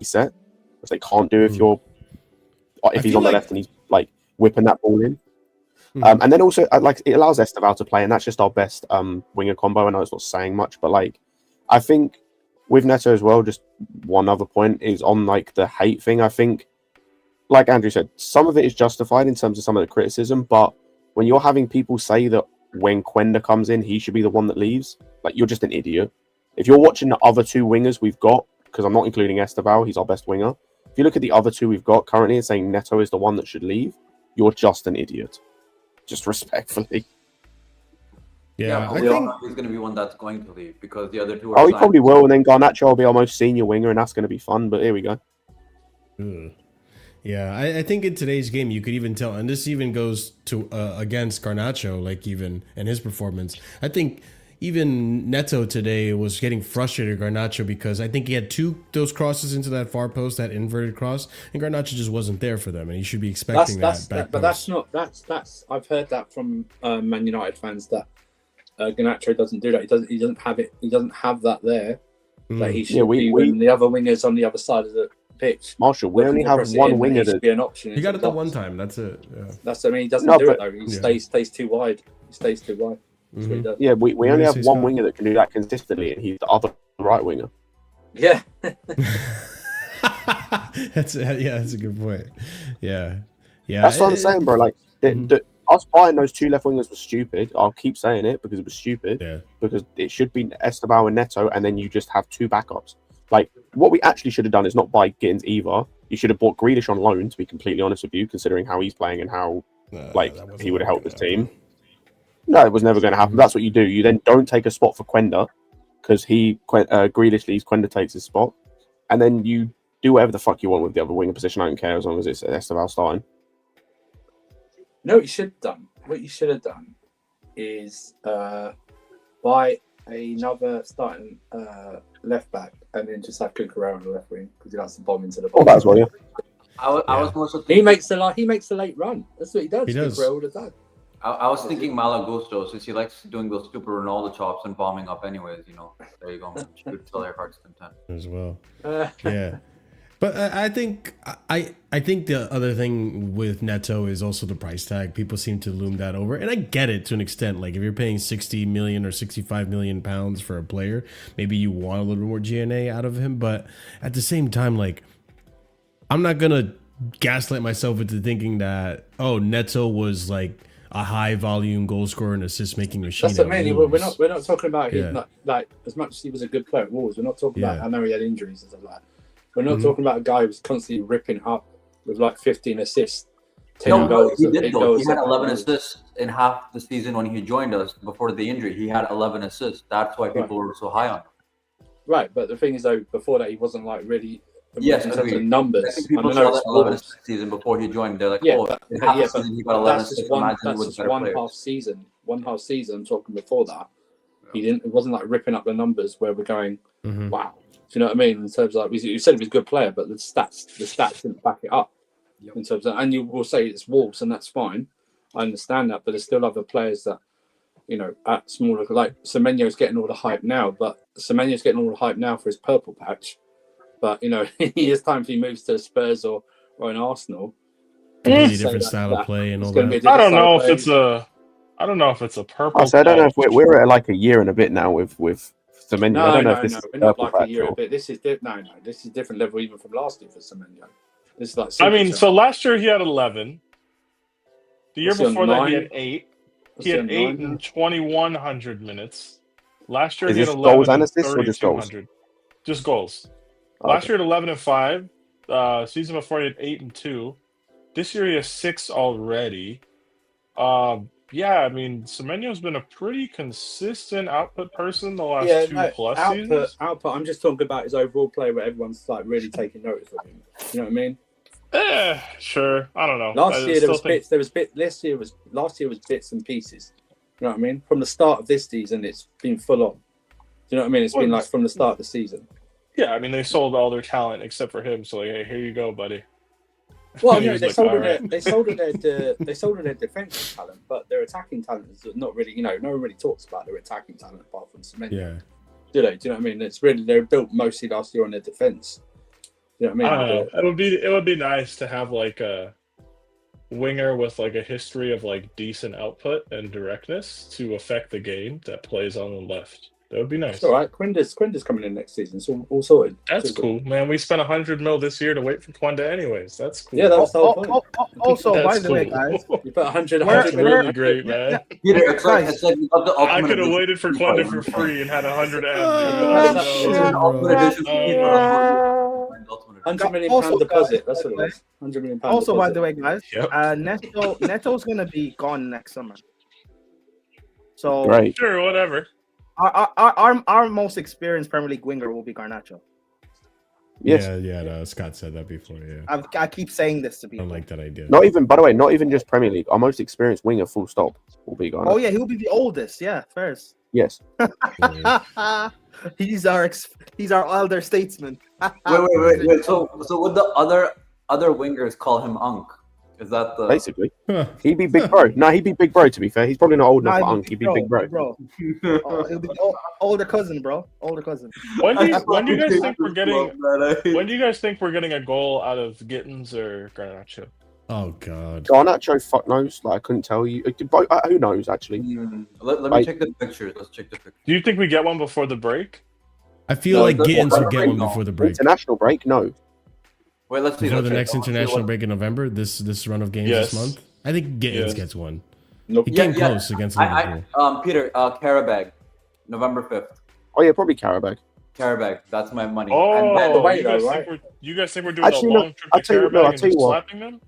reset, which they can't do if he's on the left and he's like whipping that ball in. And then also like it allows Esteval to play, and that's just our best winger combo. I know it's not saying much, but like I think with Neto as well, just one other point is on like the hate thing. I think, like Andrew said, some of it is justified in terms of some of the criticism, but when you're having people say that when Quenda comes in, he should be the one that leaves, like you're just an idiot. If you're watching the other 2 wingers we've got, because I'm not including Esteval, he's our best winger. If you look at the other 2 we've got currently and saying Neto is the one that should leave, you're just an idiot. Just respectfully. Yeah, but I we all think know he's going to be one that's going to leave because the other two. Oh, he probably will, and then Garnacho will be our most senior winger, and that's going to be fun. But here we go. Yeah, I think in today's game you could even tell, and this even goes to against Garnacho, like even in his performance. I think even Neto today was getting frustrated at Garnacho because I think he had those crosses into that far post, that inverted cross, and Garnacho just wasn't there for them, and he should be expecting that. But that's I've heard that from Man United fans that Garnacho doesn't do that. He doesn't have it. He doesn't have that there. That he should be when the other wingers on the other side of the pitch. Marshall, we only have one winger that be an option. He got it the one time. That's it. Yeah. That's. I mean, he doesn't do it though. He stays too wide. He stays too wide. Yeah, we only have one winger that can do that consistently, and he's the other right winger. Yeah. That's a good point. Yeah. That's what I'm saying, bro. Like us buying those two left wingers was stupid. I'll keep saying it because it was stupid. Yeah. Because it should be Esteban and Neto, and then you just have two backups. Like what we actually should have done is not buy Gittins either. You should have bought Grealish on loan, to be completely honest with you, considering how he's playing and how he would have helped this team. No, it was never going to happen. That's what you do. You then don't take a spot for Quenda because Grealish leaves, Quenda takes his spot, and then you do whatever the fuck you want with the other winger position. I don't care as long as it's Esteban starting. No, what you should have done. What you should have done is buy another starting left back and then just have Cucurella on the left wing because he likes to bomb into the ball. Oh, that's well, yeah. I was more so he makes the late run. That's what he does. He does all the time. I was thinking Malagusto, since he likes doing those super Ronaldo chops and bombing up anyways, There you go, man. Shoot till their heart's content. As well. Yeah. But I think the other thing with Neto is also the price tag. People seem to loom that over. And I get it to an extent. Like if you're paying 60 million or 65 million pounds for a player, maybe you want a little more GNA out of him. But at the same time, like I'm not going to gaslight myself into thinking that, Neto was like a high volume goal scorer and assist making machine. That's what I mean. We're not talking about him like as much as he was a good player at Wolves. We're not talking about I know he had injuries and stuff like that. We're not talking about a guy who's constantly ripping up with like 15 assists, 10 goals. He did though. He had 11 assists in half the season when he joined us before the injury. He had 11 assists. That's why people were so high on him. Right, but the thing is though, before that he wasn't like really. Yes, in terms of numbers. I think people saw that 11 assist season before he joined. They're like, he got 11 assists. That's just one half season. One half season. I'm talking before that. It wasn't like ripping up the numbers where we're going, wow. Do you know what I mean? In terms of like, you said he was a good player, but the stats didn't back it up. Yep. In terms of, and you will say it's Wolves, and that's fine. I understand that, but there's still other players that, at smaller, like Semenyo's getting all the hype now, but Semenyo's getting all the hype now for his purple patch. But it's time if he moves to Spurs or an Arsenal. Completely different style of play and all that. I don't know if it's a purple. I don't know if we're at like a year and a bit now with Semenyo. No, I don't know if this is we're not like a year and a bit. This is this is different level even from last year for Semenyo. This is like. So last year he had 11. The year before that he had 8. He had 8 in 2,100 minutes. Last year he had 11 goals and assists or just goals? Just goals. Last year he had 11 and 5. Season before he had 8 and 2. This year he has 6 already. Yeah, I mean, Semenyo's been a pretty consistent output person the last 2+ seasons. Output. I'm just talking about his overall play, where everyone's like really taking notice of him. You know what I mean? Sure. I don't know. Last year was bits and pieces. You know what I mean? From the start of this season, it's been full on. Do you know what I mean? It's been like from the start of the season. Yeah, I mean, they sold all their talent except for him. So, like, hey, here you go, buddy. Well, no, they sold their defensive talent, but their attacking talent is not really. No one really talks about their attacking talent apart from Semenyo. Yeah. Do they? Do you know what I mean? It's really they're built mostly last year on their defense. You know what I mean? It would be nice to have like a winger with like a history of like decent output and directness to affect the game that plays on the left. That would be nice. It's all right. Quenda's coming in next season, so all sorted. That's cool, man. We spent 100 mil this year to wait for Quenda anyways. That's cool. Yeah, that's the whole point. Also, by the way, guys, you put 100 That's really great, man. I could have waited for Quenda for free and had 100 £100 million deposit. That's what it was. £100 million. Also, by the way, guys, Neto's gonna be gone next summer. So right. Sure, whatever. Our most experienced Premier League winger will be Garnacho. Yes. No, Scott said that before. Yeah, I keep saying this to I people. don't like that idea. Not even, by the way, not even just Premier League. Our most experienced winger, full stop, will be Garnacho. Oh yeah, he'll be the oldest. Yeah, first. Yes. He's our elder statesman. Wait. So would the other wingers call him Unk? Is that the basically? He'd be Big Bro. No, he'd be Big Bro. To be fair, he's probably not old enough for Unk. He'd be Big Bro. He'll be older cousin, bro. Older cousin. When do you guys think we're getting? When do you guys think we're getting a goal out of Gittins or Garnacho? Oh God. Garnacho, fuck knows. Like I couldn't tell you. Who knows actually? Let me check the pictures. Let's check the pictures. Do you think we get one before the break? I feel like Gittins would get one before the break. International break? No. Wait, let's see. Before the next international break in November, this run of games this month, I think Gittins gets one. Nope. He came close against Liverpool. Peter, Karabag, November 5th. Oh yeah, probably Karabag. Karabag, that's my money. Oh, you guys think we're doing actually, a long trip to Karabag and just slapping them?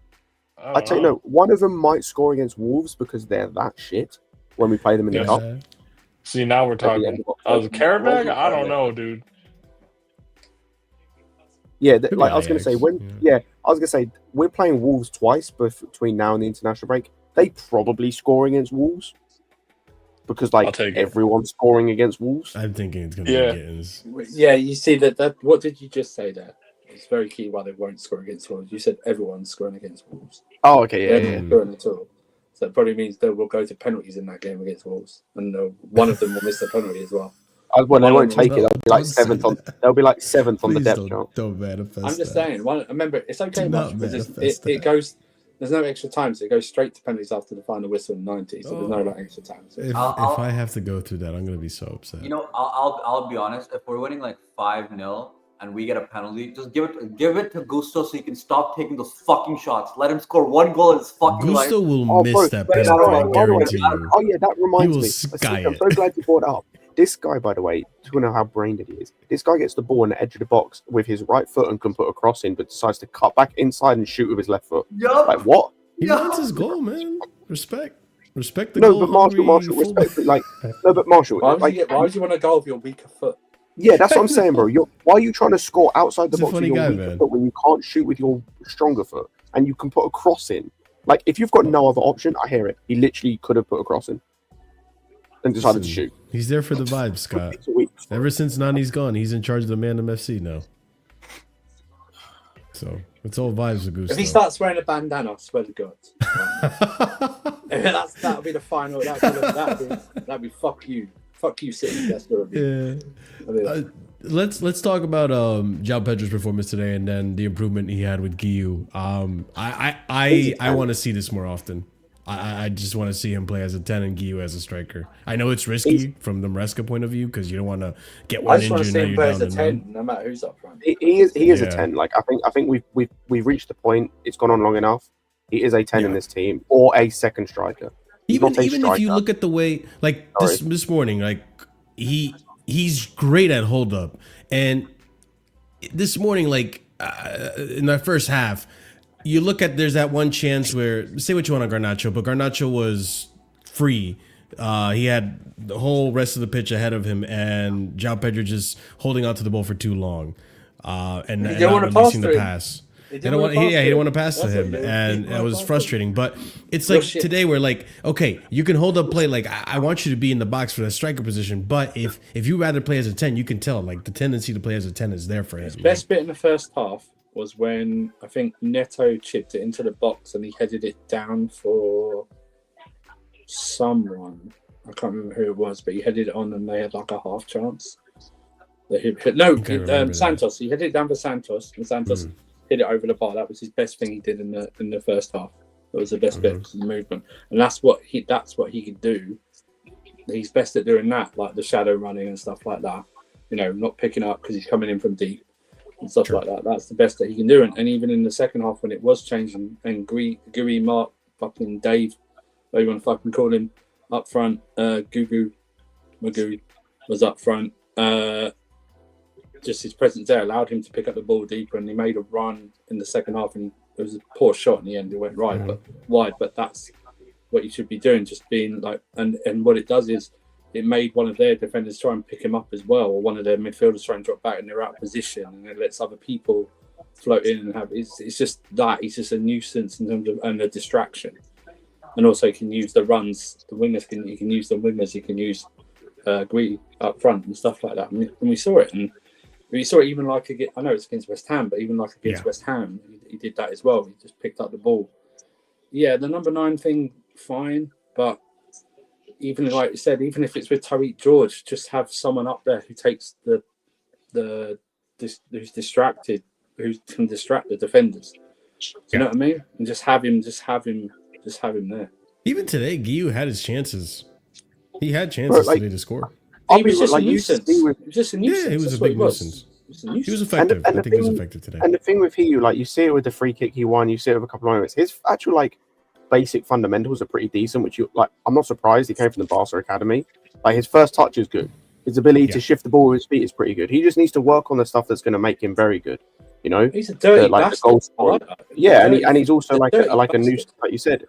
I tell you, no. One of them might score against Wolves because they're that shit when we play them in the cup. See, now we're talking. Karabag? I don't know, dude. Yeah, like I was gonna say, we're playing Wolves twice between now and the international break. They probably score against Wolves because like everyone's scoring against Wolves. I'm thinking it's gonna be Gittins. Yeah, you see that. What did you just say there? It's very key why they won't score against Wolves. You said everyone's scoring against Wolves. Oh, okay, They're not scoring at all. So it probably means they will go to penalties in that game against Wolves, and one of them will miss the penalty as well. Well, they won't take it. They'll be like seventh on. They'll be like seventh on the depth chart. Don't manifest. I'm just saying. Remember, it's okay because it goes. There's no extra time, so it goes straight to penalties after the final whistle in 90. So there's no like extra time. So if I have to go through that, I'm gonna be so upset. You know, I'll be honest. If we're winning like 5-0 and we get a penalty, just give it to Gusto so he can stop taking those fucking shots. Let him score one goal in his fucking life. Gusto will miss that penalty. I guarantee you. Oh yeah, that reminds me. I'm so glad you brought it up. This guy, by the way, to know how brain dead he is, this guy gets the ball on the edge of the box with his right foot and can put a cross in, but decides to cut back inside and shoot with his left foot. Yup. Like, what? He wants his goal, man. Respect the goal. No, but Marshall, respect. Like, no, but Marshall. Why would you want to go with your weaker foot? Yeah, that's what I'm saying, bro. Why are you trying to score outside the box with your weaker foot when you can't shoot with your stronger foot and you can put a cross in? Like, if you've got no other option, I hear it. He literally could have put a cross in and decided to shoot. He's there for the vibes, Scott. Ever since Nani's gone, he's in charge of the Man FC now. So it's all vibes with Gusto. If he starts wearing a bandana, I swear to God. That'll be the final. That'll be fuck you. Fuck you, City. That's what it'll be. Let's talk about João Pedro's performance today and then the improvement he had with Guiu. I want to see this more often. I just want to see him play as a 10 and Guiu as a striker. I know it's risky from the Maresca point of view because you don't want to get one injury. I just want to see him play as a 10, no matter who's up front. He is a 10. Like I think we've reached the point. It's gone on long enough. He is a 10 in this team or a second striker. Even if you look at the way, like this morning, like he's great at hold up, and this morning, like in the first half. You look at there's that one chance where say what you want on Garnacho, but Garnacho was free. He had the whole rest of the pitch ahead of him, and João Pedro just holding onto the ball for too long, and not releasing the pass. He didn't want to pass to him, and it was frustrating. But it's like today, where like, okay, you can hold up play. Like I want you to be in the box for the striker position, but if you rather play as a 10, you can tell like the tendency to play as a 10 is there for him. His best bit in the first half was when I think Neto chipped it into the box and he headed it down for someone. I can't remember who it was, but he headed it on and they had like a half chance. Santos. He headed it down for Santos, and Santos hit it over the bar. That was his best thing he did in the first half. It was the best bit of the movement, and that's what he can do. He's best at doing that, like the shadow running and stuff like that. You know, not picking up because he's coming in from deep. And stuff like that. That's the best that he can do. And even in the second half when it was changing and Gui, Mark, fucking Dave, whatever you want to fucking call him, up front, Magoo was up front. Just his presence there allowed him to pick up the ball deeper, and he made a run in the second half, and it was a poor shot in the end. It went wide, but that's what he should be doing. Just being like, and what it does is it made one of their defenders try and pick him up as well, or one of their midfielders try and drop back, and they're out of position, and it lets other people float in and have. It's just that he's just a nuisance in terms of and a distraction, and also he can use the runs. The wingers can you can use the wingers. You can use Greedy up front and stuff like that. And we saw it, and we saw it even like I know it's against West Ham, but even like against West Ham, he did that as well. He just picked up the ball. Yeah, the number 9 thing, fine, but even like you said, even if it's with Tariq George, just have someone up there who takes who's distracted, who can distract the defenders. Do you know what I mean? And just have him there. Even today, Guiu had his chances. He had chances today to score. He was just a nuisance. He was just a nuisance. Yeah, he was a big nuisance. He was effective. I think he was effective today. And the thing with Guiu, like you see it with the free kick he won, you see it with a couple of moments. His actual like basic fundamentals are pretty decent, which you like. I'm not surprised he came from the Barca academy. Like his first touch is good. His ability to shift the ball with his feet is pretty good. He just needs to work on the stuff that's going to make him very good. You know, he's a dirty bastard. Yeah, and he's also like a nuisance, like you said.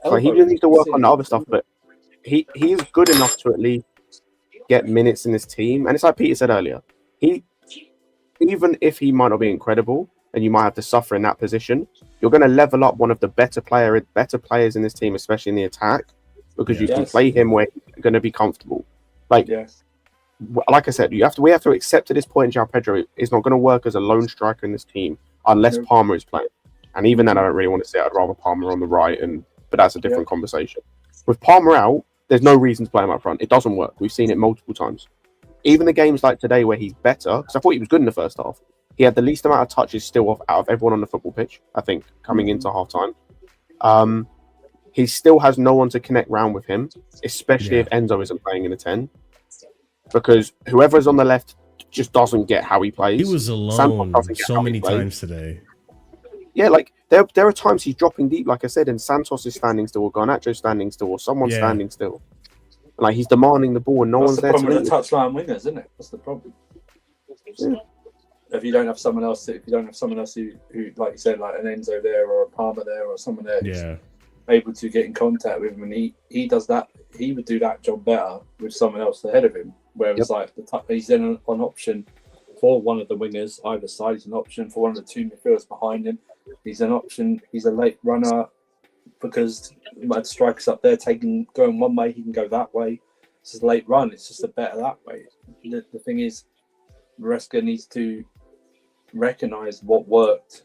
So he just needs to work on the other stuff, but he is good enough to at least get minutes in this team. And it's like Peter said earlier, even if he might not be incredible and you might have to suffer in that position, you're going to level up one of the better players in this team, especially in the attack, because you can play him where you're going to be comfortable. Like I said, we have to accept at this point, João Pedro is not going to work as a lone striker in this team unless Palmer is playing. And even then, I don't really want to say I'd rather Palmer on the right, but that's a different conversation. With Palmer out, there's no reason to play him up front. It doesn't work. We've seen it multiple times. Even the games like today where he's better, because I thought he was good in the first half. He had the least amount of touches still out of everyone on the football pitch, I think, coming into half-time. He still has no one to connect round with him, especially if Enzo isn't playing in the 10. Because whoever's on the left just doesn't get how he plays. He was alone so many times today. Yeah, like there are times he's dropping deep, like I said, and Santos is standing still, or Garnacho's standing still, or someone's standing still. Like he's demanding the ball, and no one's there to. That's the problem with the touchline wingers, isn't it? That's the problem. Yeah. If you don't have someone else, who, like you said, like an Enzo there, or a Palmer there, or someone there, able to get in contact with him, and he does that. He would do that job better with someone else ahead of him. Whereas like he's then an option for one of the wingers either side. He's an option for one of the 2 midfielders behind him. He's an option. He's a late runner because the strikers up there going one way, he can go that way. It's just a late run. It's just a better that way. The thing is, Maresca needs to recognise what worked.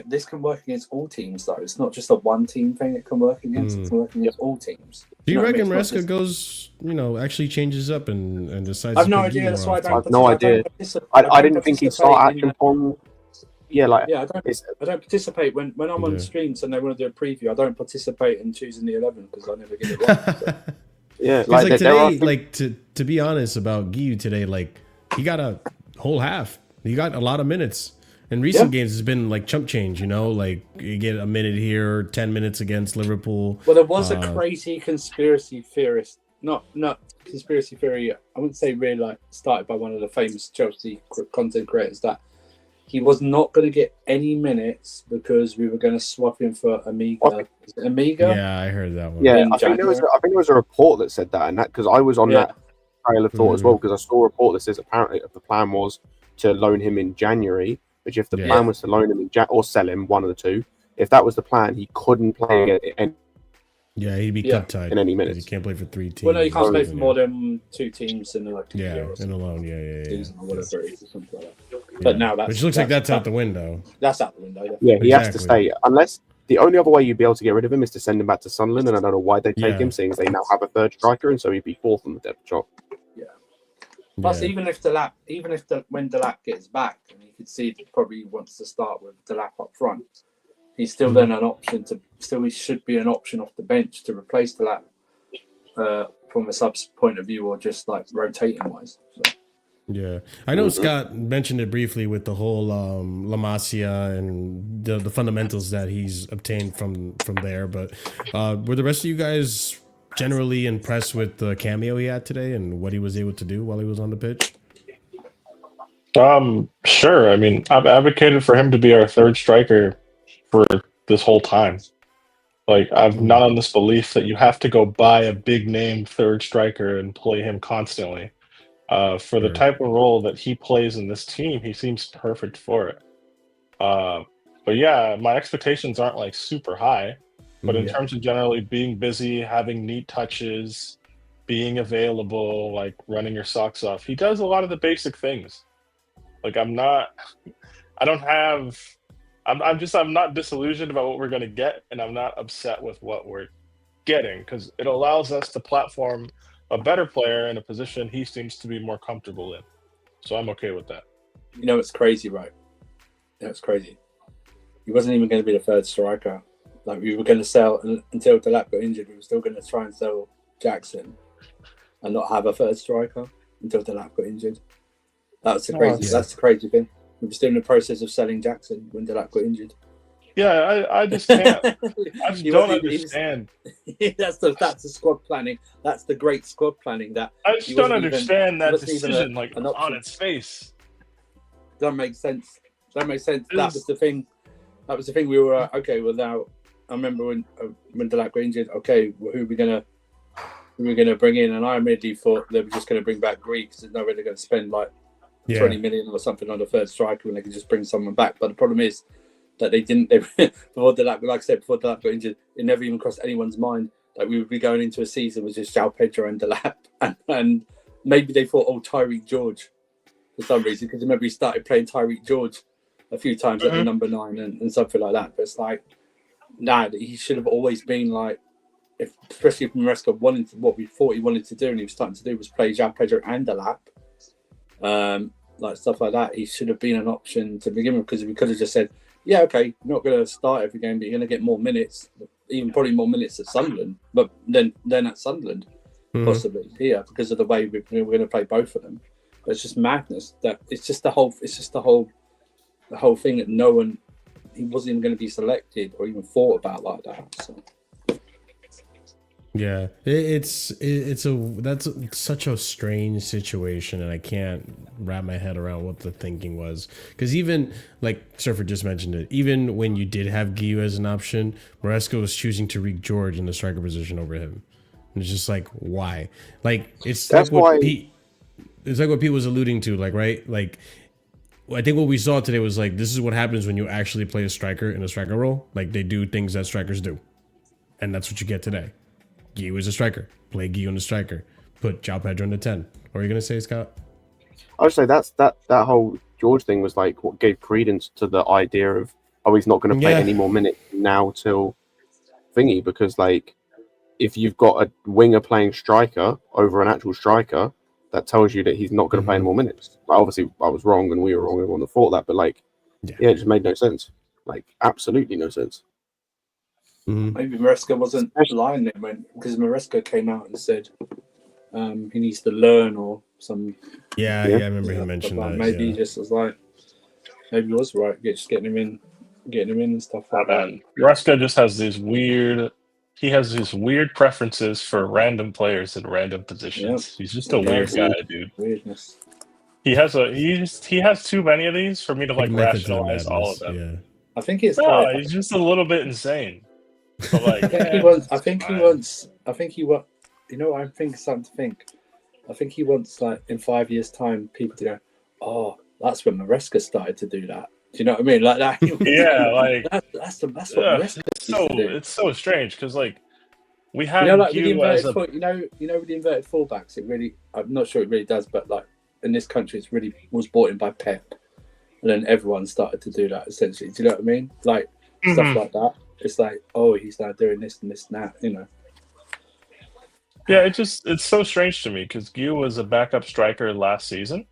This can work against all teams, though. It's not just a one-team thing it can work against. It's working against all teams. Do you reckon Maresca goes, actually changes up and decides? I've no idea. That's why I have no idea. I didn't think he'd start ACHEAMPONG. I don't participate when I'm on streams and they want to do a preview. I don't participate in choosing the 11 because I never get it wrong. So. Yeah, like today, to be honest about Guiu today, like he got a whole half. He got a lot of minutes. In recent games, it's been like chump change, like you get a minute here, 10 minutes against Liverpool. Well, there was a crazy conspiracy theorist, not conspiracy theory. I wouldn't say really like started by one of the famous Chelsea content creators that he was not going to get any minutes because we were going to swap him for Amiga. Is it Amiga? Yeah, I heard that one. Yeah, I think there was a report that said that, and that because I was on that trail of thought as well, because I saw a report that says apparently the plan was to loan him in January, which if the plan was to loan him or sell him, one of the two, if that was the plan, he couldn't play it. He'd be cut tight in any minutes. He can't play for 3 teams. Well, no, you can't play for more than 2 teams in a in a loan. Season or whatever it is, or something like that. But now which looks like that's out the window. That's out the window. Yeah, he has to stay unless the only other way you'd be able to get rid of him is to send him back to Sunderland, and I don't know why they take him, seeing they now have a 3rd striker, and so he'd be 4th on the depth chart. Yeah. Plus, even when Delap gets back, and you could see he probably wants to start with Delap up front. He's still then an option he should be an option off the bench to replace Delap from a subs point of view, or just like rotating wise. So. Yeah, I know Scott mentioned it briefly with the whole La Masia and the fundamentals that he's obtained from there. But were the rest of you guys generally impressed with the cameo he had today and what he was able to do while he was on the pitch? Sure. I mean, I've advocated for him to be our 3rd striker for this whole time. Like, I'm not on this belief that you have to go buy a big name third striker and play him constantly. For the type of role that he plays in this team, he seems perfect for it. But yeah, my expectations aren't like super high. But in terms of generally being busy, having neat touches, being available, like running your socks off, he does a lot of the basic things. Like, I'm not disillusioned about what we're going to get, and I'm not upset with what we're getting, because it allows us to platform a better player in a position he seems to be more comfortable in. So I'm okay with that. You know, it's crazy, right? It's crazy. He wasn't even going to be the third striker. Like, we were going to sell until Delap got injured. We were still going to try and sell Jackson and not have a third striker until Delap got injured. That's the crazy. That's the crazy thing. We were still in the process of selling Jackson when Delap got injured. Yeah, I just can't. I just don't understand. That's the squad planning. That's the great squad planning. That I just don't understand that decision, like, on its face. Doesn't make sense. That was the thing. That was the thing. We were okay. Well, now I remember when Delap got injured. Okay, well, who are we gonna bring in? And I immediately thought they were just going to bring back Greek, because there's no way they're going to spend like 20 million or something on the third striker when they could just bring someone back. But the problem is that they didn't. Before Delap, like I said, before Delap got injured, it never even crossed anyone's mind that we would be going into a season with just João Pedro and Delap, and maybe they thought, oh, Tyreek George, for some reason, because remember he started playing Tyreek George a few times at the number 9 and something like that. But it's like, nah, he should have always been like, especially if Maresca wanted what we thought he wanted to do, and he was starting to do was play João Pedro and Delap, like stuff like that. He should have been an option to begin with, because we could have just said, yeah, okay, you're not going to start every game, but you're going to get more minutes, even probably more minutes at Sunderland, but then at Sunderland, possibly here, because of the way we're going to play both of them. But it's just madness. That it's just the whole thing that he wasn't even going to be selected or even thought about like that. So. Yeah, that's such a strange situation, and I can't wrap my head around what the thinking was. Because even, like Surfer just mentioned it, even when you did have Guiu as an option, Maresca was choosing Tyreek George in the striker position over him. And it's just like, why? Like, it's like what Pete was alluding to, like, right? Like, I think what we saw today was like, this is what happens when you actually play a striker in a striker role. Like, they do things that strikers do, and that's what you get today. Guiu is a striker. Play Guiu in the striker. Put João Pedro in the 10. What are you gonna say, Scott? I would say that whole George thing was like what gave credence to the idea of, oh, he's not going to play any more minutes now till thingy, because like, if you've got a winger playing striker over an actual striker, that tells you that he's not going to play any more minutes. Like, obviously, I was wrong and we were wrong. Everyone thought that, but like, it just made no sense. Like, absolutely no sense. Maybe Maresca wasn't lying there because Maresca came out and said he needs to learn or some. Yeah, I remember he mentioned that. Maybe he just was like, maybe he was right, just getting him in and stuff like that. Maresca just has these weird. He has these weird preferences for random players in random positions. He's just a weird guy, dude. Weirdness. He has too many of these for me to like rationalize all of them. Yeah. I think it's he's just a little bit insane. But like, I think he wants. You know what I'm starting to think? I think he wants, like, in 5 years' time, people to go, oh, that's when Maresca started to do that. Do you know what I mean? Like that. Yeah, like that's what Maresca it's so strange because like we have with the inverted with the inverted fullbacks, it really, I'm not sure it really does, but like in this country, it's really was brought in by Pep, and then everyone started to do that essentially. Do you know what I mean? Like stuff like that. It's like, oh, he's now doing this and this and that, you know. Yeah, it's so strange to me because Guiu was a backup striker last season.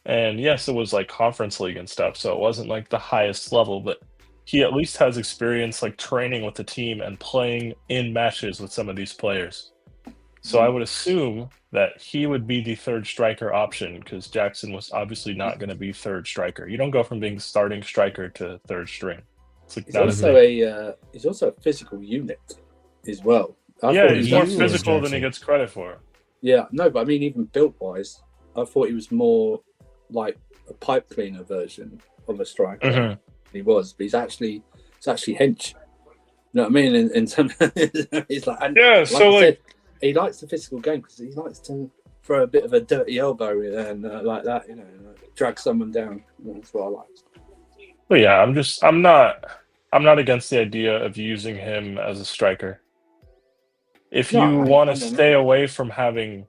And yes, it was like conference league and stuff, so it wasn't like the highest level, but he at least has experience like training with the team and playing in matches with some of these players. So I would assume that he would be the third striker option because Jackson was obviously not going to be third striker. You don't go from being starting striker to third string. Like he's also a physical unit as well. He's more physical than he gets credit for. Yeah, no, but I mean, even built wise, I thought he was more like a pipe cleaner version of a striker. He was, but he's actually hench. know what I mean? In some, he's like, and yeah. Like So I said, he likes the physical game because he likes to throw a bit of a dirty elbow and like that, you know, drag someone down. That's what I like. But yeah, I'm not against the idea of using him as a striker. If you want to stay away from having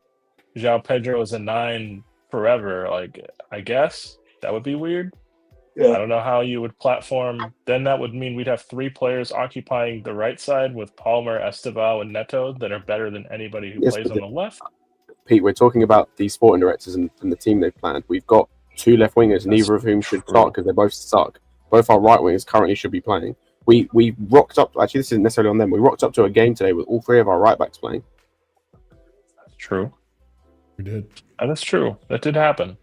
João Pedro as a 9 forever, like, I guess that would be weird. Yeah. I don't know how you would platform. Then that would mean we'd have 3 players occupying the right side with Palmer, Estevao, and Neto that are better than anybody who plays on the left. Pete, we're talking about the sporting directors and the team they've planned. We've got 2 left wingers, neither of whom should start because they both suck. Both our right wingers currently should be playing. We rocked up. Actually, this isn't necessarily on them. We rocked up to a game today with all 3 of our right backs playing. That's true. We did. That's true. That did happen.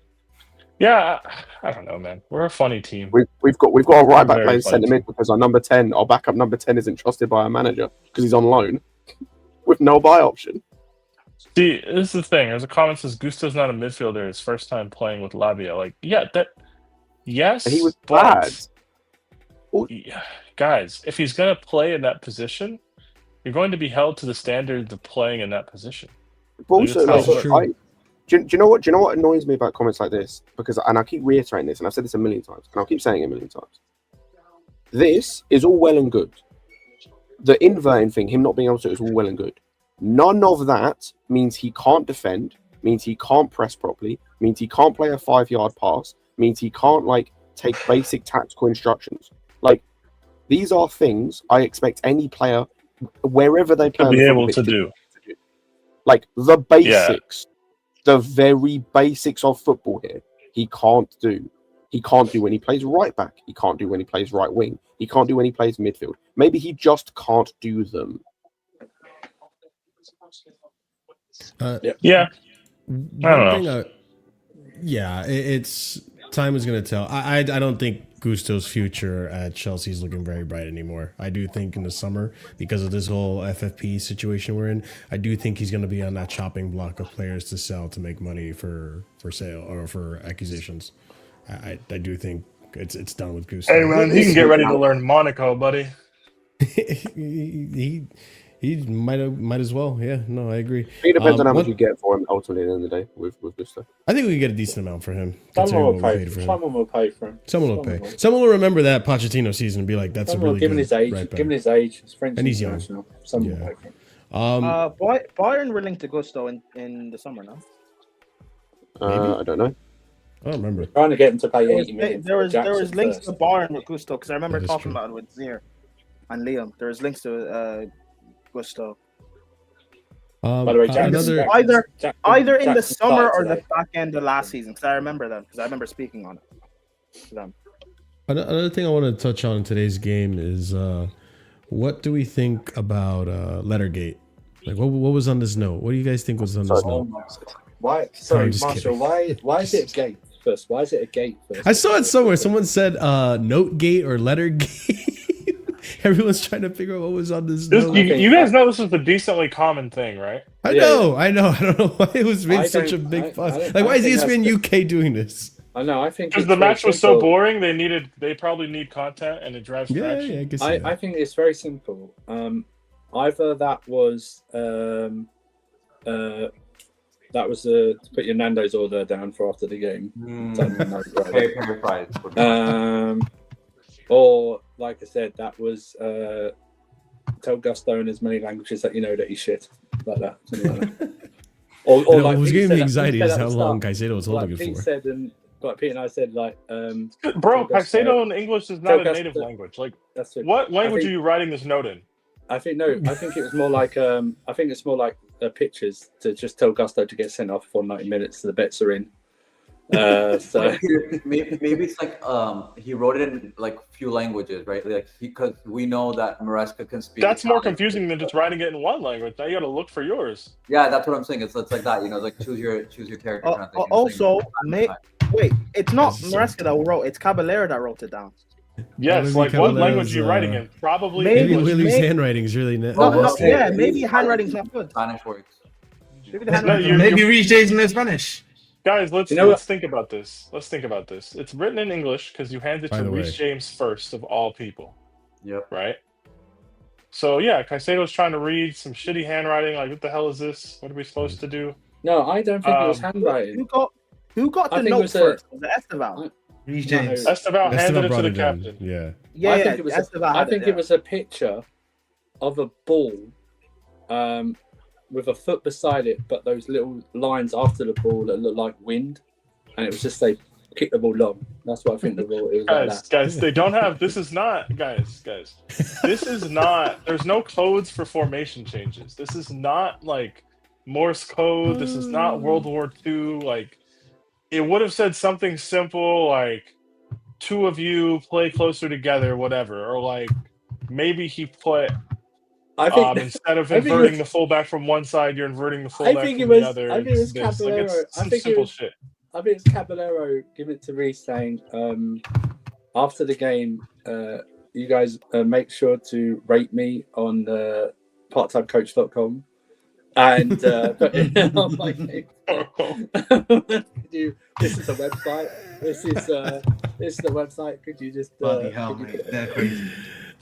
Yeah, I don't know, man. We're a funny team. We've got our right back playing centre mid because our backup number 10 isn't trusted by our manager because he's on loan with no buy option. See, this is the thing. There's a comment that says Gusto's not a midfielder. His first time playing with Labia. Like, yes, he was bad. Yeah, guys, if he's gonna play in that position, you're going to be held to the standards of playing in that position. But also, do you know what annoys me about comments like this? And I keep reiterating this, and I've said this a million times, and I'll keep saying it a million times. This is all well and good. The inverting thing, him not being able to, is all well and good. None of that means he can't defend, means he can't press properly, means he can't play a 5-yard pass, means he can't take basic tactical instructions. These are things I expect any player, wherever they play, to be able to do. The basics, the very basics of football here, he can't do. He can't do when he plays right back. He can't do when he plays right wing. He can't do when he plays midfield. Maybe he just can't do them. Yeah. It's time is going to tell. I don't think Gusto's future at Chelsea is looking very bright anymore. I do think in the summer, because of this whole FFP situation we're in, I do think he's going to be on that chopping block of players to sell to make money for sale or for acquisitions. I do think it's done with Gusto. Hey man, he can get ready to learn Monaco, buddy. He might as well. Yeah, no, I agree. It depends on how much you get for him ultimately at the end of the day with Gusto. I think we can get a decent amount for him. Someone will pay for him. Someone will pay. Someone will remember that Pochettino season and be like, "That's a really given good his age. right back." Given his age, his French and he's young. Someone will pay for him. Bayern were linked to Gusto in the summer, no? I don't know. I don't remember. Trying to get him to pay 80 million. There was links to Bayern with Gusto because I remember talking about it with Zier and Liam. There was links to Gusto. By the way, either in the summer or the back end of last season, because I remember them, because I remember speaking on it. Another thing I want to touch on in today's game is what do we think about Lettergate? What was on this note? What do you guys think was on this note? Why? Sorry, Marshall. Why is it a gate first? Why is it a gate first? I saw it somewhere. Someone said note gate or letter gate. Everyone's trying to figure out what was on this note. You guys know this is a decently common thing, right? I know. I don't know why it was made such a big fuss. Why is ESPN UK doing this? I know. I think because the match was so boring, they probably need content, and it drives traction. Yeah, I guess. I think it's very simple. Either that was to put your Nando's order down for after the game. Or, like I said, that was tell Gusto in as many languages that you know that he's shit. Like that. Or what was giving me anxiety is how long Caicedo was holding it for. Pete and I said, bro, Caicedo in English is not a native language. That's it. What language are you writing this note in? I think it was more like pictures to just tell Gusto to get sent off for 90 minutes. The bets are in. So maybe it's he wrote it in few languages, right? Because we know that Maresca can speak. That's more confusing than just writing it in one language. Now you got to look for yours. Yeah, that's what I'm saying. It's like that, choose your character. Kind of thing. Also, wait, it's not Maresca that wrote. It's Caballero that wrote it down. Yes, what language are you writing in? Probably maybe Willie's handwriting is really not. Maybe handwriting's not good. Spanish works. Maybe reach days in Spanish. Guys, let's think about this. It's written in English because you handed it to Reece James first of all people. Yep. Right? So yeah, Caicedo's trying to read some shitty handwriting. Like, what the hell is this? What are we supposed to do? No, I don't think it was handwriting. Who got the note first? Was it Esteval? James. Esteval handed it to the it captain. Yeah. Yeah, I think it was. I think it was a picture of a ball, with a foot beside it, but those little lines after the ball that look like wind, and it was just like kick the ball long. That's what I think the ball is. Guys, they don't have. This is not, guys. This is not. There's no codes for formation changes. This is not like Morse code. This is not World War II. Like, it would have said something simple like, two of you play closer together, whatever, or like maybe he put. I think instead of inverting the fullback from one side, you're inverting the fullback from the other. I think it was Caballero. I think it was shit. I think it's Caballero giving it to Reece saying, after the game, you guys make sure to rate me on parttimecoach.com and put it on my name. This is the website. This is the website. Could you just? Bloody hell, mate. They're crazy.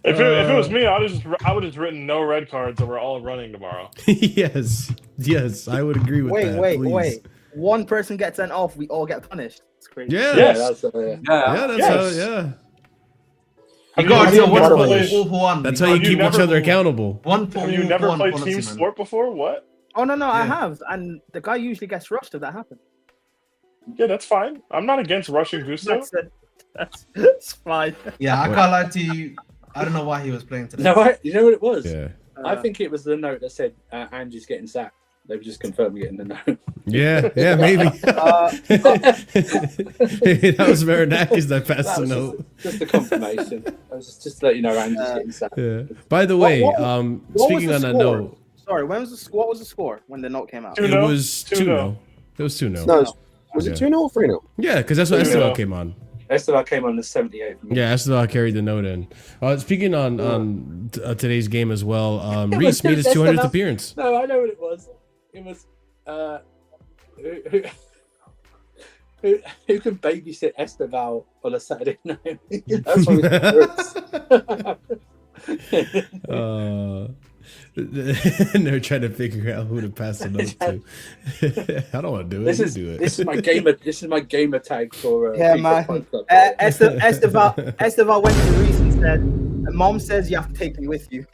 If it was me, I would have just written no red cards and we're all running tomorrow. Yes, I would agree with that. Wait. One person gets sent off, we all get punished. It's crazy. Yeah. Yes. That's how. Yeah. You got to do one. That's how you keep each other accountable. Have you never played team sport before? What? Oh no, I have, and the guy usually gets rushed if that happens. Yeah, that's fine. I'm not against rushing Gusto. That's fine. Yeah, I can't lie to you. I don't know why he was playing today. No, you know what it was? Yeah. I think it was the note that said Ange's getting sacked. They were just confirming it in the note. Yeah, maybe. That was Marinakis that passed the note. Just a confirmation. I was just to let you know Ange's getting sacked. Yeah. By the way, speaking on that note. Sorry, what was the score when the note came out? It was 2-0. It was 2-0. No, was it 2-0 or 3-0? Yeah, because that's what Esteval came on. Esteval came on the 78th. Yeah, Esteval carried the note in. Speaking on today's game as well, Reece made his 200th appearance. No, I know what it was. It was who can babysit Esteval on a Saturday night? That's what they're trying to figure out who to pass the note to. I don't want to do it. This is my gamer tag for man. Esteval went to Reece and said, "Mom says you have to take me with you."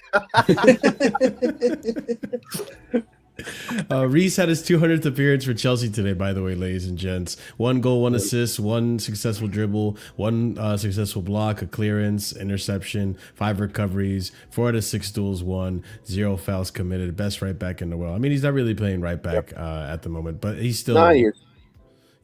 Reece had his 200th appearance for Chelsea today, by the way, ladies and gents. 1 goal, 1 assist, 1 successful dribble, 1 successful block, a clearance, interception, 5 recoveries, 4 out of 6 duels won, 0 fouls committed. Best right back in the world. I mean, he's not really playing right back at the moment, but he's still.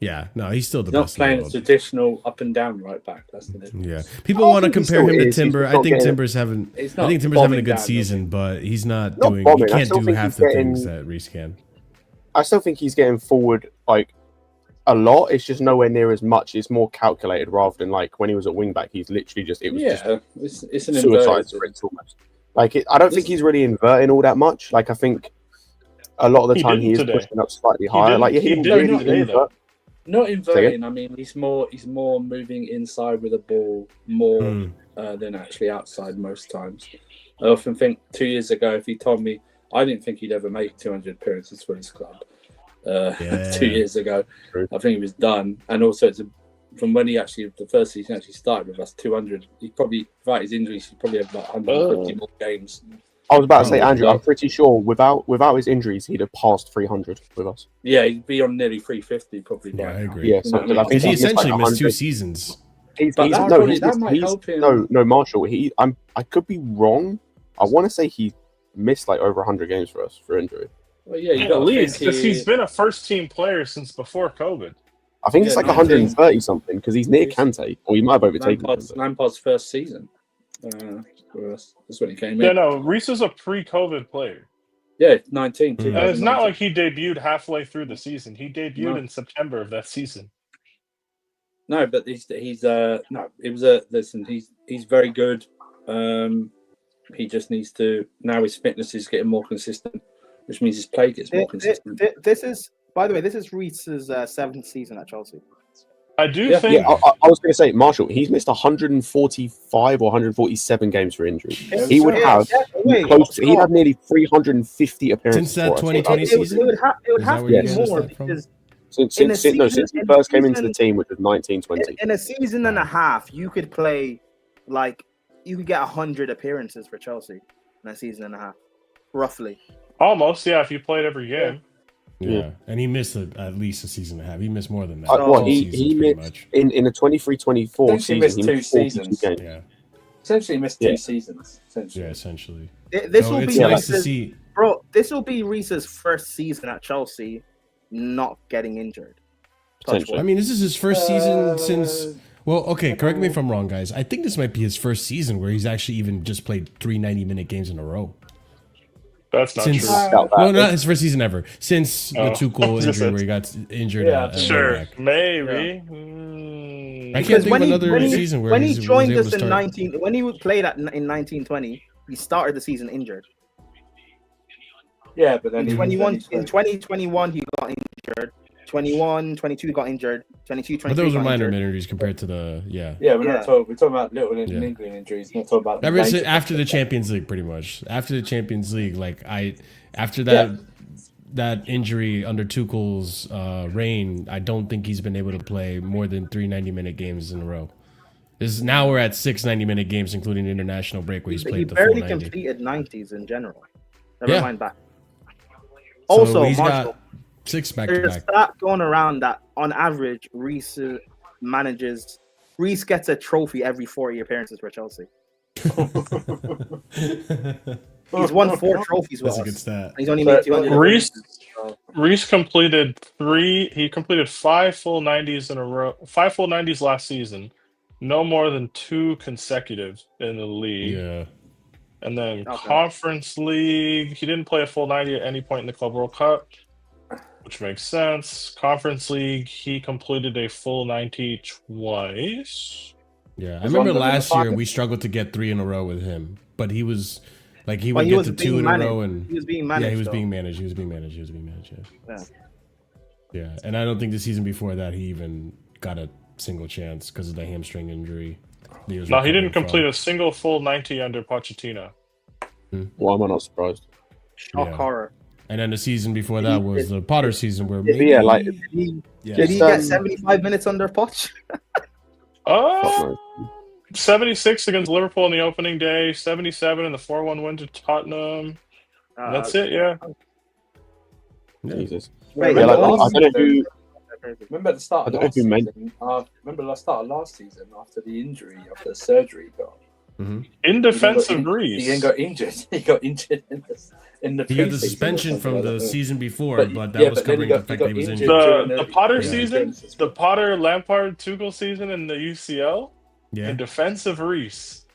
He's still the best. Not playing a traditional up and down right back. That's the difference. Yeah, people want to compare him to Timber. I think Timber's having a good season, but he's not doing. He can't do half the things that Reece can. I still think he's getting forward like a lot. It's just nowhere near as much. It's more calculated rather than like when he was at wing back. He's literally just it's an suicide sprint almost. Like I don't think he's really inverting all that much. Like I think a lot of the time he is pushing up slightly higher. He didn't really invert. Not inverting. I mean, he's more moving inside with a ball more than actually outside most times. I often think 2 years ago, if he told me, I didn't think he'd ever make 200 appearances for his club. 2 years ago, I think he was done. And also, from when the first season actually started with us, 200. He probably, without his injuries, he probably had about 150 more games. I was about to say, Andrew, I'm pretty sure without his injuries, he'd have passed 300 with us. Yeah, he'd be on nearly 350 probably. Yeah, I agree. Yeah, so I think he essentially missed 2 seasons. That might help him. No, Marshall. I could be wrong. I want to say he missed like over 100 games for us for injury. Well, yeah, at least because he's been a first-team player since before COVID. I think it's like 130 something because he's near Kante, or he might have overtaken Lampard's first season. For us. That's when he came in. Yeah, no, Reece is a pre-COVID player. Yeah, 19. And it's not like he debuted halfway through the season. He debuted in September of that season. No, but he's very good. He just needs to, now his fitness is getting more consistent, which means his play gets more consistent. This is, by the way, this is Reece's 7th season at Chelsea. I do think. Yeah, I was going to say, Marshall, he's missed 145 or 147 games for injury. He would have he'd have nearly 350 appearances since that 2020 season. It would have to be more because since he first came into the team, which was 1920. In a season and a half, you could play you could get 100 appearances for Chelsea in a season and a half, roughly. Almost, yeah. If you played every game. Yeah, and he missed at least a season and a half. He missed more than that. He missed in the 23-24 season. He missed 2 seasons. Games. Yeah, essentially missed 2 seasons. Yeah, essentially. This will be nice to see, bro. This will be Reese's first season at Chelsea, not getting injured. I mean, this is his first season since. Well, okay, correct me if I'm wrong, guys. I think this might be his first season where he's actually even just played 3 90-minute games in a row. That's not true. Well, not his first season ever. Since the Tuchel injury where he got injured. Sure, maybe. I can't think of another season where when he joined us in 19. When he played in 1920, he started the season injured. Yeah, but then in 2021 he got injured. 21, 22 got injured. 22, 23. But those are minor injuries compared to the we're talking about little niggling injuries. We're not talking about after the Champions League, pretty much. After the Champions League, after that injury under Tuchel's reign, I don't think he's been able to play more than 3 90-minute games in a row. Now we're at 6 90-minute games, including the international break where he's played the full 90. He barely completed 90s in general. Never mind that. So also, he's Marshall, got 6 back-to-back. There's a stat going around that on average, Reece gets a trophy every 40 appearances for Chelsea. He's won 4 trophies with us. That's a good stat. He's only made 200. Reece completed 5 full 90s in a row. 5 full 90s last season. No more than 2 consecutive in the league. Yeah. And then Conference League, he didn't play a full 90 at any point in the Club World Cup, which makes sense. Conference League, he completed a full 90 twice. Yeah, I remember last year we struggled to get 3 in a row with him, but he was he would get to 2 in a row, and he was being managed. Yeah, he was being managed. Yeah, and I don't think the season before that he even got a single chance because of the hamstring injury. No, he didn't complete a single full 90 under Pochettino. Why am I not surprised? Shock horror. And then the season before that was the Potter season where did he get 75 minutes under Poch? 76 against Liverpool on the opening day, 77 in the 4-1 win to Tottenham. That's it, yeah. Jesus. Wait, I don't know who. Remember the start of last season? Remember the start of last season after the injury, after the surgery he got. In defense of Greece. He didn't got injured. He got injured in the he had the suspension from the season before, but that was covering the fact that he was injured. The Potter season, the Potter, Lampard, Tuchel season in the UCL, in defense of Reece,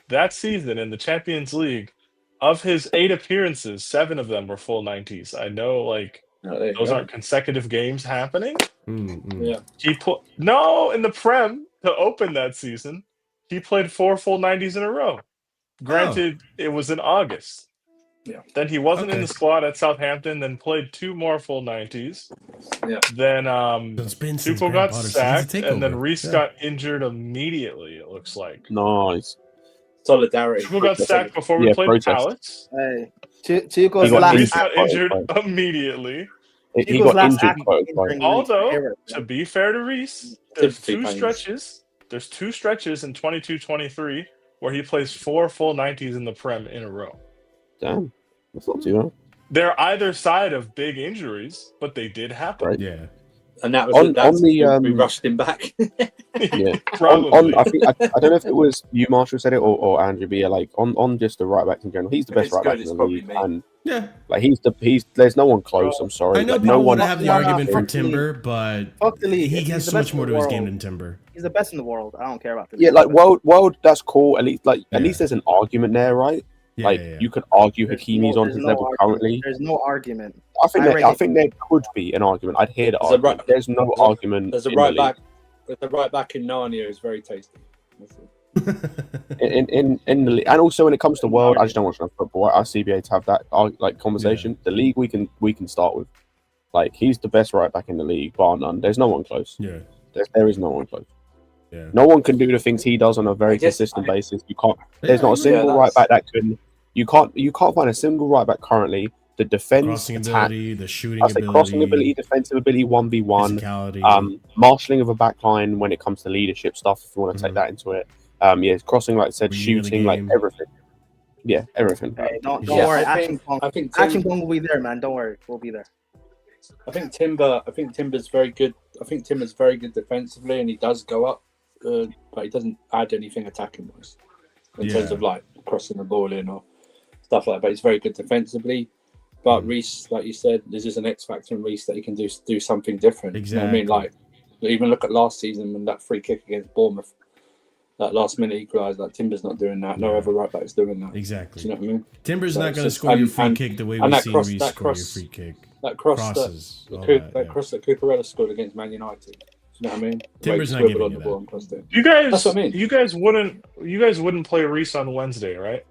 that season in the Champions League, of his 8 appearances, 7 of them were full 90s. I know, those aren't consecutive games happening. Yeah. He in the Prem to open that season, he played 4 full 90s in a row. Granted, it was in August. Yeah. Then he wasn't in the squad at Southampton. Then played 2 more full 90s. Yeah. Then Tuchel got sacked, and then Reece got injured immediately. It looks like. Nice. Solidarity. Tuchel got sacked before we played Palace. Hey, Tuchel's got injured immediately. He got injured. Although, to be fair to Reece, there's 2 stretches. There's 2 stretches in 22-23 where he plays 4 full 90s in the Prem in a row. Damn, that's not too bad. They're either side of big injuries, but they did happen. Right. Yeah. And that was we rushed him back. Yeah, probably. I think I don't know if it was you, Marshall, said it, or Andrew. But yeah, on just the right back in general, he's the best right back in the league, and he's there's no one close. I'm sorry. I know people want to have the argument for Timber, but he has so much more to his game than Timber. He's the best in the world. I don't care about Timber. Yeah, world, that's cool. At least there's an argument there, right? You could argue Hakimi's on his level currently. There's no argument. I think there could be an argument. I'd hear the argument. There's no argument. There's a right back. The right back in Narnia is very tasty. in the league, and also when it comes to world, I just don't watch enough football. Our CBA to have that conversation. The league we can start with. He's the best right back in the league, bar none. There's no one close. Yeah. There is no one close. Yeah. No one can do the things he does on a very consistent basis. You can't. There's not a single right back that can. You can't find a single right back currently that defends, crossing attack, ability, the shooting ability, crossing ability, defensive ability, 1v1, marshalling of a back line when it comes to leadership stuff. If you want to take that into it, crossing, like I said, shooting, like everything. Yeah, everything. Hey, don't worry. ACHEAMPONG will be there, man. Don't worry, we'll be there. I think Timber's very good. I think Timber's very good defensively, and he does go up, but he doesn't add anything attacking wise in terms of like crossing the ball in or stuff like that. But he's very good defensively. But Reece, like you said, there's just an X factor in Reece that he can do something different. Exactly. You know what I mean, like even look at last season when that free kick against Bournemouth, that last minute equaliser. Like Timber's not doing that. No other right back is doing that. Exactly. Do you know what I mean? Timber's not going to score your free kick the way we see Reece score your free kick. That cross that Cucurella scored against Man United. Do you know what I mean? Timber's not giving you that. You guys, that's what I mean. You guys wouldn't play Reece on Wednesday, right?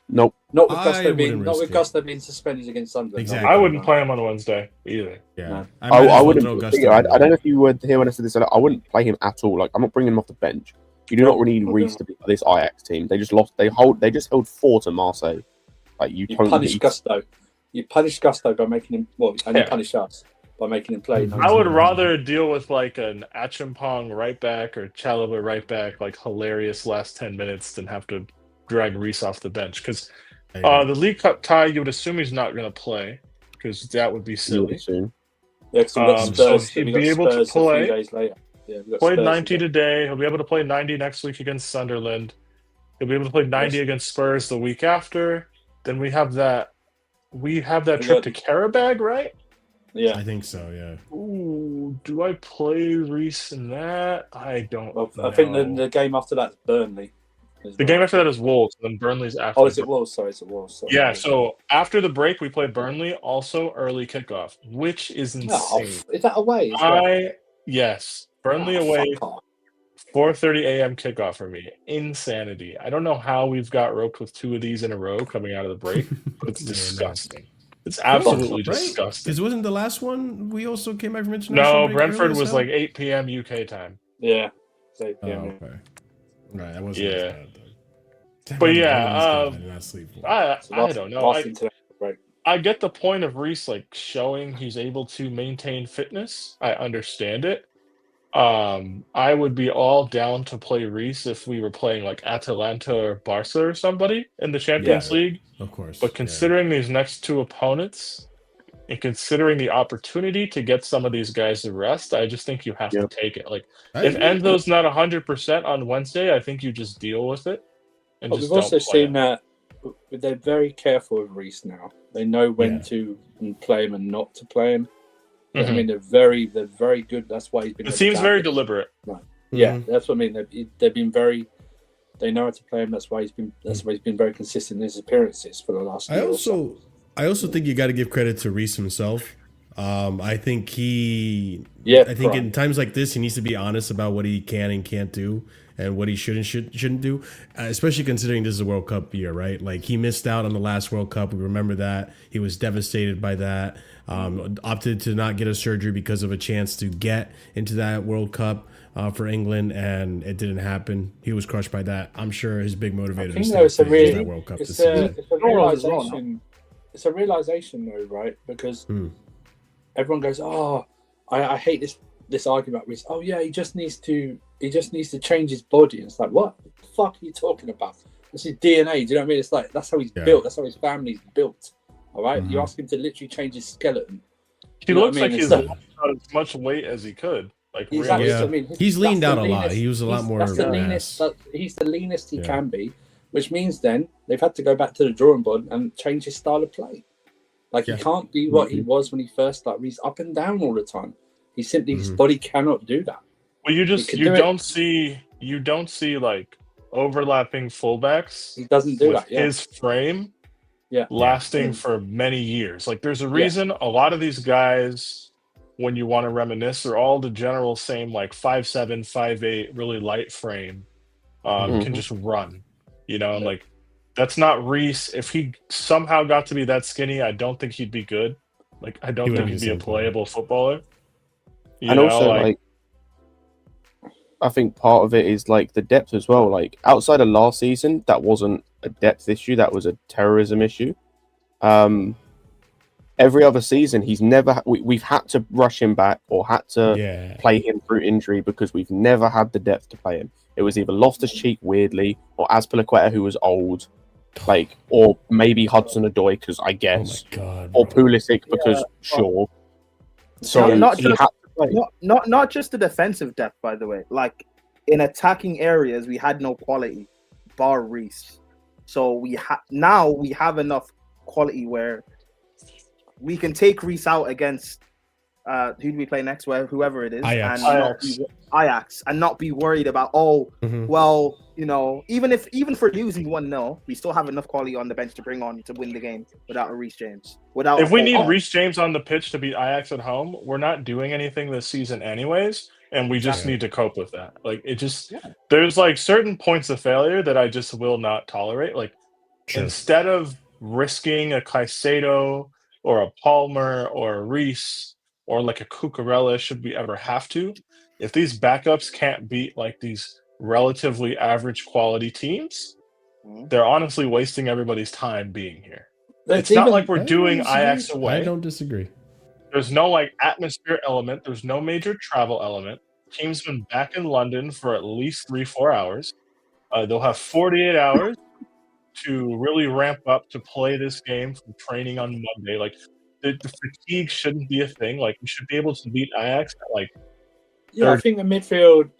Nope. Not with Gusto being suspended against Sunderland. Exactly. I wouldn't play him on Wednesday either. Yeah. No. I wouldn't. I don't know if you would hear when I said this. I wouldn't play him at all. Like I'm not bringing him off the bench. You do not need Reece to be this Ajax team. They just lost. They just held 4 to Marseille. Like you punish Gusto. You punish Gusto by making him you punish us by making him play. I would rather deal with like an ACHEAMPONG right back or Chalobah right back, like hilarious last 10 minutes, than have to drag Reece off the bench because the League Cup tie, you would assume he's not going to play because that would be silly. Yeah, so he'd be able to play. Days later. Yeah, played 90 today. He'll be able to play 90 next week against Sunderland. He'll be able to play 90 against Spurs the week after. Then we have that. Trip to Karabag, right? Yeah, I think so. Yeah. Ooh, do I play Reece in that? I don't. I think the game after that's Burnley. The game after that is Wolves, and then Burnley's after. Oh, is it Wolves? Sorry, it's Wolves. Sorry. Yeah, so after the break, we play Burnley, also early kickoff, which is insane. Is that away? Yes, Burnley away, 4:30 a.m. kickoff for me. Insanity. I don't know how we've got roped with 2 of these in a row coming out of the break, but it's disgusting. It's absolutely disgusting. Because wasn't the last one we also came back from international? No, Brentford was like 8 p.m. UK time. Yeah, it's 8 p.m. Okay. Right, that wasn't as bad, though. But yeah, I don't know. I get the point of Reece like showing he's able to maintain fitness. I understand it. I would be all down to play Reece if we were playing like Atalanta or Barca or somebody in the Champions League. Of course. But considering these next 2 opponents and considering the opportunity to get some of these guys to rest, I just think you have to take it. Like if Enzo's not 100% on Wednesday, I think you just deal with it. And we've also seen that they're very careful with Reece now. They know when to play him and not to play him. I mean, they're very good. That's why he's been. It seems very deliberate. Right. Yeah, that's what I mean. They've been very. They know how to play him. That's why he's been. That's why he's been very consistent in his appearances for the last year. I also think you got to give credit to Reece himself. I think he. I think in times like this, he needs to be honest about what he can and can't do, and what he shouldn't do. Especially considering this is a World Cup year, right? Like he missed out on the last World Cup. We remember that. He was devastated by that. Opted to not get a surgery because of a chance to get into that World Cup for England, and it didn't happen. He was crushed by that. I'm sure his big motivator is that World Cup this season. It's a realization, though, right? Because everyone goes, "Oh, I hate this argument with, oh yeah, he just needs to change his body." And it's like, what the fuck are you talking about? This is DNA. Do you know what I mean? It's like that's how he's built. That's how his family's built. All right, you ask him to literally change his skeleton. He looks like he's lost as much weight as he could. Like exactly. Yeah. I mean, he's leaned out a lot. He was a lot more. He's the leanest he can be, which means then they've had to go back to the drawing board and change his style of play. Like he can't be what he was when he first started. He's up and down all the time. He simply his body cannot do that. Well, you don't see like overlapping fullbacks. He doesn't do that. Yeah. His frame. Lasting for many years. Like there's a reason a lot of these guys, when you want to reminisce, are all the general same like 5'7", 5'8", really light frame, can just run. You know, and like that's not Reece. If he somehow got to be that skinny, I don't think he'd be good. Like I don't think he'd be a playable footballer. And also, like part of it is like the depth as well. Like outside of last season, that wasn't a depth issue. That was a terrorism issue. Every other season, he's never. We've had to rush him back or had to play him through injury because we've never had the depth to play him. It was either Loftus-Cheek weirdly or Azpilicueta, who was old, like, or maybe Hudson-Odoi because I guess, or Pulisic because sure. So not just the defensive depth, by the way. Like in attacking areas, we had no quality, bar Reece. So now we have enough quality where we can take Reece out against who do we play next? Whoever it is, Ajax, and not be worried about well, you know, even for losing 1-0, we still have enough quality on the bench to bring on to win the game without a Reece James. If we need Reece James on the pitch to beat Ajax at home, we're not doing anything this season anyways, and we just need to cope with that. Like it just there's like certain points of failure that I just will not tolerate. Like instead of risking a Caicedo or a Palmer or a Reece or like a Cucurella, should we ever have to, if these backups can't beat like these relatively average quality teams, they're honestly wasting everybody's time being here. It's not like we're doing Ajax away. I don't disagree. There's no like atmosphere element. There's no major travel element. Team's been back in London for at least 3-4 hours. They'll have 48 hours to really ramp up to play this game from training on Monday. Like the fatigue shouldn't be a thing. Like we should be able to beat Ajax at like. Yeah, I think a midfield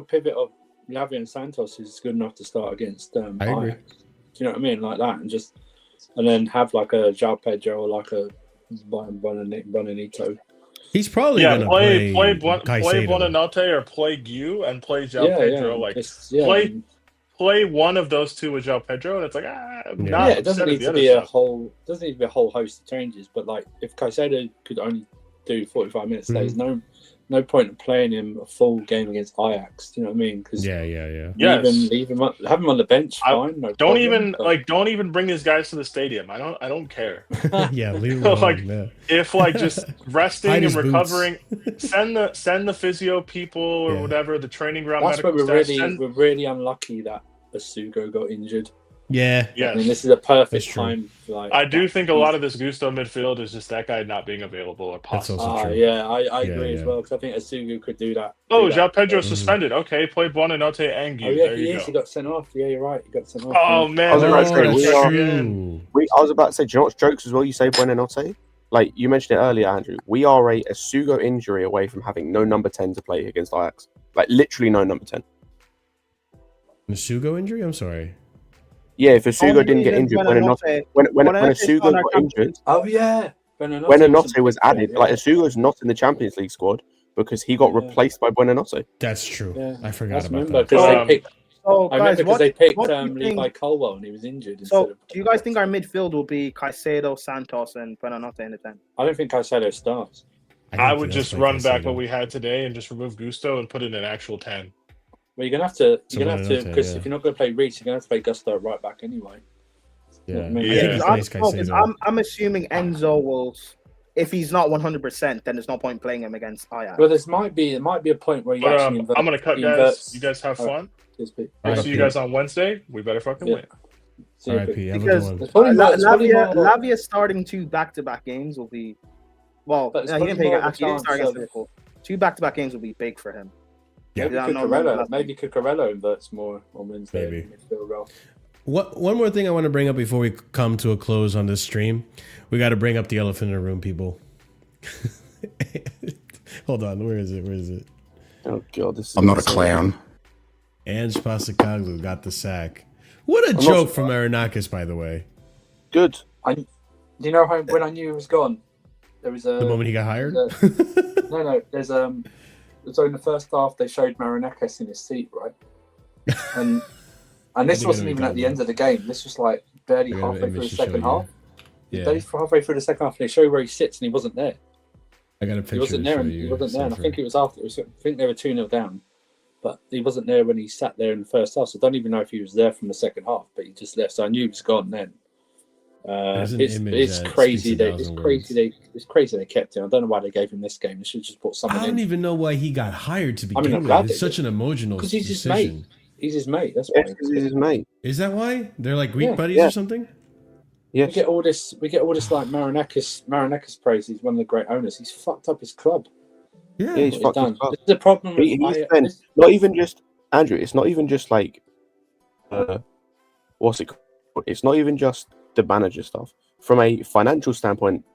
pivot of Lavia and Santos is good enough to start against I agree. Ajax. Do you know what I mean? Like that, and then have like a João Pedro or like a Bonanito. He's probably gonna play Buonanotte or play Gu and play João Pedro. Like play one of those two with João Pedro, and it's like it doesn't need to be a whole host of changes. But like if Caicedo could only do 45 minutes, there's no point in playing him a full game against Ajax. Do you know what I mean? Because leave him have him on the bench. Fine. No don't even bring these guys to the stadium. I don't care. Leave him like alone, if like just resting and recovering, send the physio people or whatever, the training ground. That's where we're really unlucky that Asugo got injured. Yeah. Yes. I mean, this is a perfect time. I do think a lot of this Gusto midfield is just that guy not being available or possible. I agree as well, because I think Asugu could do that. João Pedro suspended. Okay, play Buonanotte and Gu. He got sent off. Yeah, you're right. He got sent off. Oh, man. I was about to say, do you know what's jokes as well? You say Buonanotte? Like, you mentioned it earlier, Andrew. We are a Asugo injury away from having no number 10 to play against Ajax. Like, literally no number 10. Asugo injury? I'm sorry. Yeah, if Asugo didn't get injured, when Asugo got injured, Buonanotte was added. Like Asugo's not in the Champions League squad because he got replaced by Buonanotte. That's true. Yeah. I forgot about that. Because they picked Levi Colwell and he was injured. So, do you guys think our midfield will be Caicedo, Santos, and Buonanotte in the 10? I don't think Caicedo starts. I would just run back what we had today and just remove Gusto and put in an actual 10. Well, you're gonna have to, because if you're not gonna play Reece, you're gonna have to play Gusto right back anyway. I'm assuming Enzo will, if he's not 100%, then there's no point playing him against Ajax. Well, there might be a point where you actually I'm gonna cut, guys. You guys have fun. I'll see you guys on Wednesday. We better fucking win. Because Lavia starting 2 back-to-back games will be, well, he didn't start against Liverpool. 2 back-to-back games will be big for him. Maybe Cucurella inverts more on Wednesday. Maybe. One more thing I want to bring up before we come to a close on this stream. We got to bring up the elephant in the room, people. Hold on, where is it? Oh god, I'm not a clown. Ange Postecoglou got the sack. What a joke from Marinakis, by the way. Good. Do you know when I knew he was gone? There was the moment he got hired. No. So in the first half, they showed Marinakis in his seat, right? And this wasn't even at the end of the game. This was like barely halfway through the second half. Yeah. Halfway through the second half, and they show where he sits, and he wasn't there. I got a picture. He wasn't there, and I think it was after. I think they were 2-0 down, but he wasn't there when he sat there in the first half. So I don't even know if he was there from the second half, but he just left. So I knew he was gone then. It's crazy they kept him. I don't know why they gave him this game. They should just put someone. I don't even know why he got hired to begin with. It's such an emotional decision. He's his mate. He's his mate. That's why. He's his mate. Is that why they're like Greek buddies or something? Yes. We get all this like Marinakis praise. He's one of the great owners. He's fucked up his club. Yeah, he's fucked his club. The problem. Not even just Andrew. It's not even just like, what's it called? It's not even just the manager stuff. From a financial standpoint,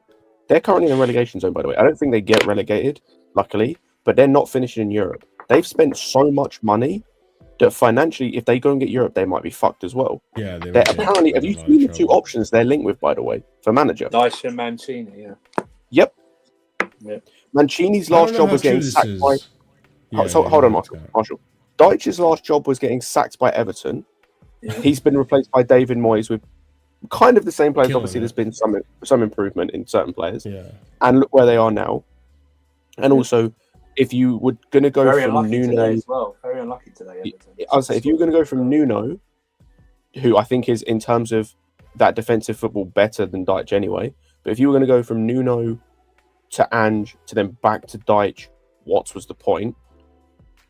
they're currently in the relegation zone. By the way, I don't think they get relegated, luckily, but they're not finishing in Europe. They've spent so much money that financially, if they go and get Europe, they might be fucked as well. Yeah, they're apparently. Have you seen the two options they're linked with, by the way, for manager? Dyche and Mancini. Yeah. Yep. Yeah. Mancini's last job was getting sacked by. Hold on, Marshall. Dyche's last job was getting sacked by Everton. Yeah. He's been replaced by David Moyes with kind of the same players. Obviously, there's been some improvement in certain players. Yeah. And look where they are now. And also, if you were going to go from Nuno as well, very unlucky today. I'd say if you were going to go from Nuno, who I think is in terms of that defensive football better than Dyche anyway, but if you were going to go from Nuno to Ange to then back to Dyche, what was the point?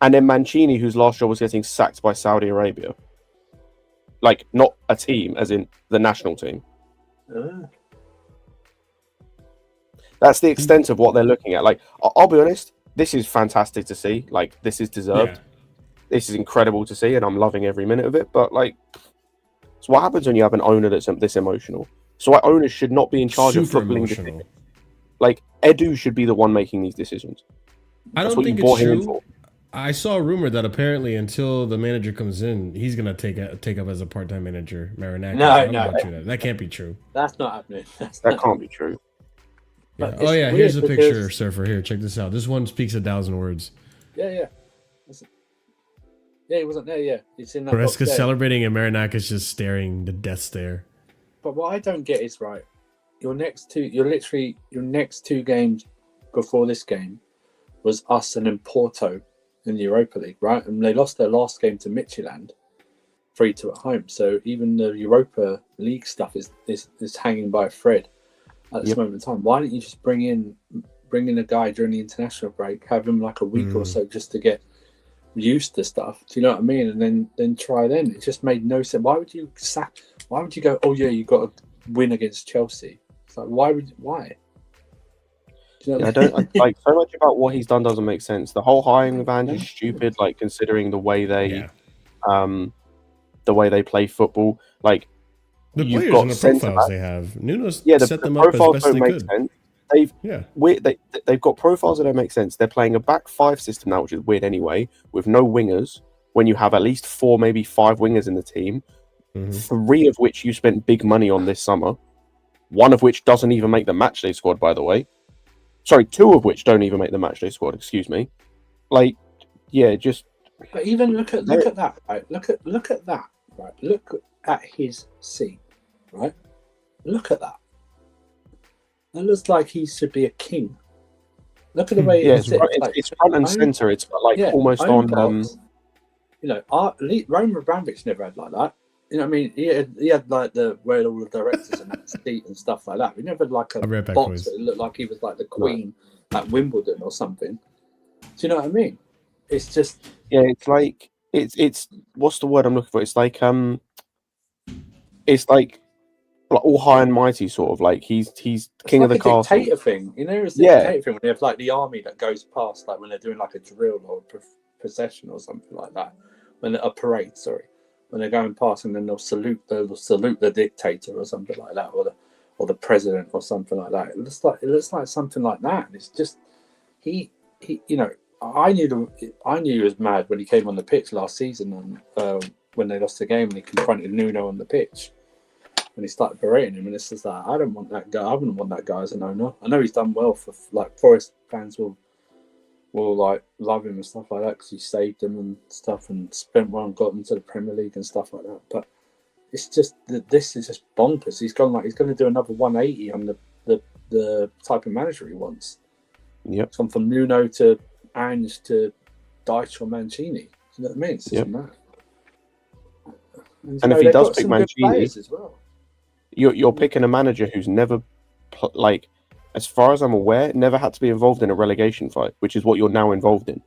And then Mancini, whose last job was getting sacked by Saudi Arabia. Like, not a team, as in the national team. That's the extent of what they're looking at. Like, I'll be honest, this is fantastic to see. Like, this is deserved. Yeah. This is incredible to see, and I'm loving every minute of it. But, like, it's what happens when you have an owner that's this emotional. So, our owners should not be in charge of footballing decisions. Like, Edu should be the one making these decisions. I don't think it's true. I saw a rumor that apparently until the manager comes in, he's gonna take up as a part-time manager. Marinakis. No, that can't be true. That's not happening. That can't be true. Yeah. Oh yeah, here's a picture, Surfer. Here, check this out. This one speaks 1,000 words. Yeah. Yeah, he wasn't there. Yeah, it's in that. Maresca celebrating and Marinakis just staring the death stare. But what I don't get is your next two games before this game was us and then Porto in the Europa League, right? And they lost their last game to Midtjylland 3-2 at home. So even the Europa League stuff is hanging by a thread at this moment in time. Why don't you just bring in a guy during the international break, have him like a week or so just to get used to stuff? Do you know what I mean? And then try then. It just made no sense. Why would you go, oh yeah, you got to win against Chelsea? It's like, why? I don't like so much about what he's done doesn't make sense. The whole hiring of Ange is stupid, like considering the way they play football. Like the players and the profiles they have. Nuno's set them up as best they could. Sense. They've got profiles that don't make sense. They're playing a back five system now, which is weird anyway, with no wingers. When you have at least 4, maybe 5 wingers in the team, 3 of which you spent big money on this summer, 1 of which doesn't even make the matchday squad, by the way. Sorry, 2 of which don't even make the matchday squad. Excuse me. Like, yeah, just. But even look at that, right? Look at that, right? Look at his seat, right? Look at that. That looks like he should be a king. Look at the way it's front and center. It's like almost on. Roman Abramovich never had like that. You know what I mean? He had like where all the directors and that seat and stuff like that. We never had like a box that looked like he was like the Queen at Wimbledon or something. Do you know what I mean? It's just it's like it's what's the word I'm looking for? It's like all high and mighty sort of like he's king of the castle. Dictator thing, you know? It's the dictator thing when they have like the army that goes past, like when they're doing like a drill or a procession or something like that. A parade, sorry. When they're going past and then they'll salute the dictator or something like that, or the president or something like that. It looks like something like that. And it's just he I knew he was mad when he came on the pitch last season when they lost the game and he confronted Nuno on the pitch when he started berating him, and it's just like I don't want that guy. I wouldn't want that guy as an owner. I know he's done well for like Forest fans will like love him and stuff like that because he saved them and stuff and spent well and got them to the Premier League and stuff like that. But it's just this is just bonkers. He's going to do another 180 on the type of manager he wants. Yep. It's gone from Nuno to Ange to Dyche or Mancini. You know what I mean? It's just mad. And if he does pick Mancini, as well. You're picking a manager who's never, like, as far as I'm aware, never had to be involved in a relegation fight, which is what you're now involved in.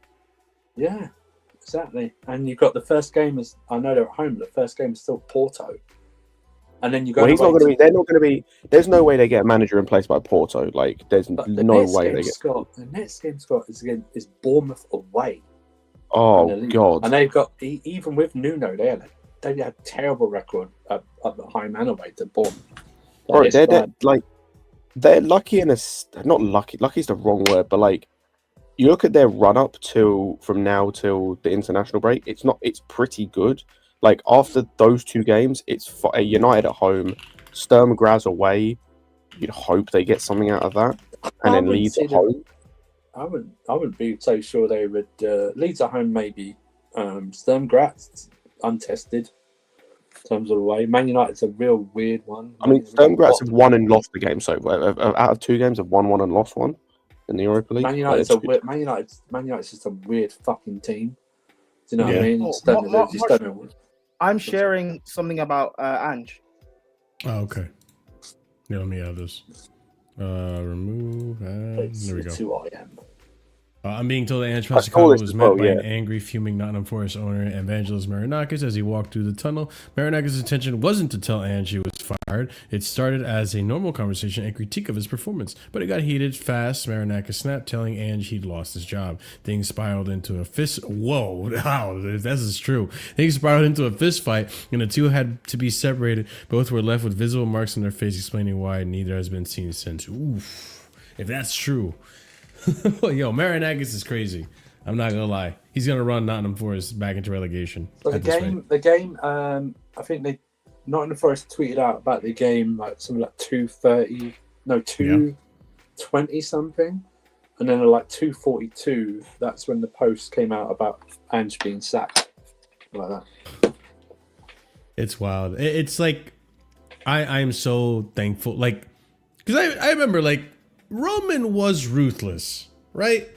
Yeah, exactly. And you've got the first game is, I know they're at home, but the first game is still Porto. And then you go. Well, he's not going to be. They're not going to be. There's no way they get a manager in place by Porto. Like, there's no way they get. The next game, Scott, is Bournemouth away. Oh God! And they've got, even with Nuno, they had a terrible record at the home and away to Bournemouth. Right, they're lucky in a, not lucky. Lucky is the wrong word, but like, you look at their run up from now till the international break. It's pretty good. Like, after those two games, it's United at home, Sturm Graz away. You'd hope they get something out of that, and then Leeds at home. I wouldn't be so sure they would. Leeds at home, maybe. Sturm Graz untested in terms of away. Man United's a real weird one. I mean, Sturm Graz have won and lost the game. So out of two games, have won one and lost one in the Europa League. Man United's just a weird fucking team. Do you know what I mean? Don't know. I'm sharing something about ANGE. Oh, okay. Yeah, let me add this. Remove. There we go. 2 IM. I'm being told that ANGE Postecoglou was met by an angry, fuming Nottingham Forest owner, Evangelos Marinakis, as he walked through the tunnel. Marinakis' intention wasn't to tell ANGE he was fired. It started as a normal conversation and critique of his performance, but it got heated fast. Marinakis snapped, telling ANGE he'd lost his job. Things spiraled into a fist. Whoa, wow, this is true. Things spiraled into a fist fight, and the two had to be separated. Both were left with visible marks on their face, explaining why neither has been seen since. Oof, if that's true. Yo, Marinakis is crazy. I'm not gonna lie. He's gonna run Nottingham Forest back into relegation. So the game. I think Nottingham Forest tweeted out about the game like something like 2:20 something, and then at like 2:42, that's when the post came out about Ange being sacked, like that. It's wild. It's like I am so thankful, like, because I remember, like, Roman was ruthless, right?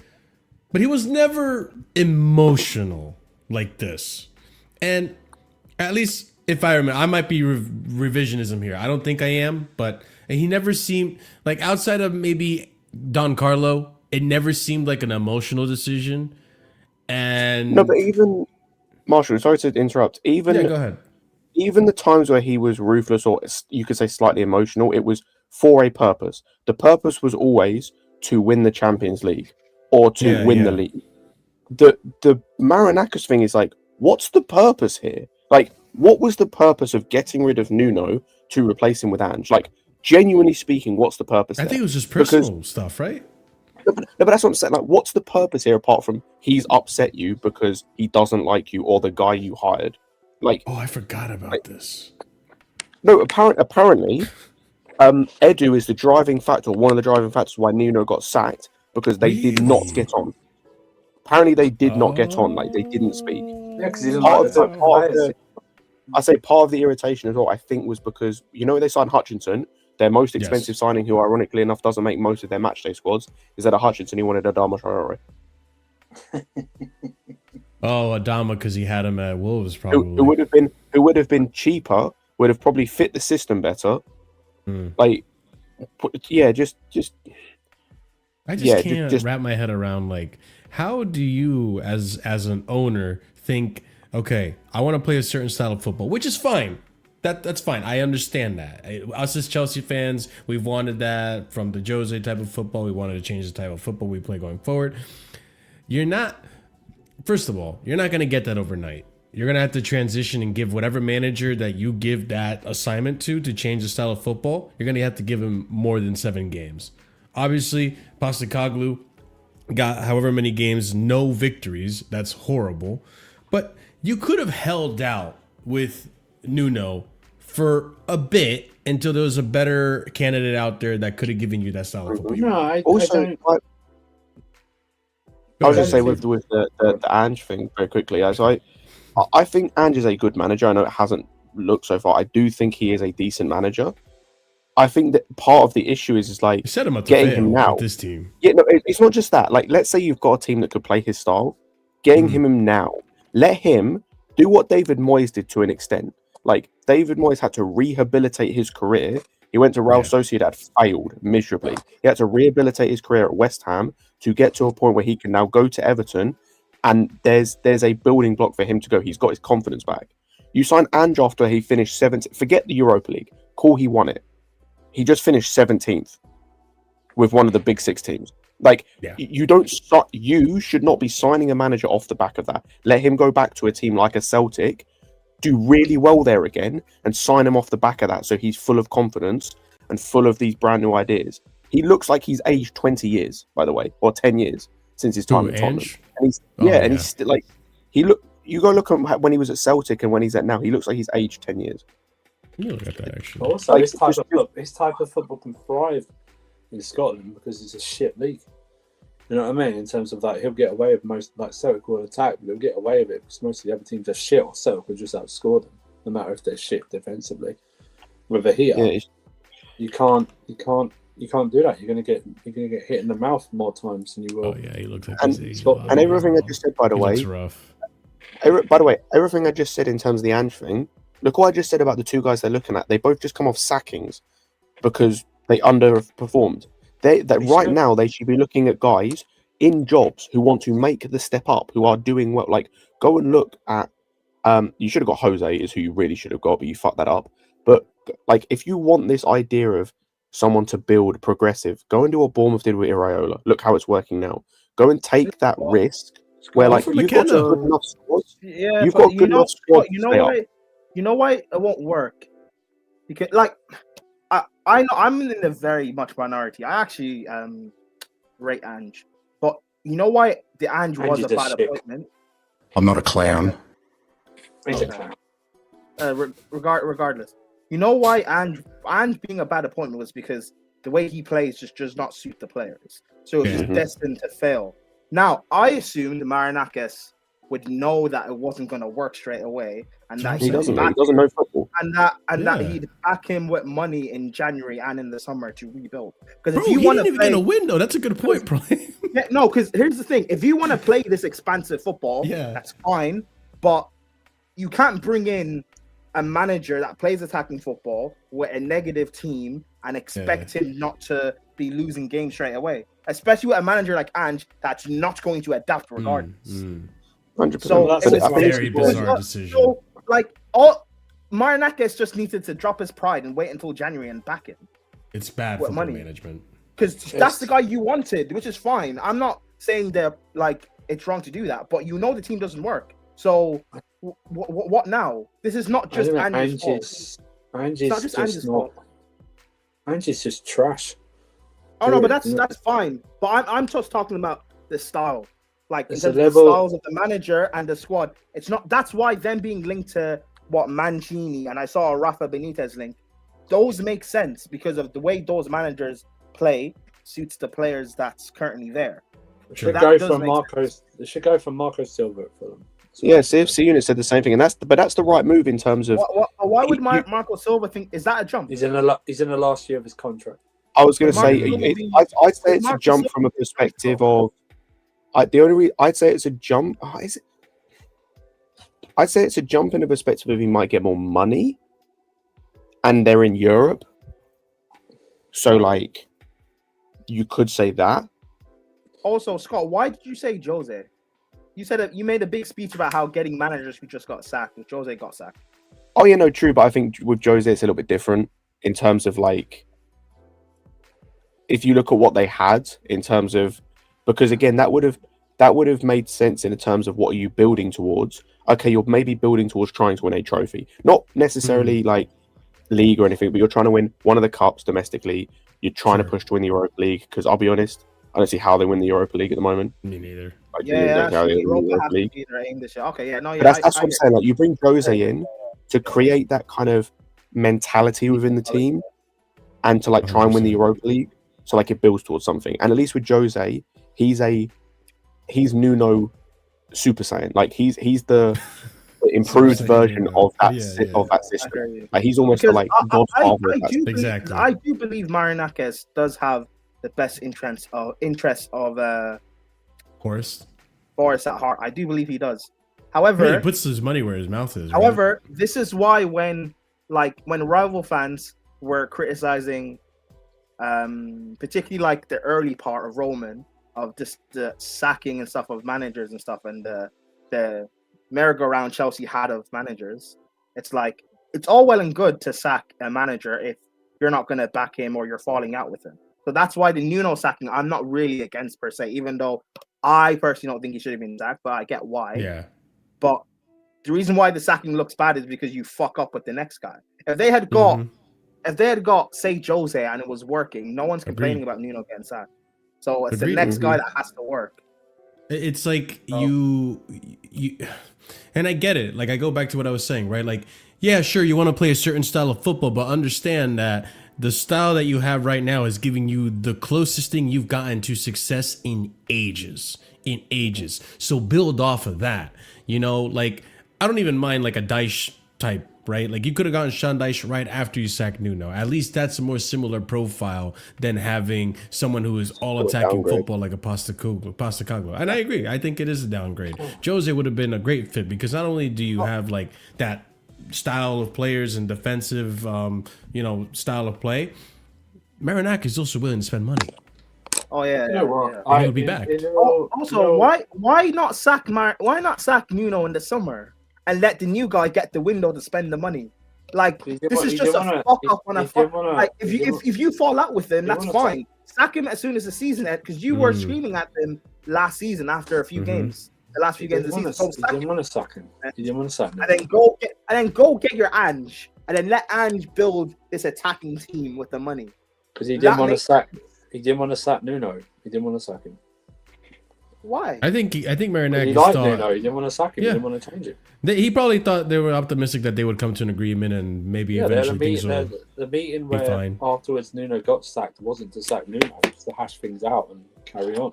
But he was never emotional like this. And at least if I remember, I might be revisionism here. I don't think I am, but he never seemed like, outside of maybe Don Carlo, it never seemed like an emotional decision. And no, but even Marshall, sorry to interrupt. Go ahead. Even the times where he was ruthless, or you could say slightly emotional, it was for a purpose. The purpose was always to win the Champions League or to win the league. The Marinakis thing is like, what's the purpose here? Like, what was the purpose of getting rid of Nuno to replace him with Ange? Like, genuinely speaking, what's the purpose? I think it was just personal stuff, right? No, but that's what I'm saying. Like, what's the purpose here apart from he's upset you because he doesn't like you or the guy you hired? Like, oh, I forgot about this. No, apparently, Edu is the driving factor, one of the driving factors why Nuno got sacked, because they did not get on. Apparently, they did not get on. Like, they didn't speak. Yeah, because he didn't like the type of players. I say part of the irritation as well, I think, was because, you know, they signed Hutchinson, their most expensive signing, who ironically enough doesn't make most of their matchday squads, is that a Hutchinson, he wanted Adama Traore. Oh, Adama, because he had him at Wolves, probably. Who would have been cheaper, would have probably fit the system better. Like, yeah, just. I just can't wrap my head around, like, how do you, as an owner, think, okay, I want to play a certain style of football, which is fine. That's fine. I understand that. Us as Chelsea fans, we've wanted that from the Jose type of football. We wanted to change the type of football we play going forward. First of all, you're not going to get that overnight. You're going to have to transition and give whatever manager that you give that assignment to change the style of football. You're going to have to give him more than 7 games. Obviously, Postecoglou got however many games, no victories. That's horrible. But you could have held out with Nuno for a bit until there was a better candidate out there that could have given you that style of football. No, I was just saying with the Ange thing very quickly. I think Ange is a good manager. I know it hasn't looked so far. I do think he is a decent manager. I think that part of the issue is like set him up getting him now. With this team. Yeah, no, it's not just that. Like, let's say you've got a team that could play his style, getting him now. Let him do what David Moyes did to an extent. Like, David Moyes had to rehabilitate his career. He went to Real Sociedad, failed miserably. He had to rehabilitate his career at West Ham to get to a point where he can now go to Everton, and there's a building block for him to go. He's got his confidence back. You sign Ange after he finished 17th. Forget the Europa League. Cool, he won it. He just finished 17th with one of the big 6 teams. Like, you don't start. You should not be signing a manager off the back of that. Let him go back to a team like a Celtic, do really well there again, and sign him off the back of that, so he's full of confidence and full of these brand new ideas. He looks like he's aged 20 years, by the way, or 10 years since his time at Tottenham. And he's he's still like, you go look at when he was at Celtic and when he's at now, he looks like he's aged 10 years. You look at that actually. Also, like, his type of football can thrive in Scotland because it's a shit league. You know what I mean? In terms of like, he'll get away with most, like Celtic will attack, but he'll get away with it because most of the other teams are shit, or Celtic will just outscore them, no matter if they're shit defensively. Whether here, you can't do that. You're gonna get hit in the mouth more times than you will. Oh yeah, he looks like and everything I just said, by the way, rough. By the way, everything I just said in terms of the Ange thing. Look what I just said about the 2 guys they're looking at. They both just come off sackings because they underperformed. Right now they should be looking at guys in jobs who want to make the step up, who are doing well. Like, go and look at you should have got Jose, is who you really should have got, but you fucked that up. But like, if you want this idea of someone to build progressive, go and do what Bournemouth did with Iraola. Look how it's working now. Go and take that risk where like you've got good enough squads. Yeah, you've got good enough squads. You know why it won't work? Because like I know I'm in a very much minority. I actually rate Ange, but you know why the Ange was a bad appointment? I'm not a clown. He's a clown. Regardless, you know why Ange being a bad appointment was because the way he plays just does not suit the players, so he's destined to fail. Now, I assumed Marinakis would know that it wasn't going to work straight away, and that he doesn't know football, and that he'd back him with money in January and in the summer to rebuild. Because if you want to get a window, that's a good point, bro. No, because here's the thing: if you want to play this expansive football, that's fine, but you can't bring in a manager that plays attacking football with a negative team and expect him not to be losing games straight away, especially with a manager like Ange that's not going to adapt regardless. 100%. So that's a very bizarre decision. So, like, all Marinakis just needed to drop his pride and wait until January and back him. It's bad for management because that's the guy you wanted, which is fine. I'm not saying that like it's wrong to do that, but you know the team doesn't work. So what now? This is not just Ange's fault. Ange's just trash. Oh no, but that's fine. But I'm just talking about the style, like in terms of the styles of the manager and the squad. It's not. That's why them being linked to what Mancini and I saw a Rafa Benitez link. Those make sense because of the way those managers play suits the players that's currently there. They should go for Marco Silva for them. Yeah, CFC unit said the same thing, and that's the right move in terms of. Why would Marco Silva think? Is that a jump? He's in the last year of his contract. I was going to say, I'd say it's a jump from a perspective of. I'd say it's a jump. I'd say it's a jump in the perspective of he might get more money, and they're in Europe. So, like, you could say that. Also, Scott, why did you say Jose? You said you made a big speech about how getting managers who just got sacked. Jose got sacked. Oh yeah, no, true. But I think with Jose, it's a little bit different in terms of like, if you look at what they had in terms of, because again, that would have made sense in terms of what are you building towards. Okay, you're maybe building towards trying to win a trophy, not necessarily like league or anything, but you're trying to win one of the cups domestically. You're trying to push to win the Europa League because I'll be honest, I don't see how they win the Europa League at the moment. Me neither. That's what I'm saying. Like, you bring Jose in to create that kind of mentality within the team, and to like try and win the Europa League. So like it builds towards something. And at least with Jose, he's Nuno Super Saiyan. Like he's the improved version of that system. Like he's almost like Godfather. Exactly. I do believe Marinakis does have the best interest of Forest at heart. I do believe he does. However, he puts his money where his mouth is. However, this is why when rival fans were criticizing, particularly like the early part of Roman, of just the sacking and stuff of managers and stuff, and the merry-go-round Chelsea had of managers, it's like it's all well and good to sack a manager if you're not going to back him or you're falling out with him. So that's why the Nuno sacking, I'm not really against per se, even though I personally don't think he should have been sacked, but I get why. Yeah. But the reason why the sacking looks bad is because you fuck up with the next guy. If they had got, say, Jose and it was working, no one's complaining about Nuno getting sacked. So it's the next guy that has to work. It's like you, and I get it. Like I go back to what I was saying, right? Like, yeah, sure, you want to play a certain style of football, but understand that the style that you have right now is giving you the closest thing you've gotten to success in ages. So build off of that. You know, like I don't even mind like a Dyche type, right? Like you could have gotten Sean Dyche right after you sacked Nuno. At least that's a more similar profile than having someone who is all attacking football like a Postecoglou. And I agree. I think it is a downgrade. Jose would have been a great fit because not only do you have like that style of players and defensive, style of play, Marinakis is also willing to spend money. Oh yeah, he'll be back. Why not sack Nuno in the summer and let the new guy get the window to spend the money? Like this is just a fuck up on a fuck. Like if you fall out with him, that's fine. Sack him as soon as the season ends because you were screaming at him last season after a few games. The last few games of the season. You didn't want to sack him. You didn't want to sack him. And then go get your Ange, and then let Ange build this attacking team with the money. Because he didn't want to sack. He didn't want to sack Nuno. He didn't want to sack him. Why? I think Marinakis he liked thought Nuno. He didn't want to sack him. He didn't want to change it. He probably thought they were optimistic that they would come to an agreement and maybe eventually things will the meeting be where fine. Afterwards Nuno got sacked wasn't to sack Nuno. It was to hash things out and carry on.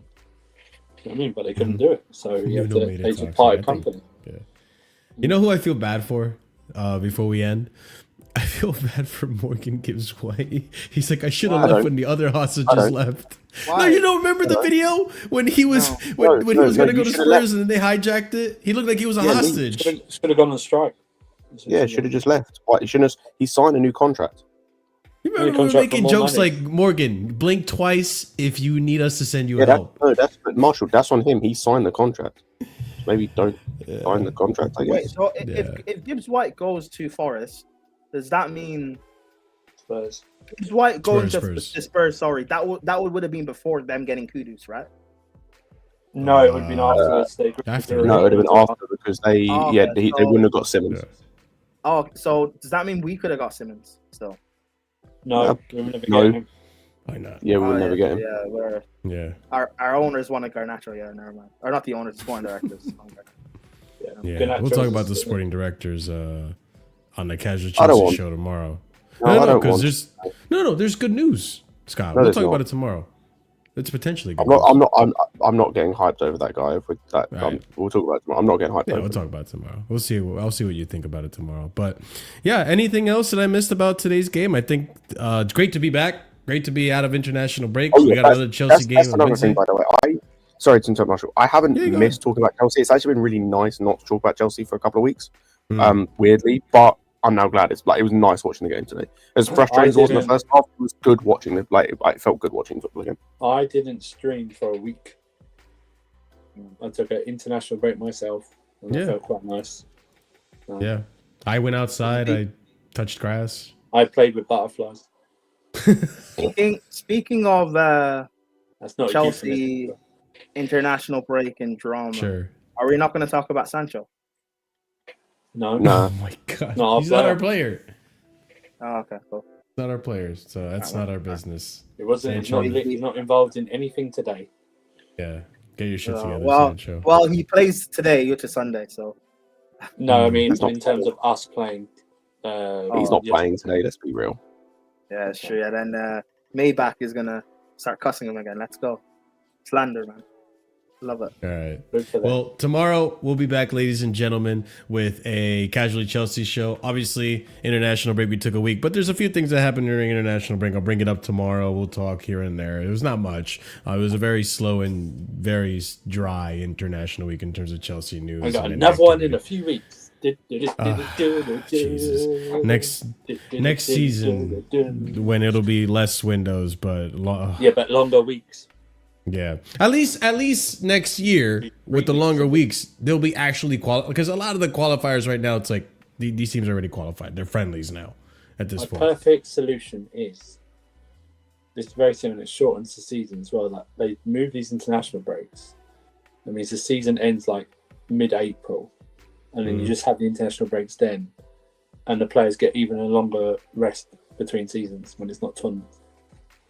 You know what I mean? But they couldn't do it. So they just parted company. Yeah. You know who I feel bad for before we end? I feel bad for Morgan Gibbs White. He's like, I should have left when the other hostages left. Why? No, you don't remember the video when he was when he was gonna go to Spurs and then they hijacked it? He looked like he was a hostage. Should have gone on strike. Should have just left. Why? He shouldn't have. He signed a new contract. You remember we were making jokes like, Morgan, blink twice if you need us to send you help. That's Marshall. That's on him. He signed the contract. Maybe don't sign the contract. I guess. Wait, so if Gibbs White goes to Forest, does that mean Spurs? Gibbs White going to Spurs? Sorry, that would have been before them getting Kudus, right? No, it would have been afterwards. No, it would have been after because they wouldn't have got Simmons. Oh, so does that mean we could have got Simmons still? No, we would never get him. Why not? Yeah, we would never get him. Yeah, our owners wanted Garnacho. Yeah, never mind. Or not the owners, the sporting directors. Yeah, we'll talk about the sporting directors on the Casual Chelsea show tomorrow. No, because there's good news, Scott. We'll talk about it tomorrow. It's potentially good. I'm not getting hyped over that guy. We'll talk about it tomorrow. I'm not getting hyped. Yeah, we'll talk about it tomorrow. We'll see. I'll see what you think about it tomorrow. But yeah, anything else that I missed about today's game? I think it's great to be back. Great to be out of international break. We got another Chelsea game. That's another thing, by the way. Sorry to interrupt, Marshall. I haven't missed talking about Chelsea. It's actually been really nice not to talk about Chelsea for a couple of weeks. Weirdly, but I'm now glad. It was nice watching the game today. As frustrating as it was in the first half, it was good watching it. It felt good watching football again. I didn't stream for a week. I took an international break myself, and it felt quite nice. Yeah, I went outside. I touched grass. I played with butterflies. Speaking of that's not Chelsea international break and drama, sure. Are we not going to talk about Sancho? No. Oh my god. He's not our player. Oh, okay, cool. Not our players, so that's not our business. It wasn't. He's not involved in anything today. Yeah, get your shit together, Sancho. Well, he plays today, which is Sunday, so. No, I mean in terms of us playing. He's not playing today. Let's be real. Yeah, sure. Yeah, then Maybach is gonna start cussing him again. Let's go. Slander, man. Love it. All right. Well, tomorrow we'll be back, ladies and gentlemen, with a Casually Chelsea show. Obviously, international break, we took a week, but there's a few things that happened during international break. I'll bring it up tomorrow. We'll talk here and there. It was not much. It was a very slow and very dry international week in terms of Chelsea news. I got another one in a few weeks. Jesus. Next season, when it'll be less windows, but but longer weeks. Yeah, at least next year with the longer weeks, they'll be actually because a lot of the qualifiers right now, it's like these teams are already qualified. They're friendlies now at this point. Perfect solution is this very similar. It shortens the season as well. Like they move these international breaks. That means the season ends like mid-April, and then you just have the international breaks then, and the players get even a longer rest between seasons when it's not tournaments.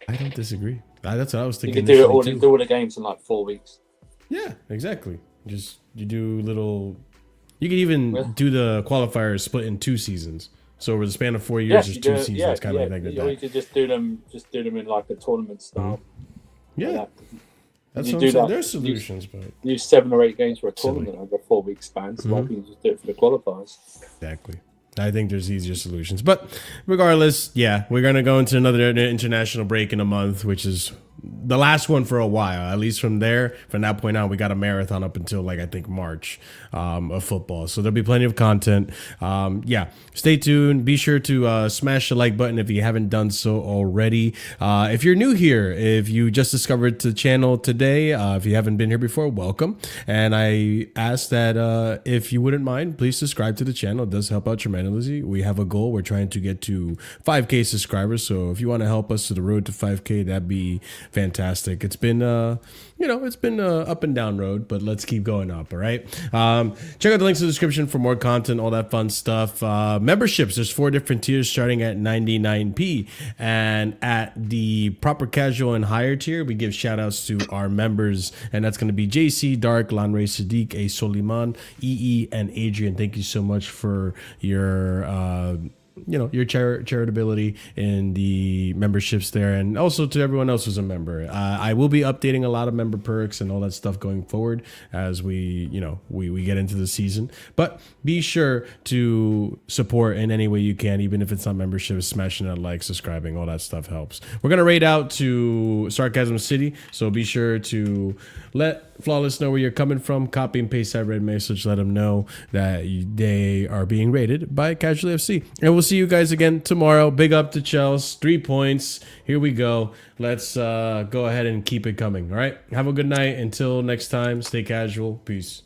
I don't disagree. That's what I was thinking. You can do it all. Do all the games in like 4 weeks. Yeah, exactly. You do little. You can even do the qualifiers split in 2 seasons. So over the span of 4 years, there's 2 seasons, kind of like that. Or you could just do them in like a tournament style. Yeah, like that's what I'm saying. There's solutions, but use 7 or 8 games for a tournament over a 4-week span. So why can't you just do it for the qualifiers? Exactly. I think there's easier solutions. But regardless, yeah, we're going to go into another international break in a month, which is the last one for a while. At least from that point on, we got a marathon up until like I think March of football. So there'll be plenty of content. Yeah, stay tuned. Be sure to smash the like button if you haven't done so already. If you're new here, if you just discovered the channel today, if you haven't been here before, welcome. And I ask that if you wouldn't mind, please subscribe to the channel. It does help out tremendously. We have a goal. We're trying to get to 5K subscribers. So if you want to help us to the road to 5K, that'd be fantastic. It's been it's been a up and down road, but let's keep going up. All right. Check out the links in the description for more content, all that fun stuff. Memberships, there's 4 different tiers starting at 99p, and at the proper casual and higher tier, we give shout outs to our members, and that's going to be JC, Dark, Lanray, Sadiq, A Soliman, EE, and Adrian. Thank you so much for your your charitability in the memberships there, and also to everyone else who's a member. I will be updating a lot of member perks and all that stuff going forward as we get into the season. But be sure to support in any way you can, even if it's not membership. Smashing that like, subscribing, all that stuff helps. We're gonna raid out to Sarcasm City, so be sure to let Flawless know where you're coming from. Copy and paste that red message. Let them know that they are being rated by Casually FC. And we'll see you guys again tomorrow. Big up to Chelsea. 3 points. Here we go. Let's go ahead and keep it coming. All right. Have a good night. Until next time, stay casual. Peace.